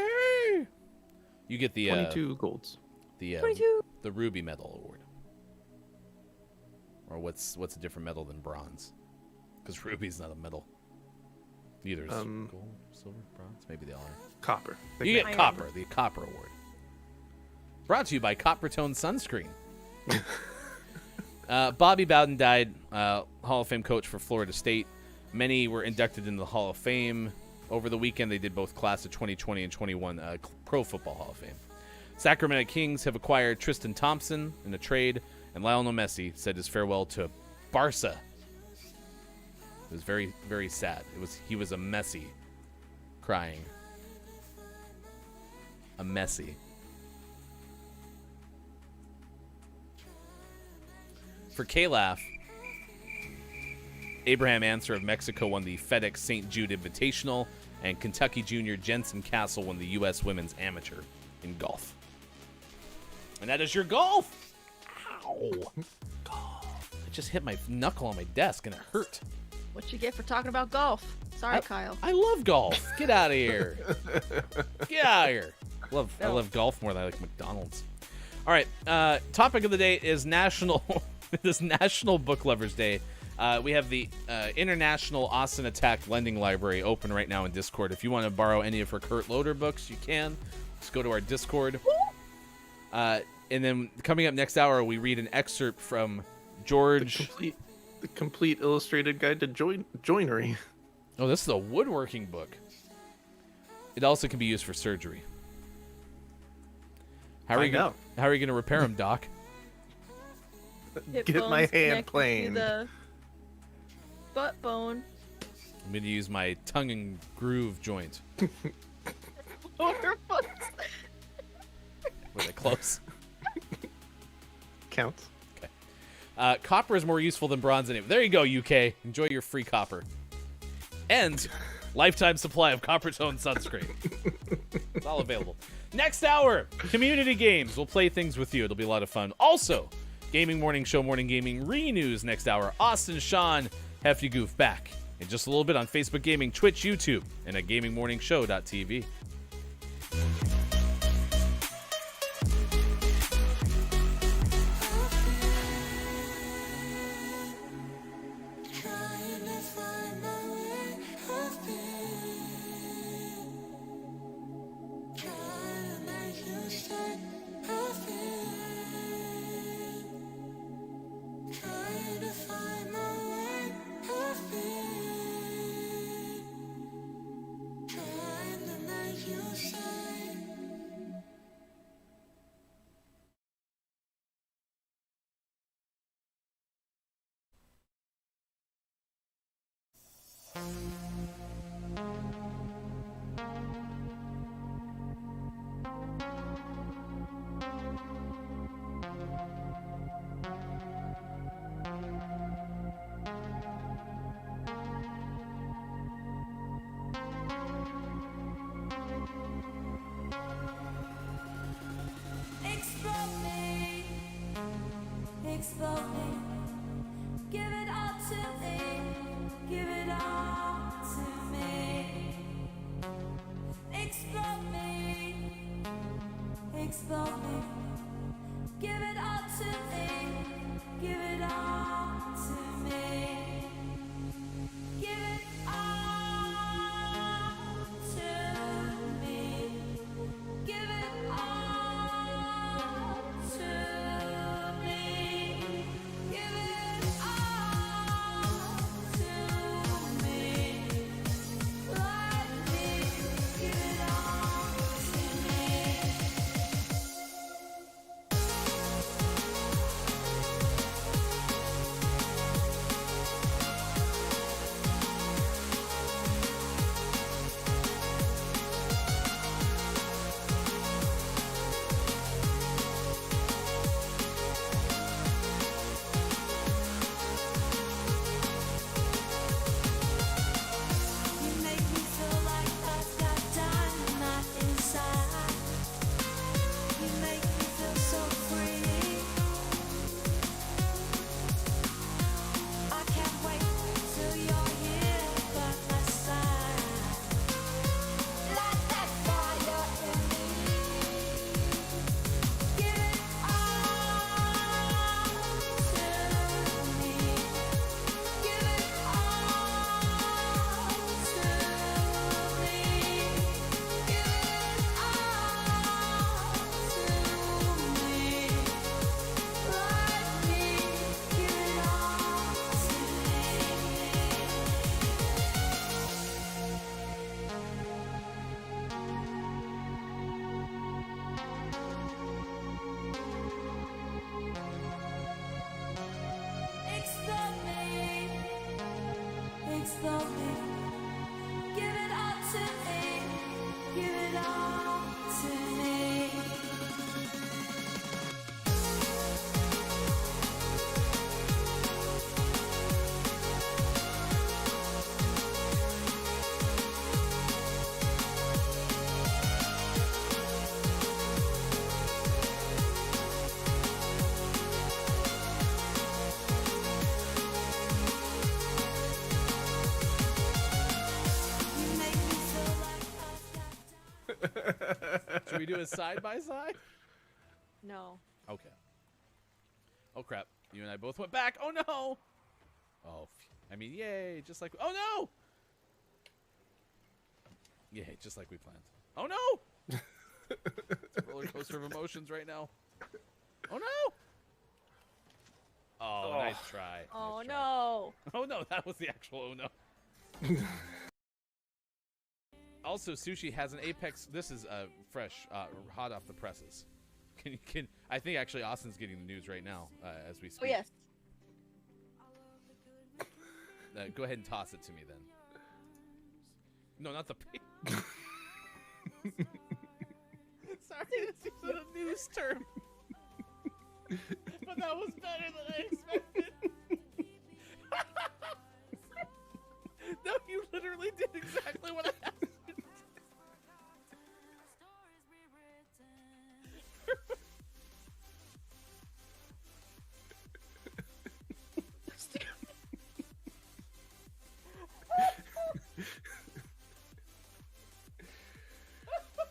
You get the 22 golds. The 22. The Ruby Medal Award. Or what's a different medal than bronze? Because Ruby's not a medal. Neither is gold, silver, bronze. Maybe they all are. Copper. You get copper, the Copper Award. Brought to you by Coppertone Sunscreen. Bobby Bowden died, Hall of Fame coach for Florida State. Many were inducted into the Hall of Fame. Over the weekend, they did both class of 2020 and 21 Pro Football Hall of Fame. Sacramento Kings have acquired Tristan Thompson in a trade, and Lionel Messi said his farewell to Barca. It was very, very sad. He was a Messi crying. A Messi. For KLAF, Abraham Answer of Mexico won the FedEx St. Jude Invitational, and Kentucky junior Jensen Castle won the U.S. Women's Amateur in golf. And that is your golf. Ow. Golf. I just hit my knuckle on my desk and it hurt. What you get for talking about golf? Sorry, Kyle. I love golf. Get out of here. Get out of here. I love golf more than I like McDonald's. All right. Topic of the day is National Book Lovers Day. We have the International Austin Attack Lending Library open right now in Discord. If you want to borrow any of her Kurt Loder books, you can. Just go to our Discord. And then coming up next hour, we read an excerpt from George. The complete illustrated guide to joinery. Oh, this is a woodworking book. It also can be used for surgery. How are you going to repair them, Doc? Hip Get my bones hand connected to plane. the butt bone. I'm going to use my tongue and groove joint. Lower bones. Were they close? Counts. Okay. Copper is more useful than bronze anyway. There you go, UK. Enjoy your free copper. And lifetime supply of Coppertone sunscreen. It's all available. Next hour, community games. We'll play things with you. It'll be a lot of fun. Also, Gaming Morning Show, Morning Gaming Renews next hour. Austin, Sean, Hefty Goof back in just a little bit on Facebook Gaming, Twitch, YouTube, and at GamingMorningShow.tv. Should we do a side-by-side? No. Okay. Oh, crap. You and I both went back. Oh, no. Oh, I mean, yay. Just like... Oh, no. Yay, just like we planned. Oh, no. It's a roller coaster of emotions right now. Oh, no. Oh, nice try. Oh, Nice try. no. Oh, no. That was the actual oh, no. Also, Sushi has an Apex. This is fresh, hot off the presses. I think actually Austin's getting the news right now as we speak. Oh, yes. Go ahead and toss it to me then. No, not the pig. Sorry, this is a news term. But that was better than I expected. No, you literally did exactly what I asked you to do.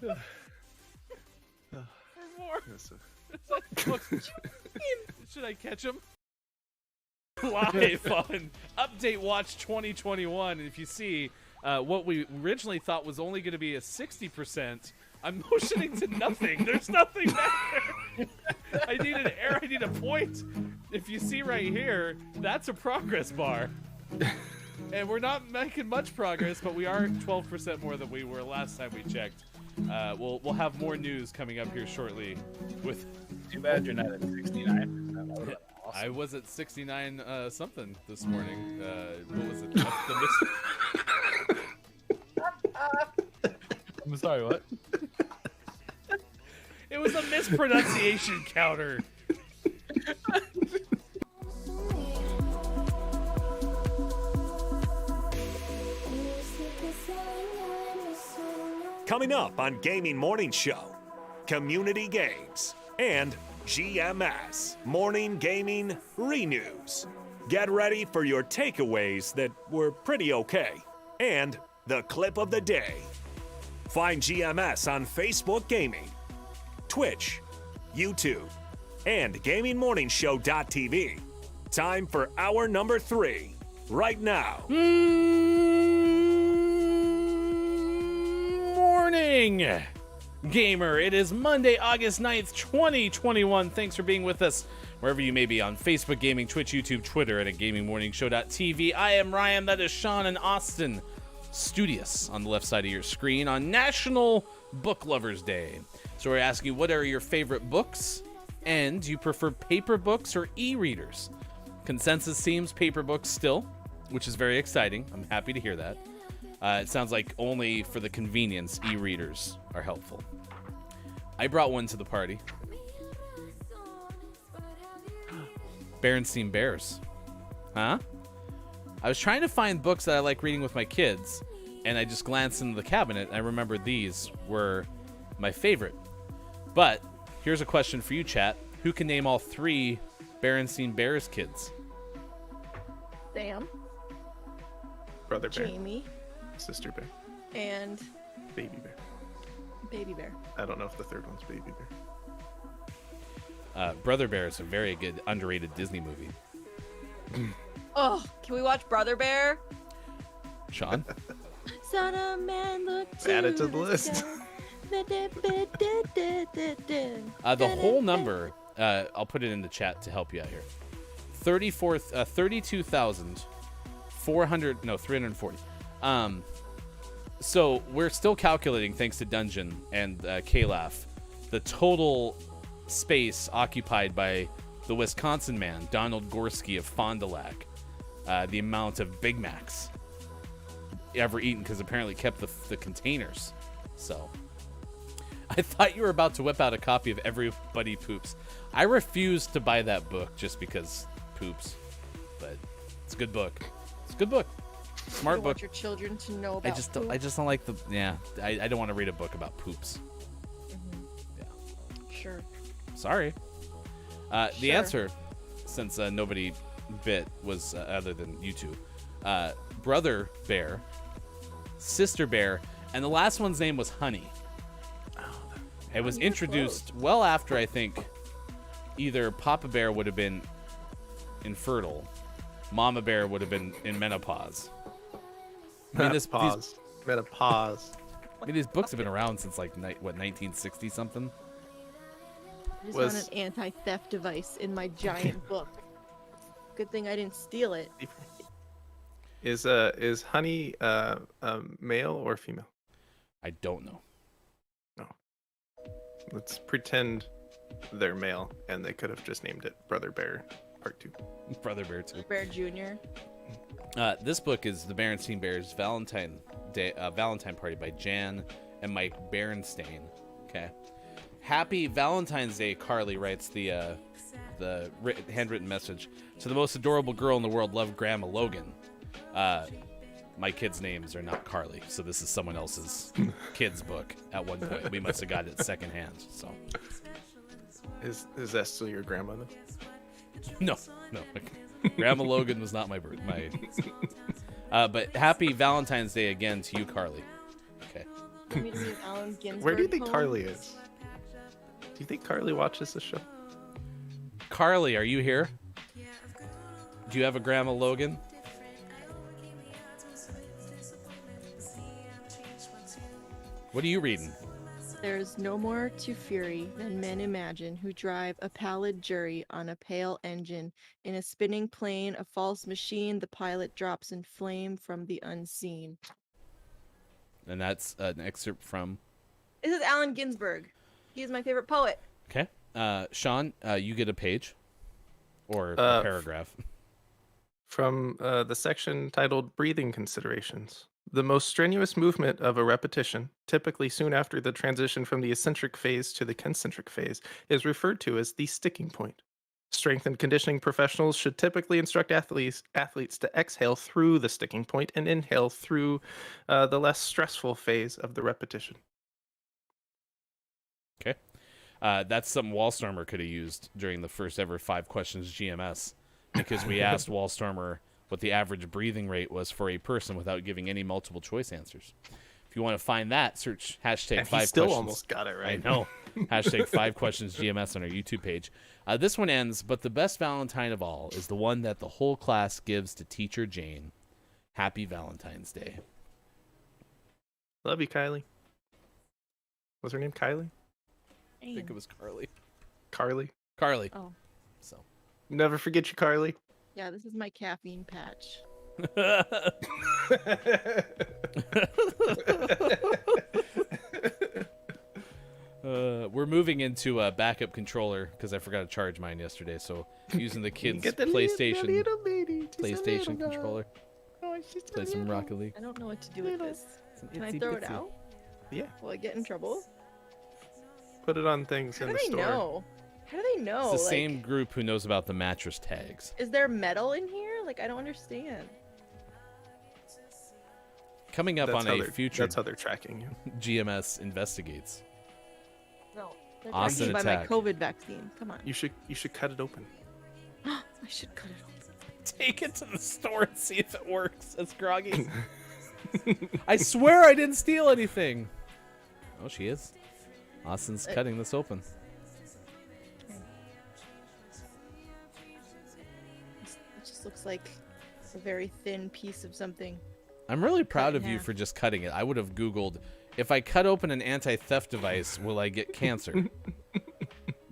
Yes, Should I catch him? Live on Update Watch 2021. And if you see what we originally thought was only going to be a 60%, I'm motioning to nothing. There's nothing there. I need an error. I need a point. If you see right here, that's a progress bar. And we're not making much progress, but we are 12% more than we were last time we checked. We'll have more news coming up here shortly. With Too bad you're not at 69%. That would've been awesome. I was at 69 something this morning. What was it? I'm sorry, what? It was a mispronunciation counter. Coming up on Gaming Morning Show, community games and GMS Morning Gaming Renews. Get ready for your takeaways that were pretty okay and the clip of the day. Find GMS on Facebook Gaming, Twitch, YouTube, and GamingMorningshow.tv. Time for hour number 3 right now. Morning, gamer. It is Monday, August 9th, 2021. Thanks for being with us wherever you may be on Facebook Gaming, Twitch, YouTube, Twitter, and at GamingMorningshow.tv. I am Ryan. That is Sean and Austin. Studious on the left side of your screen on National Book Lovers Day. So we're asking you, what are your favorite books? And do you prefer paper books or e-readers? Consensus seems paper books still, which is very exciting. I'm happy to hear that. It sounds like only for the convenience, e-readers are helpful. I brought one to the party. Berenstein Bears. Huh? I was trying to find books that I like reading with my kids, and I just glanced into the cabinet, and I remembered these were my favorite. But here's a question for you, chat. Who can name all 3 Berenstein Bears kids? Sam, Brother Bear, Jamie, Sister Bear, and Baby Bear. Baby Bear. I don't know if the third one's Baby Bear. Brother Bear is a very good, underrated Disney movie. Oh, can we watch Brother Bear? Sean? Son of man, look Add it to the list. sky. The whole number, I'll put it in the chat to help you out here. 340. So we're still calculating, thanks to Dungeon and KLAF, the total space occupied by the Wisconsin man, Donald Gorski of Fond du Lac. The amount of Big Macs ever eaten, because apparently kept the containers. So I thought you were about to whip out a copy of Everybody Poops. I refused to buy that book just because poops, but it's a good book. It's a good book. Smart You book. want your children to know about I just don't like the I don't want to read a book about poops. Sure. Sorry. The Sure. answer, since nobody bit, was other than you two. Brother Bear, Sister Bear, and the last one's name was Honey. It was introduced well after, I think, either Papa Bear would have been infertile, Mama Bear would have been in menopause. I mean, Menopause. these books have been around since like 1960 something. I just Was- found an anti-theft device in my giant book. Good thing I didn't steal it. Is Honey male or female? I don't know. Let's pretend they're male, and they could have just named it Brother Bear Part 2. Brother Bear too. Bear Jr. This book is the Berenstein Bears Valentine Party by Jan and Mike Berenstain. Okay. Happy Valentine's Day, Carly writes the handwritten message. To the most adorable girl in the world, love Grandma Logan. My kids' names are not Carly, so this is someone else's kid's book at one point. We must have got it secondhand. So Is that still your grandma though? no. Grandma Logan was not my birth. But happy Valentine's Day again to you, Carly. Okay. Want me to read Allen Ginsberg Where do you think poem? Carly is? Do you think Carly watches the show? Carly, are you here? Do you have a Grandma Logan? What are you reading? There's no more to fury than men imagine who drive a pallid jury on a pale engine. In a spinning plane, a false machine, the pilot drops in flame from the unseen. And that's an excerpt from. This is Allen Ginsberg. He is my favorite poet. Okay. Sean, you get a page or a paragraph. From the section titled Breathing Considerations. The most strenuous movement of a repetition, typically soon after the transition from the eccentric phase to the concentric phase, is referred to as the sticking point. Strength and conditioning professionals should typically instruct athletes to exhale through the sticking point and inhale through the less stressful phase of the repetition. Okay. That's something Wallstormer could have used during the first ever 5 questions GMS, because we asked Wallstormer what the average breathing rate was for a person without giving any multiple choice answers. If you want to find that, search hashtag And 5 he still questions. almost got it right. I know. Hashtag 5 questions GMS on our YouTube page. This one ends, but the best Valentine of all is the one that the whole class gives to teacher Jane. Happy Valentine's Day. Love you, Kylie. Was her name Kylie? I think it was Carly. Carly? Carly. Oh. So. Never forget you, Carly. Yeah, this is my caffeine patch. We're moving into a backup controller because I forgot to charge mine yesterday. So using the kids' Get the PlayStation little lady, just a PlayStation little controller. Oh, it's just a Play some little- Rocket League. I don't know what to do with this. Can I Itsy throw it bitsy. out? Yeah, Will I get in trouble? put it on things How in do the they store. know? How do they know? It's the Like, same group who knows about the mattress tags. is there metal in here? Like, I don't understand. Coming up That's on how a they're- future That's how they're tracking you. GMS investigates. No. They're Austin talking about my attack. COVID vaccine. Come on. You should cut it open. I should cut it open. Take it to the store and see if it works. That's groggy. I swear I didn't steal anything. Oh, she is. Austin's cutting this open. It just looks like a very thin piece of something. I'm really proud in of you half. for just cutting it. I would have Googled, if I cut open an anti-theft device, will I get cancer?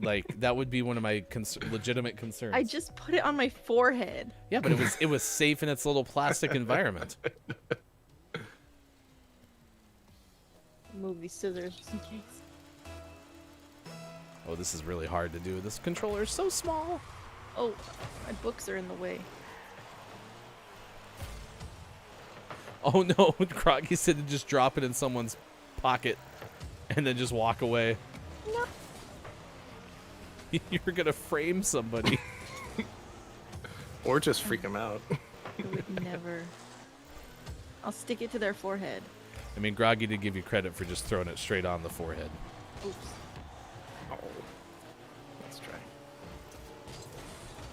Like, that would be one of my legitimate concerns. I just put it on my forehead. Yeah, but it was safe in its little plastic environment. Move these scissors just in case. Oh, this is really hard to do. This controller is so small. Oh, my books are in the way. Oh no, Groggy said to just drop it in someone's pocket and then just walk away. No. You're gonna frame somebody. Or just freak them out. I would never. I'll stick it to their forehead. I mean, Groggy did give you credit for just throwing it straight on the forehead. Oops. Oh. Let's try.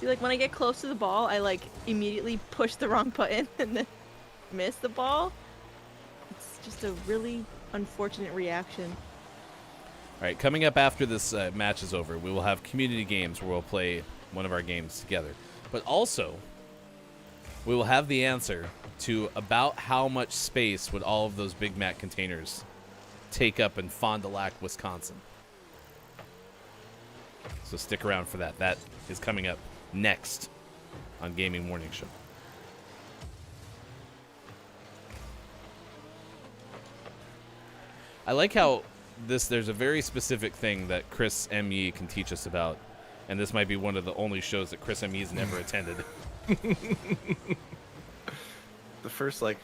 See, like when I get close to the ball, I like immediately push the wrong button and then miss the ball. It's just a really unfortunate reaction. All right, coming up after this match is over, we will have community games where we'll play one of our games together. But also, we will have the answer to about how much space would all of those Big Mac containers take up in Fond du Lac, Wisconsin. So stick around for that. That is coming up next on Gaming Morning Show. I like how there's a very specific thing that Chris M.E. can teach us about, and this might be one of the only shows that Chris M.E. has never attended. The first, like,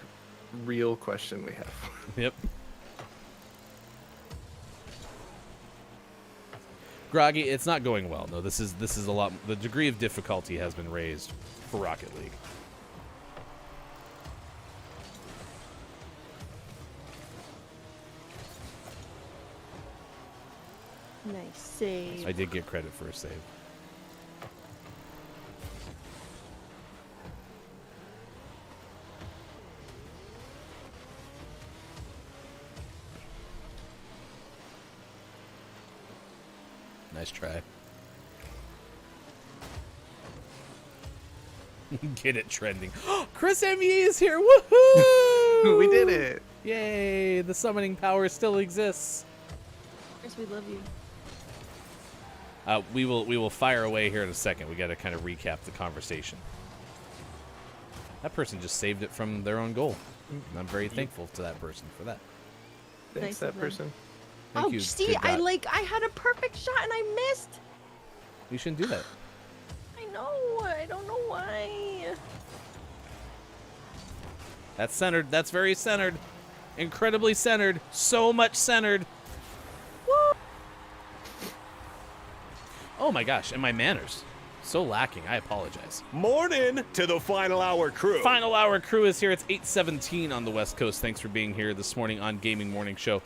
real question we have. Yep. Groggy, it's not going well. No, this is a lot. The degree of difficulty has been raised for Rocket League. Nice save. I did get credit for a save. Nice try. Get it trending. Chris ME is here. Woohoo! We did it. Yay! The summoning power still exists. Chris, we love you. We will fire away here in a second. We got to kind of recap the conversation. That person just saved it from their own goal. And I'm very thankful to that person for that. Thanks, Nice that of them. person. Thank you. See, good I dot. had a perfect shot and I missed. You shouldn't do that. I know. I don't know why. That's centered. That's very centered. Incredibly centered. So much centered. Woo! Oh my gosh, and my manners. So lacking. I apologize. Morning to the Final Hour crew. Final Hour crew is here. It's 8:17 on the West Coast. Thanks for being here this morning on Gaming Morning Show.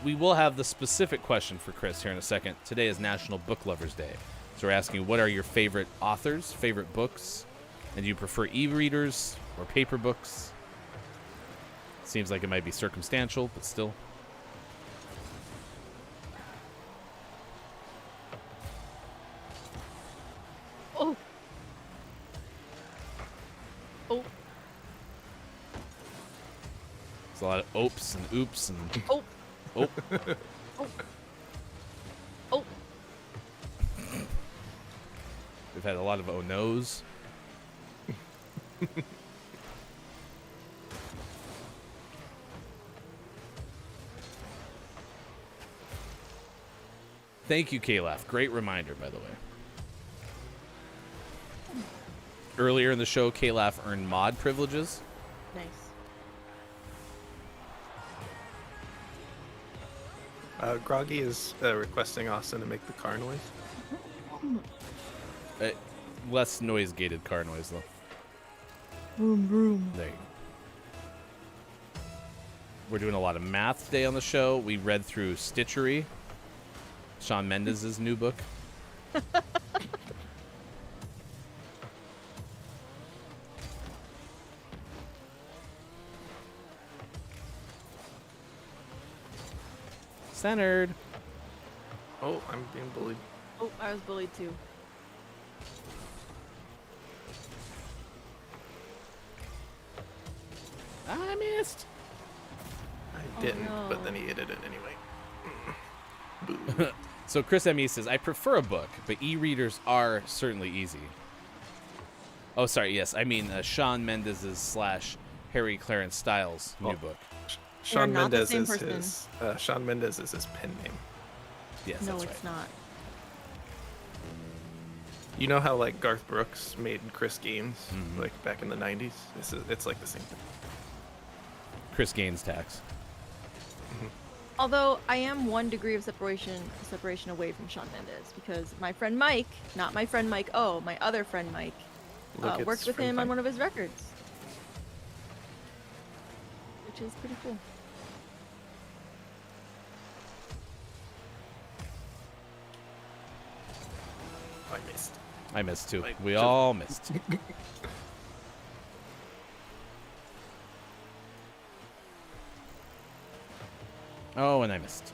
We will have the specific question for Chris here in a second. Today is National Book Lovers Day. So we're asking, what are your favorite authors, favorite books? And do you prefer e-readers or paper books? Seems like it might be circumstantial, but still. Oh. Oh. There's a lot of oops and oops and Oh. oh. Oh. Oh. We've had a lot of oh no's. Thank you, Kalaf. Great reminder, by the way. Earlier in the show, Kalaf earned mod privileges. Nice. Groggy is requesting Austin to make the car noise. Less noise-gated car noise, though. Vroom vroom. There you go. We're doing a lot of math today on the show. We read through Stitchery, Shawn Mendes' new book. Centered. Oh, I'm being bullied. Oh, I was bullied too. I missed. I didn't, but no. then he edited it anyway. Boo. So Chris M.E. says, I prefer a book, but e-readers are certainly easy. Oh, sorry, yes. I mean Shawn Mendes' / Harry Clarence Styles' new book. Shawn not the Mendes same is person. his Shawn Mendes is his pen name. Yes, No, that's it's right. not. You know how like Garth Brooks made Chris Gaines Mhm. like back in the 90s? It's like the same thing. Chris Gaines tax. Although I am 1 degree of separation away from Shawn Mendes because my friend Mike, not my friend Mike O, my other friend Mike, Look, it's worked with him on springtime. one of his records, which is pretty cool. I missed. I missed too. Like, We just- all missed. Oh, and I missed.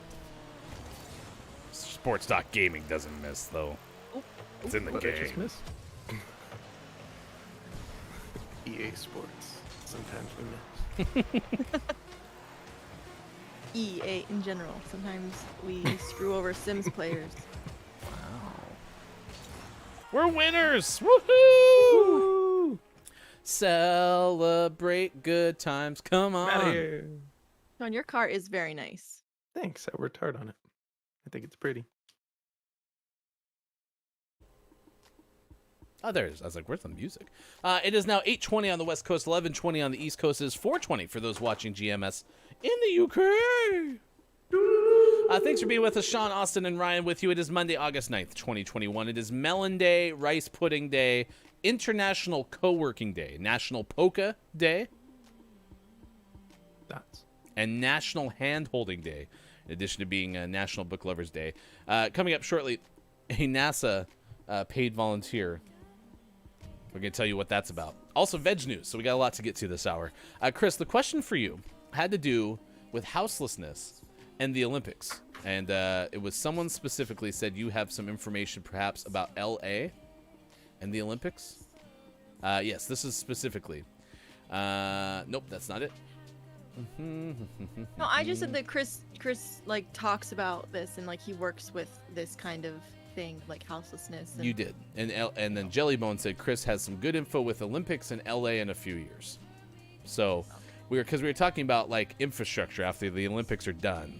Sports Doc Gaming doesn't miss, though. It's in the What I just game. missed? EA Sports. Sometimes we miss. EA in general. Sometimes we screw over Sims players. We're winners! Woohoo! Celebrate good times. Come I'm outta on. here. Sean, your car is very nice. Thanks. I worked hard on it. I think it's pretty. Oh, there's. I was like, where's the music? It is now 8:20 on the West Coast, 11:20 on the East Coast. It is 4:20 for those watching GMS in the UK. Thanks for being with us, Sean, Austin, and Ryan with you. It is Monday, August 9th, 2021. It is Melon Day, Rice Pudding Day, International Co-working Day, National Polka Day, That's and National Hand-Holding Day, in addition to being National Book Lovers Day. Coming up shortly, a NASA paid volunteer. We're going to tell you what that's about. Also, veg news, so we got a lot to get to this hour. Chris, the question for you had to do with houselessness and the Olympics. And it was someone specifically said you have some information perhaps about LA and the Olympics. Yes, this is specifically. Nope, that's not it. No, I just said that Chris like talks about this and like he works with this kind of thing like houselessness. And... You did, and then Jellybone said Chris has some good info with Olympics in LA in a few years. So we were talking about like infrastructure after the Olympics are done,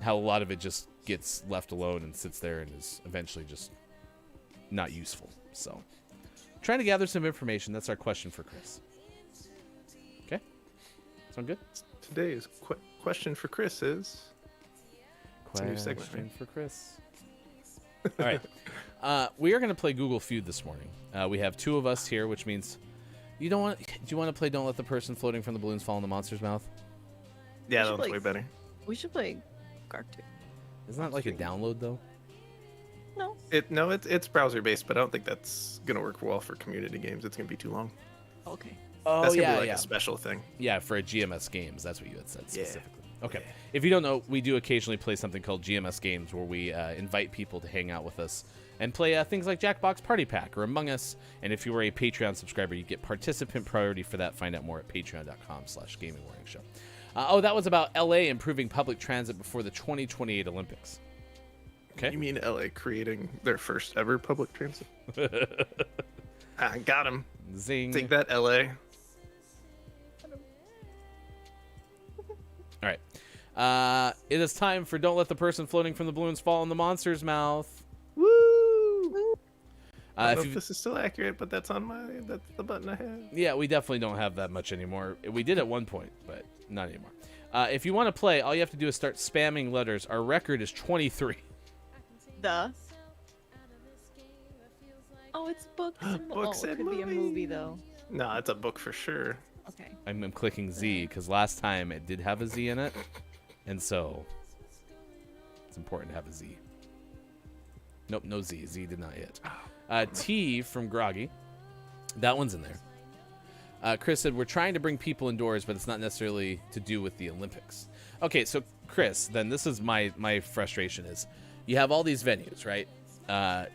how a lot of it just gets left alone and sits there and is eventually just not useful. So trying to gather some information. That's our question for Chris. Okay, sound good? Today's question for Chris is. It's a new segment, Question right? for Chris. All right. We are going to play Google Feud this morning. We have two of us here, which means do you want to play Don't Let the Person Floating from the Balloons Fall in the Monster's Mouth? Yeah, should that one's play- way better. We should play Gark 2. Isn't that like a download though? No. It's browser based, but I don't think that's gonna work well for community games. It's gonna be too long. Okay. Oh That's gonna be like a special thing. Yeah, for a GMS Games. That's what you had said Yeah. specifically. Okay. If you don't know, we do occasionally play something called GMS Games where we invite people to hang out with us and play things like Jackbox Party Pack or Among Us. And if you were a Patreon subscriber, you get participant priority for that. Find out more at patreon.com/gamingmorningshow. That was about LA improving public transit before the 2028 Olympics. Okay. You mean LA creating their first ever public transit? I got him. Zing. Take that, LA. All right. It is time for Don't Let the Person Floating from the Balloons Fall in the Monster's Mouth. Woo! I don't know if if this is still accurate, but that's the button I have. Yeah, we definitely don't have that much anymore. We did at one point, but not anymore. If you want to play, all you have to do is start spamming letters. Our record is 23. Oh, it's books and Books it and could be a movie though. No, it's a book for sure. Okay. I'm clicking Z because last time it did have a Z in it, and so it's important to have a Z. Nope, no Z. Z did not yet. T from Groggy. That one's in there. Chris said, we're trying to bring people indoors, but it's not necessarily to do with the Olympics. Okay, so Chris, then this is my frustration is you have all these venues, right?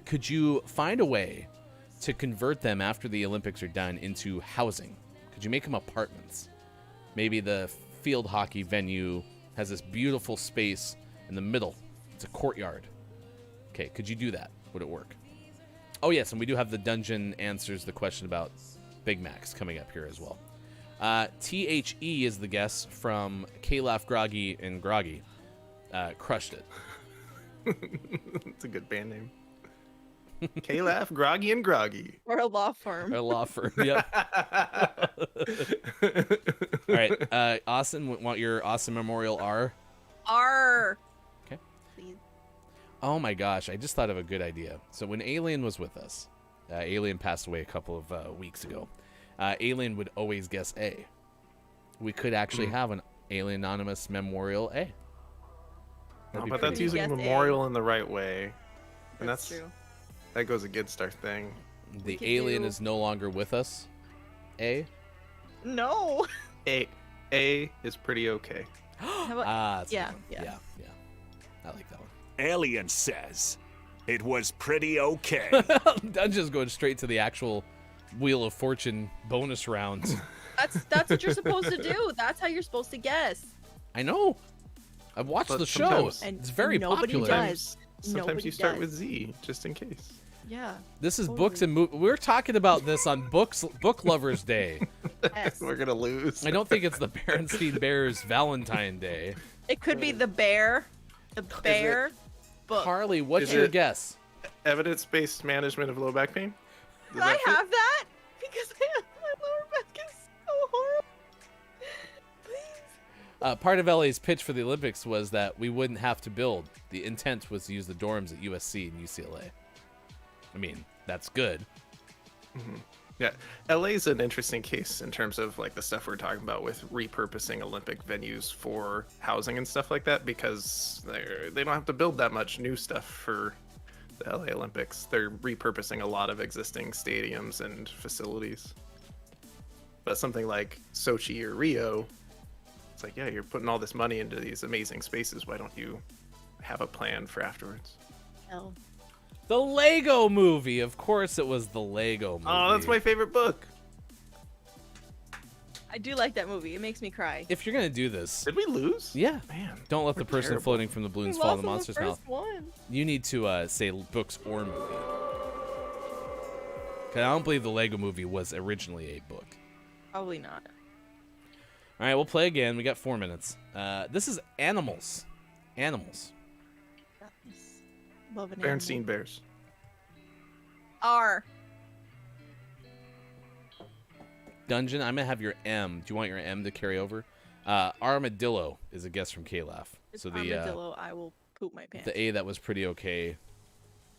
Could you find a way to convert them after the Olympics are done into housing? Could you make them apartments? Maybe the field hockey venue has this beautiful space in the middle. It's a courtyard. Okay, could you do that? Would it work? Oh, yes, and we do have the dungeon answers the question about Big Macs coming up here as well. THE is the guess from K-Laugh, Groggy, and Groggy. Crushed it. It's a good band name. K-Laugh, Groggy, and Groggy. Or a law firm. A law firm, yep. All right, Austin, want your Austin Memorial R? R. Okay. Please. Oh my gosh, I just thought of a good idea. So when Alien was with us, Alien passed away a couple of weeks ago. Alien would always guess A. We could actually have an Alien Anonymous Memorial A. That'd be But pretty that's using Guess A. memorial in the right way. And That's that's true. that goes against our thing. The could alien do- is no longer with us. A. No. A is pretty okay. How about, That's a yeah, good one. yeah. yeah. I like that one. Alien says it was pretty okay. Dungeon's going straight to the actual Wheel of Fortune bonus rounds. that's what you're supposed to do. That's how you're supposed to guess. I know. I've watched But the show. sometimes- And It's very nobody popular. does. Sometimes Nobody you start does. with Z, just in case. Yeah. This is books and movies. We're talking about this on Book Lovers Day. Yes. We're gonna lose. I don't think it's the Berenstein Bears Valentine Day. It could be the bear. The bear book. Harley, what's Is your it- guess? Evidence-based management of low back pain. Does Could I that fit? have that? Because my lower back is so horrible. Please. Part of LA's pitch for the Olympics was that we wouldn't have to build. The intent was to use the dorms at USC and UCLA. I mean, that's good. Yeah, LA's an interesting case in terms of like the stuff we're talking about with repurposing Olympic venues for housing and stuff like that, because they don't have to build that much new stuff for the LA Olympics. They're repurposing a lot of existing stadiums and facilities. But something like Sochi or Rio, it's like, yeah, you're putting all this money into these amazing spaces. Why don't you have a plan for afterwards. Hell. The Lego Movie. Of course, it was the Lego Movie. Oh, that's my favorite book. I do like that movie. It makes me cry. If you're gonna do this, Did we lose? yeah, Man. don't let the we're person terrible. floating from the balloons We fall in lost the on monster's first mouth. one. You need to say books or movie. 'Cause I don't believe the Lego Movie was originally a book. Probably not. All right, we'll play again. We got 4 minutes. This is Animals. Animals. Love an Bernstein Bears. R. Dungeon, I'm going to have your M. Do you want your M to carry over? Armadillo is a guess from K-Laugh. It's So the armadillo. I will poop my pants. the A that was pretty okay.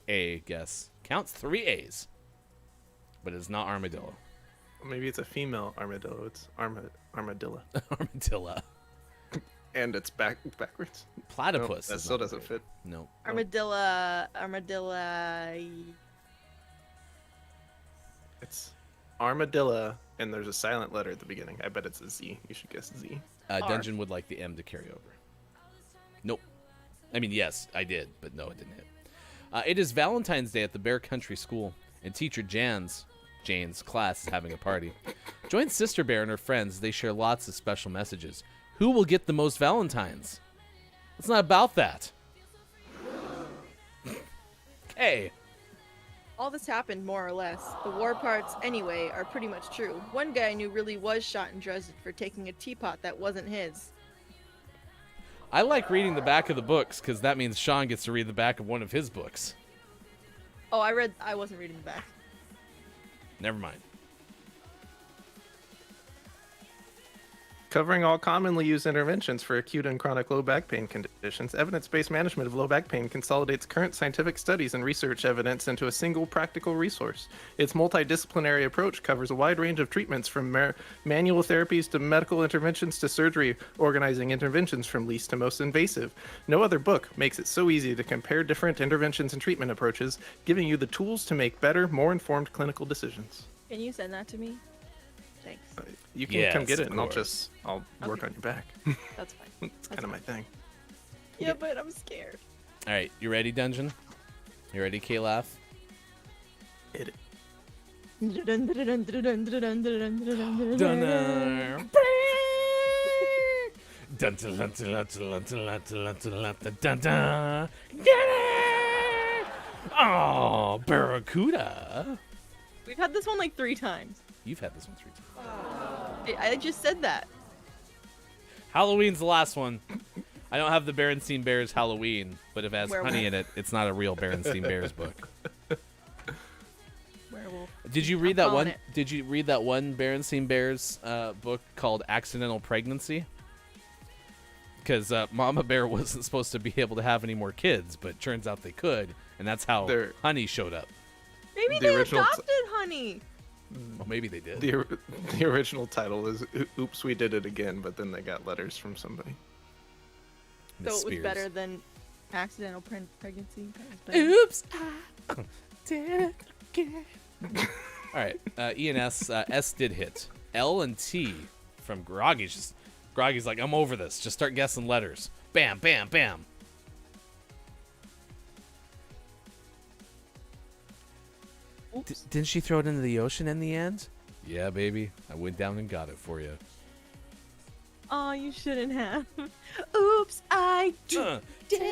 A guess. Counts 3 A's. But it's not armadillo. Maybe it's a female armadillo. It's armadillo. Armadillo. And it's backwards. Platypus. Nope, that is still not doesn't right. fit. No. Armadillo. It's armadillo, and there's a silent letter at the beginning. I bet it's a Z. You should guess Z. Dungeon would like the M to carry over. Nope. I mean, yes, I did, but no, it didn't hit. It is Valentine's Day at the Bear Country School, and teacher Jane's class is having a party. Join Sister Bear and her friends as they share lots of special messages. Who will get the most Valentines? It's not about that. Hey. All this happened more or less. The war parts, anyway, are pretty much true. One guy I knew really was shot in Dresden for taking a teapot that wasn't his. I like reading the back of the books because that means Sean gets to read the back of one of his books. Oh, I wasn't reading the back. Never mind. Covering all commonly used interventions for acute and chronic low back pain conditions, evidence-based management of low back pain consolidates current scientific studies and research evidence into a single practical resource. Its multidisciplinary approach covers a wide range of treatments from manual therapies to medical interventions to surgery, organizing interventions from least to most invasive. No other book makes it so easy to compare different interventions and treatment approaches, giving you the tools to make better, more informed clinical decisions. Can you send that to me? Thanks. You can Yes, come get it, of and course. I'll work Okay. on your back. That's fine. It's kind of my thing. Yeah, but I'm scared. All right, you ready, Dungeon? You ready, K-Laugh? Hit it. Oh, Barracuda. We've had this one like 3 times. You've had this one 3 times. I just said that. Halloween's the last one. I don't have the Berenstein Bears Halloween, but if it has Werewolf. honey in it, it's not a real Berenstein Bears book. Werewolf. Did you read I'm that calling one? it. Did you read that one Berenstein Bears book called Accidental Pregnancy? Because Mama Bear wasn't supposed to be able to have any more kids, but turns out they could, and that's how They're- Honey showed up. Maybe The they original adopted Honey. Well, maybe they did. The original title is "Oops, We Did It Again," but then they got letters from somebody. Miss So it was Spears. better than accidental pregnancy. That was better. Oops, I did it again. All right, E and S. S did hit. L and T from Groggy's. Groggy's like, I'm over this. Just start guessing letters. Bam, bam, bam. Didn't she throw it into the ocean in the end? Yeah, baby. I went down and got it for you. Oh, you shouldn't have. Oops, I Uh, did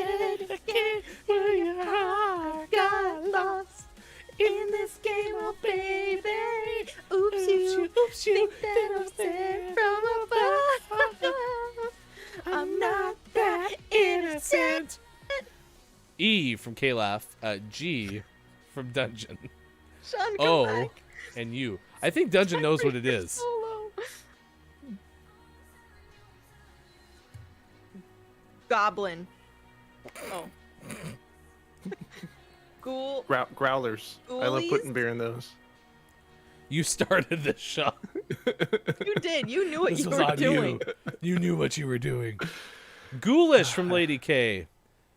it again. Where your heart got lost in this game, oh baby. Oops, you think that I'm sent from above. I'm not that innocent. E from K-Laugh. G from Dungeon. Sean, come O back. and U. I think Dungeon knows what it is. Solo. Goblin. Oh. Ghoul. Growlers. I love Ghoulies? putting beer in those. You started this show. You did. You knew what This you was were on doing. you. You knew what you were doing. Ghoulish from Lady K.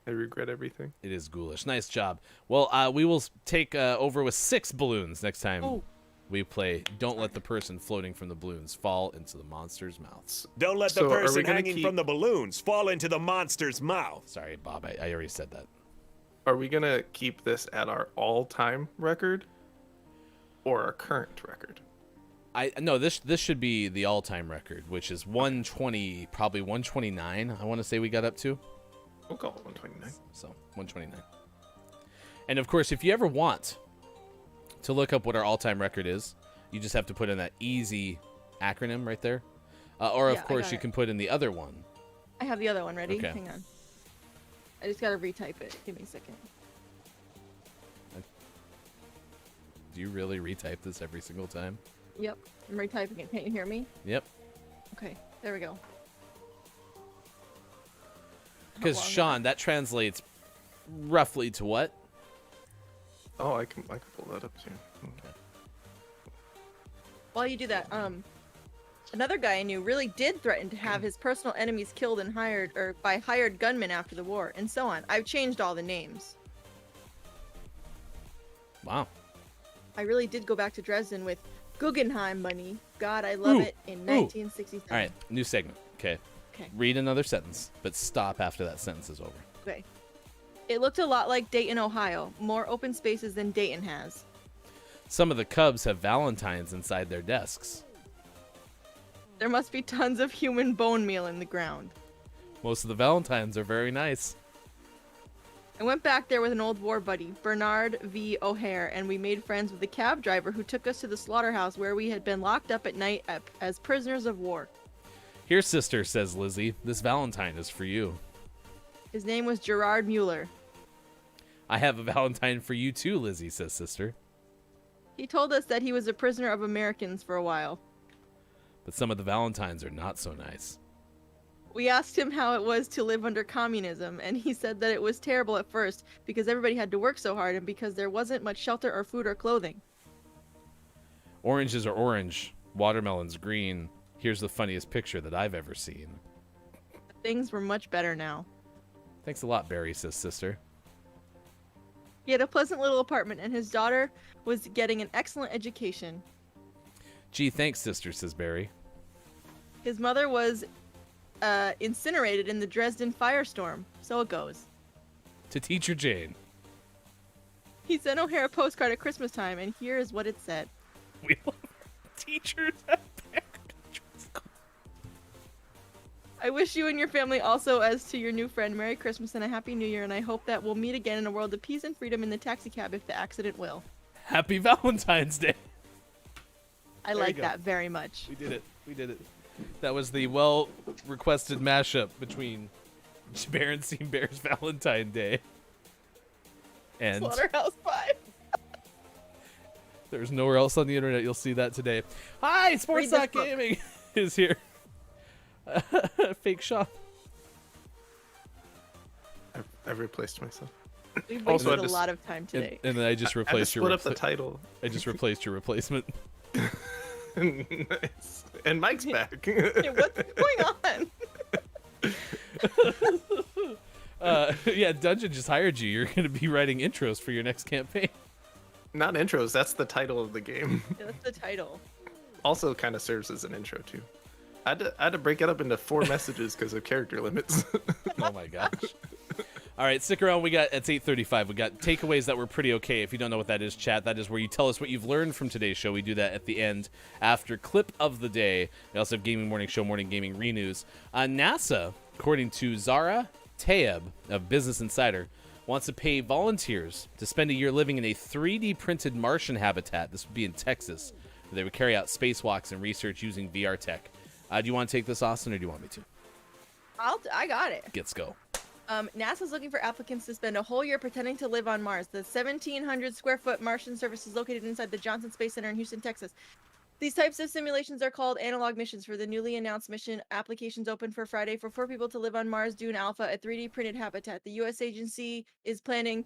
I regret everything. It is ghoulish. Nice job. Well, we will take over with 6 balloons next time. Oh. we play Don't Let the Person Floating from the Balloons Fall into the Monster's Mouth. Don't let the So are we person gonna hanging keep- from the balloons fall into the monster's mouth. Sorry, Bob, I already said that. Are we gonna keep this at our all-time record or our current record? No, this should be the all-time record, which is 120, probably 129. I want to say we got up to. We'll call it 129. So 129. And of course, if you ever want to look up what our all-time record is, you just have to put in that easy acronym right there. Or, Yeah, of I course, got you it. can put in the other one. I have the other one ready. Okay. Hang on. I just gotta retype it. Give me a second. Do you really retype this every single time? Yep, I'm retyping it. Can't you hear me? Yep. Okay, there we go. Because, long is Sean, that translates roughly to what? Oh, I can pull that up too. While you do that, another guy I knew really did threaten to have his personal enemies killed and by hired gunmen after the war, and so on. I've changed all the names. Wow. I really did go back to Dresden with Guggenheim money. God, I love it in 1967. All right, new segment. Okay. Okay. Read another sentence, but stop after that sentence is over. Okay. It looked a lot like Dayton, Ohio. More open spaces than Dayton has. Some of the Cubs have Valentines inside their desks. There must be tons of human bone meal in the ground. Most of the Valentines are very nice. I went back there with an old war buddy, Bernard V. O'Hare, and we made friends with the cab driver who took us to the slaughterhouse where we had been locked up at night as prisoners of war. Here, sister, says Lizzie, this Valentine is for you. His name was Gerard Mueller. I have a Valentine for you too, Lizzie, says sister. He told us that he was a prisoner of Americans for a while. But some of the Valentines are not so nice. We asked him how it was to live under communism, and he said that it was terrible at first because everybody had to work so hard and because there wasn't much shelter or food or clothing. Oranges are orange, watermelon's green. Here's the funniest picture that I've ever seen. Things were much better now. Thanks a lot, Barry, says sister. He had a pleasant little apartment, and his daughter was getting an excellent education. Gee, thanks, sister, says Barry. His mother was incinerated in the Dresden firestorm. So it goes. To Teacher Jane. He sent O'Hare a postcard at Christmas time, and here is what it said. We love teachers at Barry. I wish you and your family also, as to your new friend, Merry Christmas and a Happy New Year, and I hope that we'll meet again in a world of peace and freedom in the taxicab if the accident will. Happy Valentine's Day. I There you like go. that very much. We did it. We did it. That was the well-requested mashup between Berenstein Bears Valentine Day and Slaughterhouse 5. there's nowhere else on the internet you'll see that today. Hi, Sports Read this Talk book. Gaming is here. Fake shop. I've replaced myself. We've Also, wasted I a just- lot of time And, today. and then I just I replaced just your split up the title. I just replaced your replacement. Nice. And Mike's back. Hey, what's going on? Yeah, Dungeon just hired you. You're going to be writing intros for your next campaign. Not intros, that's the title of the game. Yeah, that's the title. Also kind of serves as an intro too. I had to break it up into 4 messages because of character limits. Oh my gosh. All right, stick around. It's 8:35. We got takeaways that were pretty okay. If you don't know what that is, chat, that is where you tell us what you've learned from today's show. We do that at the end after clip of the day. We also have Gaming Morning Show, Morning Gaming Renews. NASA, according to Zara Tayeb of Business Insider, wants to pay volunteers to spend a year living in a 3D printed Martian habitat. This would be in Texas. They would carry out spacewalks and research using VR tech. Do you want to take this, Austin, or do you want me to? I got it. Let's go. NASA's looking for applicants to spend a whole year pretending to live on Mars. The 1,700 square foot Martian surface is located inside the Johnson Space Center in Houston, Texas. These types of simulations are called analog missions. For the newly announced mission, applications open for Friday for 4 people to live on Mars Dune Alpha, a 3D printed habitat. The U.S. agency is planning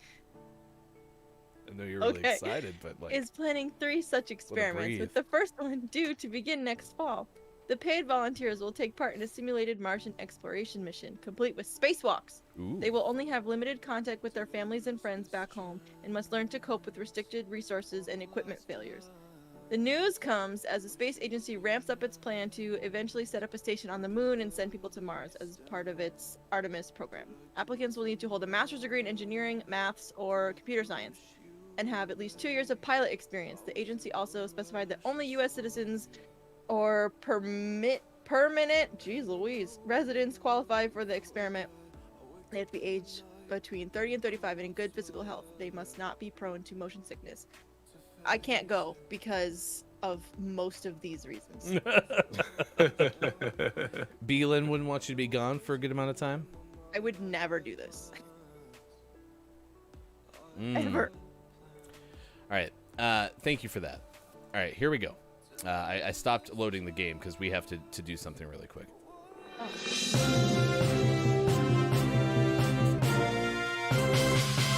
I know you're really excited, but is planning 3 such experiments, breathe. with the first one due to begin next fall. The paid volunteers will take part in a simulated Martian exploration mission, complete with spacewalks. Ooh. They will only have limited contact with their families and friends back home and must learn to cope with restricted resources and equipment failures. The news comes as the space agency ramps up its plan to eventually set up a station on the moon and send people to Mars as part of its Artemis program. Applicants will need to hold a master's degree in engineering, maths, or computer science, and have at least 2 years of pilot experience. The agency also specified that only U.S. citizens or permanent, geez Louise, residents qualify for the experiment. They have to be aged between 30 and 35 and in good physical health. They must not be prone to motion sickness. I can't go because of most of these reasons. Beelan wouldn't want you to be gone for a good amount of time? I would never do this. Mm. Ever. All right. Thank you for that. All right, here we go. I stopped loading the game because we have to do something really quick.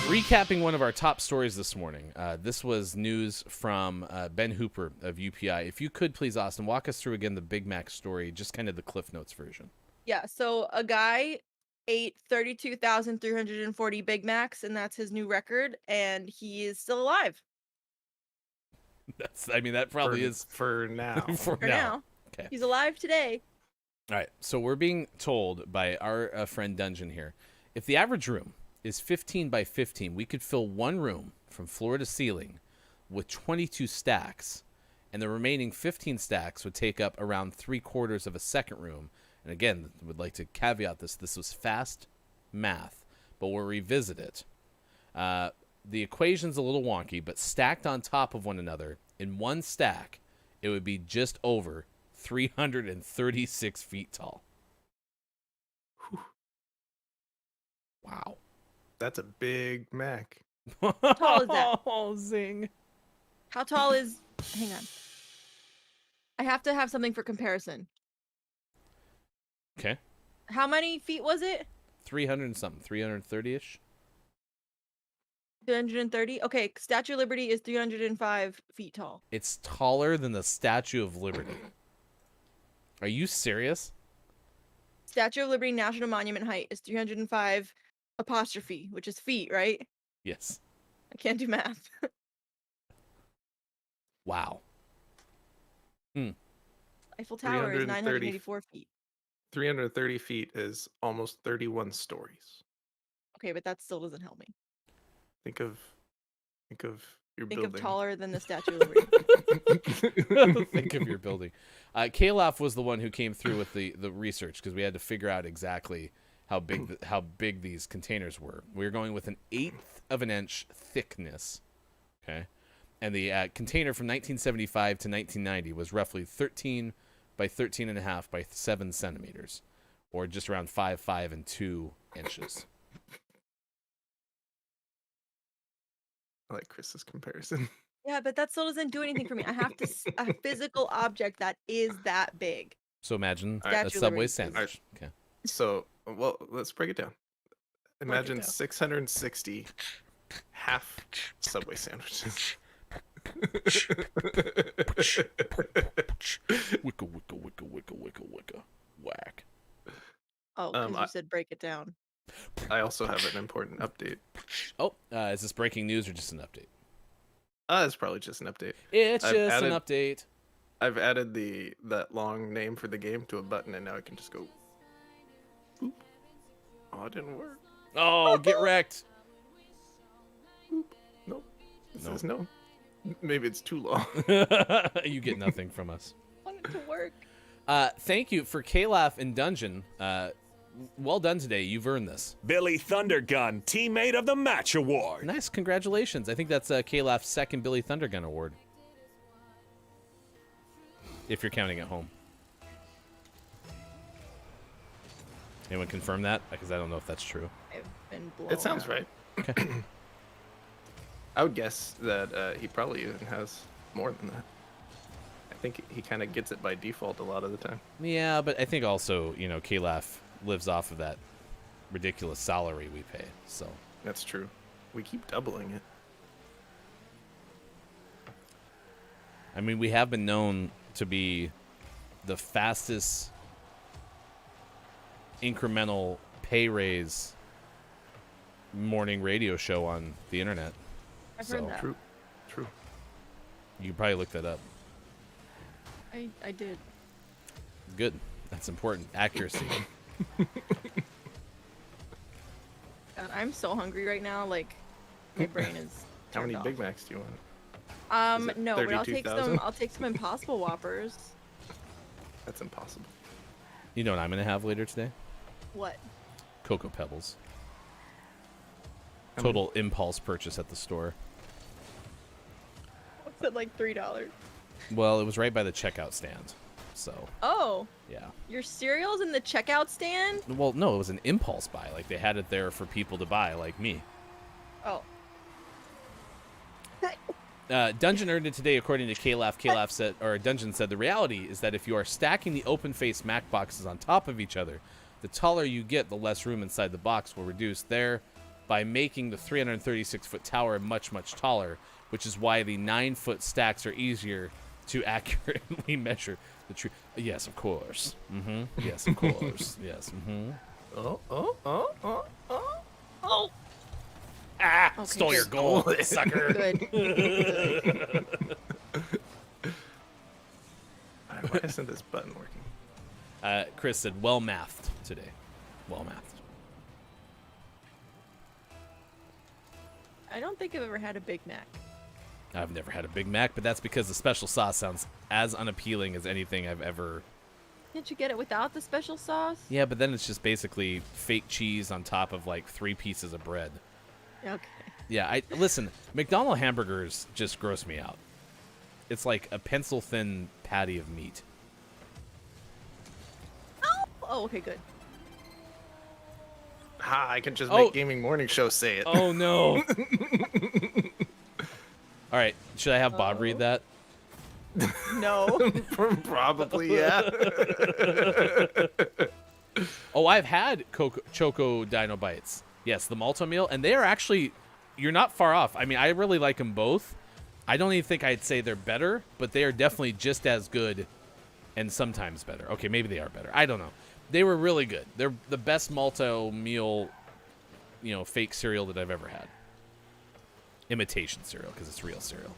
Recapping one of our top stories this morning. This was news from Ben Hooper of UPI. If you could, please, Austin, walk us through again the Big Mac story, just kind of the Cliff Notes version. Yeah, so a guy ate 32,340 Big Macs, and that's his new record, and he is still alive. That probably is for now. for For now. Okay. He's alive today. All right, so we're being told by our friend Dungeon here, if the average room is 15 by 15, we could fill one room from floor to ceiling with 22 stacks, and the remaining 15 stacks would take up around 3/4 of a second room. And again, would like to caveat this. This was fast math, but we'll revisit it. The equation's a little wonky, but stacked on top of one another in one stack, it would be just over 336 feet tall. Whew. Wow. That's a Big Mac. How tall is that? Oh, zing. How tall is... Hang on. I have to have something for comparison. Okay. How many feet was it? 300 and something. 330-ish. 330? Okay, Statue of Liberty is 305 feet tall. It's taller than the Statue of Liberty. Are you serious? Statue of Liberty National Monument height is 305 apostrophe, which is feet, right? Yes. I can't do math. Wow. Eiffel Tower is 330 984 feet. 330 feet is almost 31 stories. Okay, but that still doesn't help me. Think of your Think building. of taller than the Statue of Liberty. Think of your building. Kalaf was the one who came through with the research because we had to figure out exactly how big these containers were. We were going with an 1/8 of an inch thickness. Okay. And the container from 1975 to 1990 was roughly 13 by 13.5 by 7 centimeters, or just around 5 and 2 inches. I like Chris's comparison. Yeah, but that still doesn't do anything for me. I have to a physical object that is that big. So imagine Statue a of Subway Liberty. sandwich. Okay. So, well, let's break it down. Imagine down. 660 half Subway sandwiches. Wicka, wicka, wicka, wicka, wicka, wicka. Whack. Oh, because I- you said break it down. I also have an important update. Oh, is this breaking news or just an update? It's probably just an update. It's I've just an added- update. I've added that long name for the game to a button, and now I can just go. Boop. Oh, it didn't work. Oh, get wrecked. Nope. It Nope. says no. Maybe it's too long. You get nothing from us. I want it to work. Thank you for Kalaf and Dungeon. Well done today. You've earned this. Billy Thundergun, Teammate of the Match Award. Nice. Congratulations. I think that's Kalaf's second Billy Thundergun award. If you're counting at home. Anyone confirm that? Because I don't know if that's true. I've been blown. It sounds up. right. Okay. I would guess that he probably even has more than that. I think he kind of gets it by default a lot of the time. Yeah, but I think also, Kalaf lives off of that ridiculous salary we pay. So That's true. We keep doubling it. I mean, we have been known to be the fastest incremental pay raise morning radio show on the internet. I've heard So that. True. True. you can probably look that up. I did. Good. That's important. Accuracy. God, I'm so hungry right now. Like, my brain is. How many turned Big off. Macs do you want? Is it No, but I'll take 32,000? some. I'll take some Impossible Whoppers. That's impossible. You know what I'm going to have later today? What? Cocoa Pebbles. How many? Total impulse purchase at the store. What's it like $3? Well, it was right by the checkout stand. So, Oh, yeah. your cereal's in the checkout stand? Well, no, it was an impulse buy. Like, they had it there for people to buy, like me. Oh. Dungeon earned it today, according to Kalaf. Kalaf said, or Dungeon said, the reality is that if you are stacking the open-faced Mac boxes on top of each other, the taller you get, the less room inside the box will reduce, thereby making the 336-foot tower much, much taller, which is why the 9-foot stacks are easier to accurately measure the true. Yes, of course. Yes, of course. Yes. Oh. Ah! Okay, Stole your good. goal, sucker. Good. Alright, why isn't this button working? Chris said, well mathed today. Well mathed. I don't think I've ever had a Big Mac. I've never had a Big Mac, but that's because the special sauce sounds as unappealing as anything I've ever. Can't you get it without the special sauce? Yeah, but then it's just basically fake cheese on top of like 3 pieces of bread. Okay. Yeah, listen, McDonald's hamburgers just gross me out. It's like a pencil thin patty of meat. Oh, okay, good. Ha, I can just Oh. make Gaming Morning Show say it. Oh no. All right, should I have Bob read that? No. Probably, yeah. Oh, I've had Choco Dino Bites. Yes, the Malto meal, and they are actually, you're not far off. I mean, I really like them both. I don't even think I'd say they're better, but they are definitely just as good and sometimes better. Okay, maybe they are better. I don't know. They were really good. They're the best Malto meal, fake cereal that I've ever had. Imitation cereal, because it's real cereal.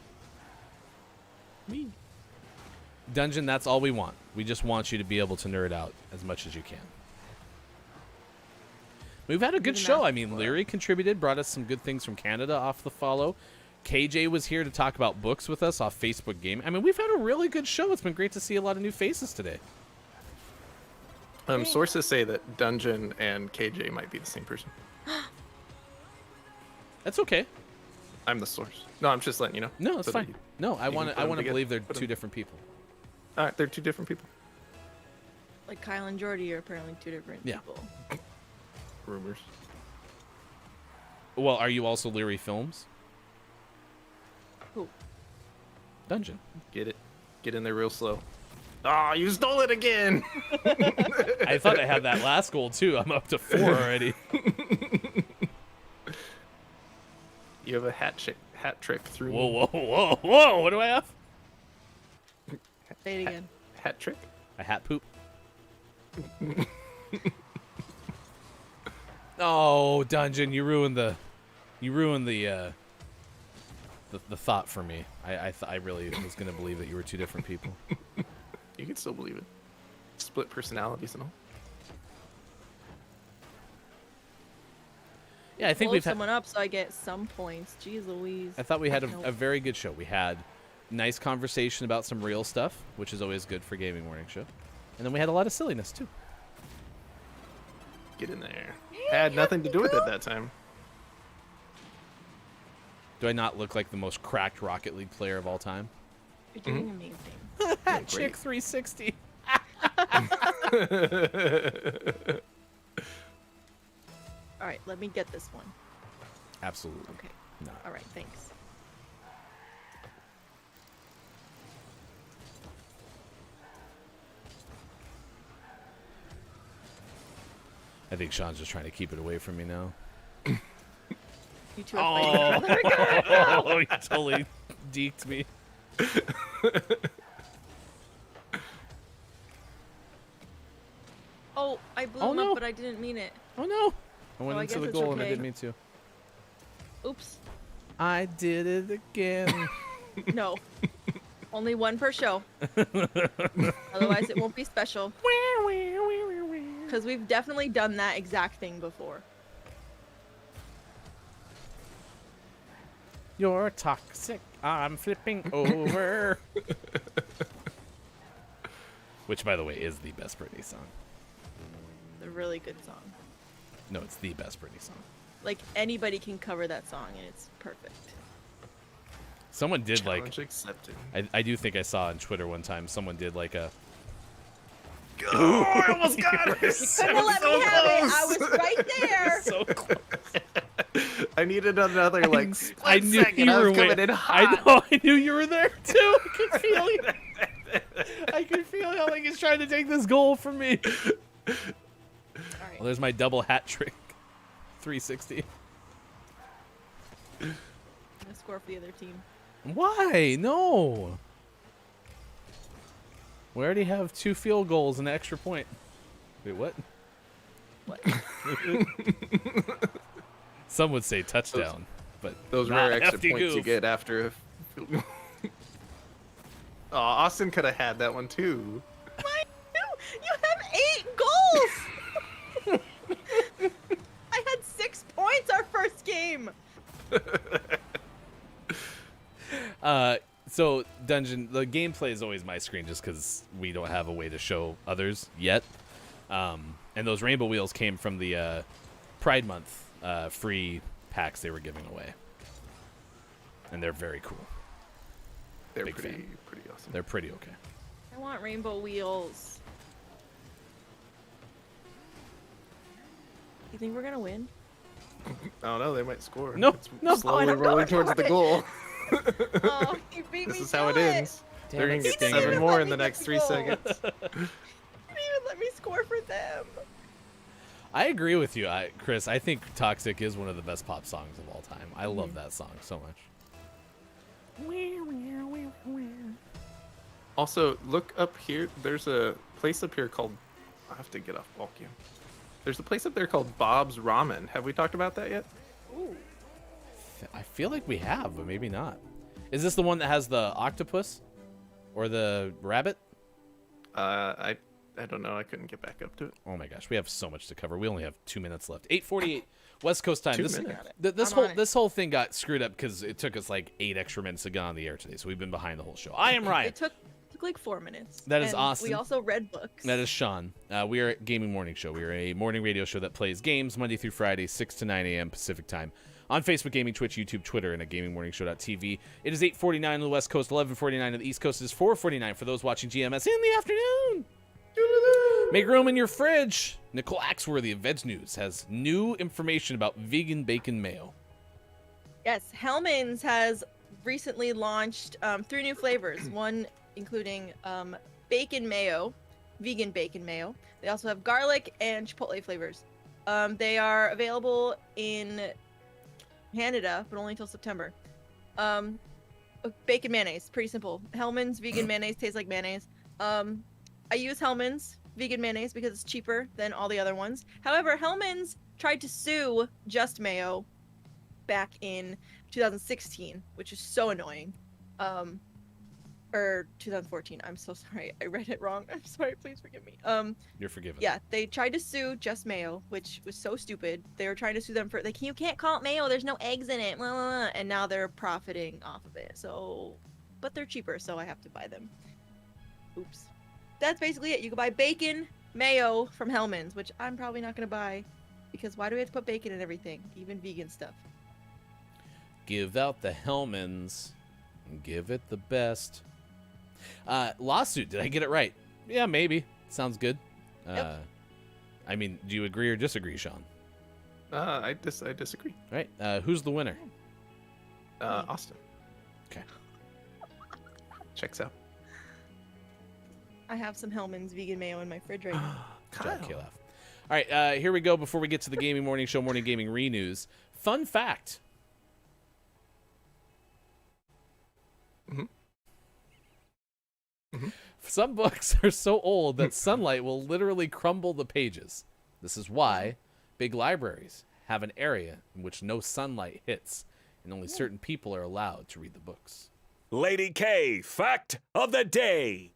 Dungeon, that's all we want. We just want you to be able to nerd out as much as you can. We've had a good show. I mean, Leary contributed, brought us some good things from Canada off the follow. KJ was here to talk about books with us off Facebook Game. I mean, we've had a really good show. It's been great to see a lot of new faces today. Sources say that Dungeon and KJ might be the same person. That's okay. I'm the source. No, I'm just letting you know. No, it's so that fine. No, I you can want put to. I them want to together. believe they're Put two them- different people. All right, they're two different people. Like Kyle and Jordy are apparently two different Yeah. people. Rumors. Well, are you also Leary Films? Who? Dungeon. Get it. Get in there real slow. Oh, you stole it again! I thought I had that last goal too. I'm up to 4 already. You have a hat trick through. Whoa! What do I have? Say it again. Hat trick? A hat poop. Oh, Dungeon, you ruined the thought for me. I really was gonna believe that you were two different people. You can still believe it. Split personalities and all. Yeah, I think Blow we've had. someone up so I get some points. Jeez Louise. I thought we had Nope. a very good show. We had nice conversation about some real stuff, which is always good for Gaming Morning Show, and then we had a lot of silliness too. Get in there. Had nothing to do with it that time. Do I not look like the most cracked Rocket League player of all time? You're doing amazing. Hat Chick 360. All right, let me get this one. Absolutely. Okay. No. All right, thanks. I think Sean's just trying to keep it away from me now. You two are fighting each other. Oh, he totally deked me. Oh, I blew Oh, him no. up, but I didn't mean it. Oh no! I went I into guess the it's goal and I okay. didn't mean to. Oops. I did it again. No. Only one per show. Otherwise, it won't be special. Because we've definitely done that exact thing before. You're toxic. I'm flipping over. Which, by the way, is the best Britney song. It's a really good song. No, it's the best Britney song. Like, anybody can cover that song, and it's perfect. Someone did Challenge accepted. I do think I saw on Twitter one time someone did like a. Oh, I almost got it. You couldn't have let me have it. I was right there. So close. I needed another like split I knew second. you I was were coming with- in I hot. know. I knew you were there too. I could feel you. I could feel how like he's trying to take this goal from me. All right. Well, there's my double hat trick. 360. I'm gonna score for the other team. Why? No. We already have 2 field goals and an extra point. Wait, what? What? Some would say touchdown, but Those not rare extra hefty points you goof. get after a field goal. Oh, Austin could have had that one too. Why? No, you have 8 goals. I had 6 points our first game. So Dungeon, the gameplay is always my screen just because we don't have a way to show others yet. And those rainbow wheels came from the Pride Month free packs they were giving away, and they're very cool. They're Big pretty fan. awesome. They're pretty okay. I want rainbow wheels. You think we're gonna win? I don't know. They might score. No, It's no. slowly Oh, I don't rolling know. towards the goal. Oh, you beat me. This is how it to ends. Damn They're it, gonna get Stinger. 7 more Let in the me get next the 3 goal. seconds. You didn't even let me score for them. I agree with you, Chris. I think Toxic is one of the best pop songs of all time. I love that song so much. Also, look up here. There's a place up here called. I have to get off Balkan. There's a place up there called Bob's Ramen. Have we talked about that yet? Ooh. I feel like we have, but maybe not. Is this the one that has the octopus or the rabbit? I don't know. I couldn't get back up to it. Oh my gosh, we have so much to cover. We only have 2 minutes left. 8:48 West Coast time. 2 This, minutes. this I'm whole on it. this whole thing got screwed up because it took us like 8 extra minutes to get on the air today, so we've been behind the whole show. I am Ryan. It took like 4 minutes. That is and awesome. We also read books. That is Sean. We are at Gaming Morning Show. We are a morning radio show that plays games Monday through Friday, 6 to 9 a.m. Pacific time. On Facebook Gaming, Twitch, YouTube, Twitter, and at GamingMorningShow.tv. It is 8:49 on the West Coast, 11:49 on the East Coast. It is 4:49 for those watching GMS in the afternoon. Make room in your fridge. Nicole Axworthy of Veg News has new information about vegan bacon mayo. Yes, Hellman's has recently launched 3 new flavors. One including bacon mayo, vegan bacon mayo. They also have garlic and chipotle flavors. They are available in Canada, but only until September. Bacon mayonnaise, pretty simple. Hellman's vegan mayonnaise tastes like mayonnaise. I use Hellman's vegan mayonnaise because it's cheaper than all the other ones. However, Hellman's tried to sue Just Mayo back in 2016, which is so annoying. Or 2014. I'm so sorry. I read it wrong. I'm sorry. Please forgive me. You're forgiven. Yeah, they tried to sue Just Mayo, which was so stupid. They were trying to sue them for like, you can't call it mayo. There's no eggs in it. Blah, blah, blah. And now they're profiting off of it. So, but they're cheaper, so I have to buy them. Oops. That's basically it. You can buy bacon mayo from Hellman's, which I'm probably not gonna buy, because why do we have to put bacon in everything, even vegan stuff? Give out the Hellmans and give it the best. Lawsuit. Did I get it right? Yeah, maybe. Sounds good. Yep. I mean, do you agree or disagree, Sean? I disagree. Right. Who's the winner? Austin. Okay. Checks out. I have some Hellman's vegan mayo in my fridge right now. Good job, Caleb. All right, here we go. Before we get to the Gaming Morning Show, Morning Gaming Re-News. Fun fact. Some books are so old that sunlight will literally crumble the pages. This is why big libraries have an area in which no sunlight hits, and only certain people are allowed to read the books. Lady K, fact of the day.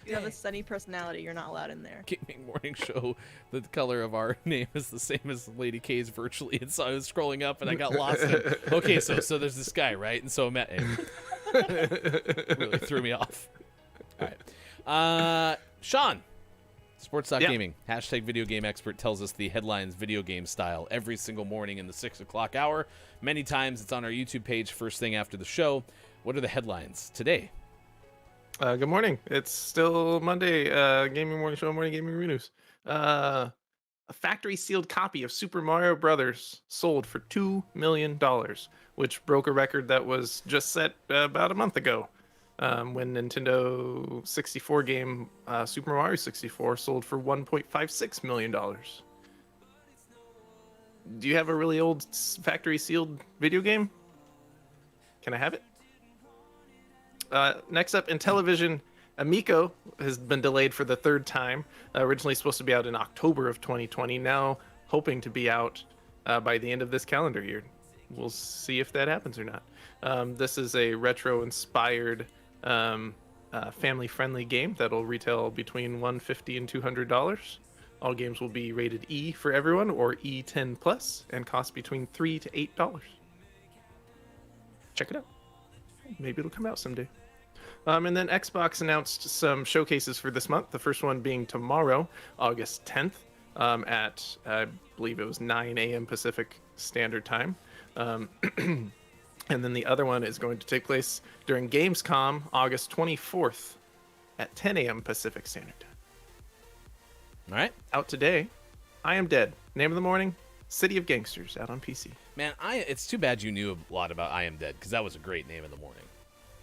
You have a sunny personality. You're not allowed in there. Gaming Morning Show. The color of our name is the same as Lady K's virtually, and so I was scrolling up and I got lost. Okay, so there's this guy, right? And so really threw me off. All right, Sean, Sports.gaming, hashtag video game expert, tells us the headlines video game style every single morning in the 6 o'clock hour. Many times it's on our YouTube page first thing after the show. What are the headlines today? Good morning. It's still Monday. Gaming Morning Show, Morning Gaming News. A factory sealed copy of Super Mario Brothers sold for $2 million, which broke a record that was just set about a month ago, when Nintendo 64 game Super Mario 64 sold for $1.56 million. Do you have a really old factory sealed video game? Can I have it? Next up in television, Amico has been delayed for the third time. Originally supposed to be out in October of 2020, now hoping to be out by the end of this calendar year. We'll see if that happens or not. This is a retro-inspired, family-friendly game that'll retail between $150 and $200. All games will be rated E for everyone, or E10+, and cost between $3 to $8. Check it out. Maybe it'll come out someday. And then Xbox announced some showcases for this month. The first one being tomorrow, August 10th, at, I believe it was 9 a.m. Pacific Standard Time. And then the other one is going to take place during Gamescom, August 24th, at 10 a.m. Pacific Standard Time. All right. Out today, I Am Dead. Name of the morning, City of Gangsters, out on PC. Man, it's too bad you knew a lot about I Am Dead, because that was a great name in the morning.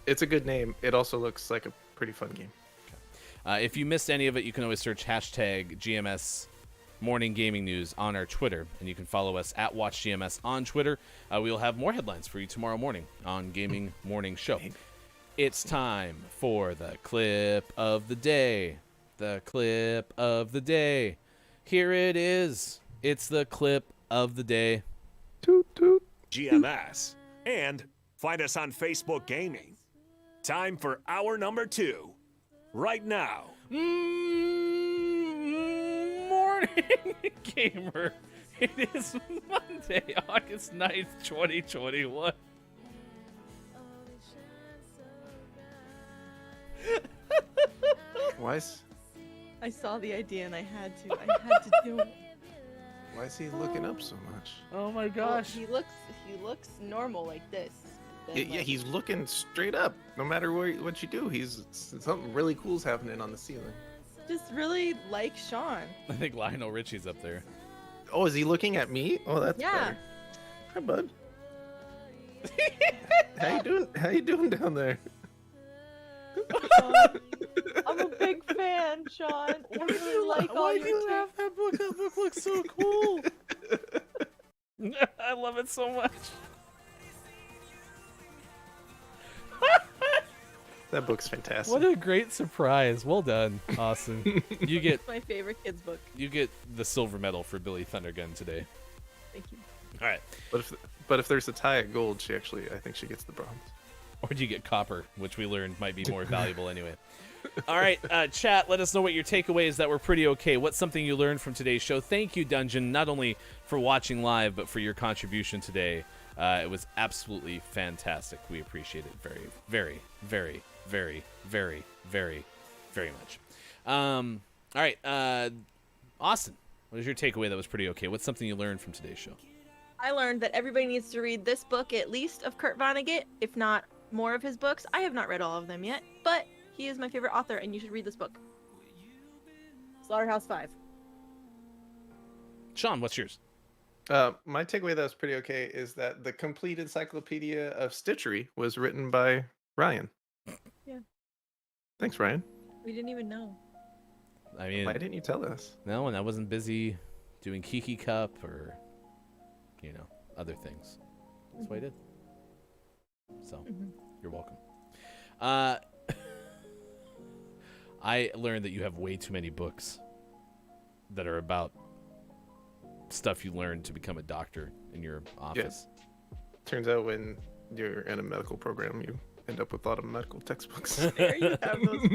It's a good name. It also looks like a pretty fun game. If you missed any of it, you can always search hashtag GMS Morning Gaming News on our Twitter, and you can follow us at WatchGMS on Twitter. We'll have more headlines for you tomorrow morning on Gaming Morning Show. It's time for the clip of the day. The clip of the day. Here it is. It's the clip of the day. Toot, toot. GMS. And find us on Facebook Gaming. Time for hour number 2. Right now. Morning Gamer. It is Monday, August 9th, 2021. I saw the idea and I had to do it. Why is he looking up so much? Oh my Well, gosh. he looks normal like this. Then, Yeah, like, he's looking straight up. No matter what you do, he's something really cool's happening on the ceiling. just really like Sean. I think Lionel Richie's up there. Oh, is he looking at me? Oh, that's Yeah. better. Hi, bud. How you doing down there? I'm a big fan, Sean. I really like all your takes. that book? That book looks so cool. I love it so much. That book's fantastic. What a great surprise. Well done, Austin. You get It's my favorite kids book. the silver medal for Billy Thundergun today. Thank you. All right. But if there's a tie at gold, I think she gets the bronze. Or do you get copper, which we learned might be more valuable anyway. All right, chat, let us know what your takeaways that were pretty okay. What's something you learned from today's show? Thank you, Dungeon, not only for watching live, but for your contribution today. It was absolutely fantastic. We appreciate it very, very, very, very, very, very, very much. All right, Austin, what is your takeaway that was pretty okay? What's something you learned from today's show? I learned that everybody needs to read this book at least of Kurt Vonnegut, if not more of his books. I have not read all of them yet, but he is my favorite author, and you should read this book. Slaughterhouse-Five. Sean, what's yours? My takeaway that was pretty okay is that the complete encyclopedia of Stitchery was written by Ryan. Yeah. Thanks, Ryan. We didn't even know. I mean, Why didn't you tell us? no, and I wasn't busy doing Kiki Cup or, other things. That's what I did. So, you're welcome. I learned that you have way too many books that are about stuff you learned to become a doctor in your office. Turns out when you're in a medical program, you end up with a lot of medical textbooks. There you have those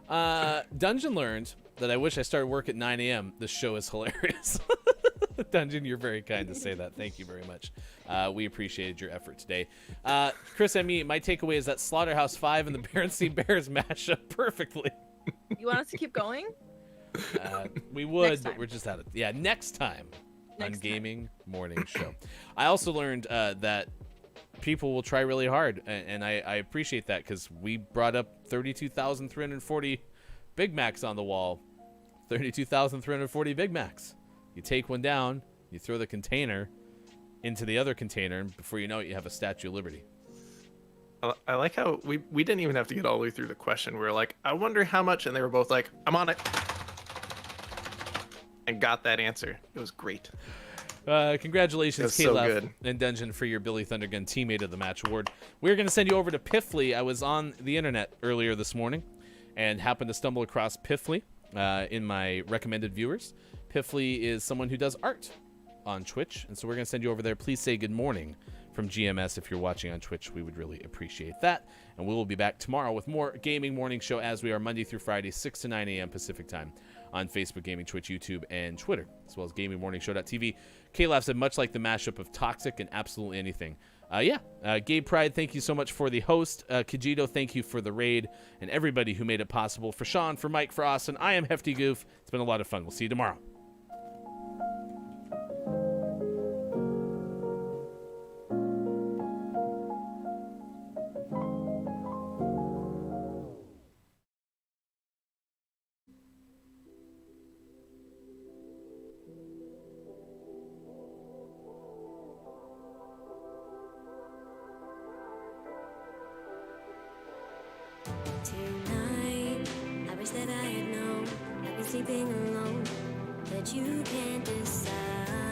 books. Dungeon learned that I wish I started work at 9 a.m. This show is hilarious. Dungeon, you're very kind to say that. Thank you very much. We appreciated your effort today. Chris and me, my takeaway is that Slaughterhouse 5 and the Berenstain Bears mash up perfectly. You want us to keep going? We would, Next but time. we're just out of next time on Next time. Gaming Morning Show. I also learned that people will try really hard, and I appreciate that because we brought up 32,340 Big Macs on the wall. 32,340 Big Macs. You take one down, you throw the container into the other container, and before you know it, you have a Statue of Liberty. I like how we didn't even have to get all the way through the question. We were like, I wonder how much, and they were both like, I'm on it, and got that answer. It was great. Congratulations, That's so Caleb good. and Dungeon, for your Billy Thundergun Teammate of the Match award. We're going to send you over to Piffly. I was on the internet earlier this morning and happened to stumble across Piffly in my recommended viewers. Piffly is someone who does art on Twitch, and so we're going to send you over there. Please say good morning from GMS if you're watching on Twitch. We would really appreciate that. And we will be back tomorrow with more Gaming Morning Show, as we are Monday through Friday, 6 to 9 a.m. Pacific time on Facebook Gaming, Twitch, YouTube, and Twitter, as well as GamingMorningShow.tv. K-Lab said, much like the mashup of Toxic and Absolutely Anything. Gabe Pride, thank you so much for the host. Kajito, thank you for the raid, and everybody who made it possible. For Sean, for Mike, for Austin, I am Hefty Goof. It's been a lot of fun. We'll see you tomorrow. Tonight, I wish that I had known I'd be sleeping alone, but you can't decide.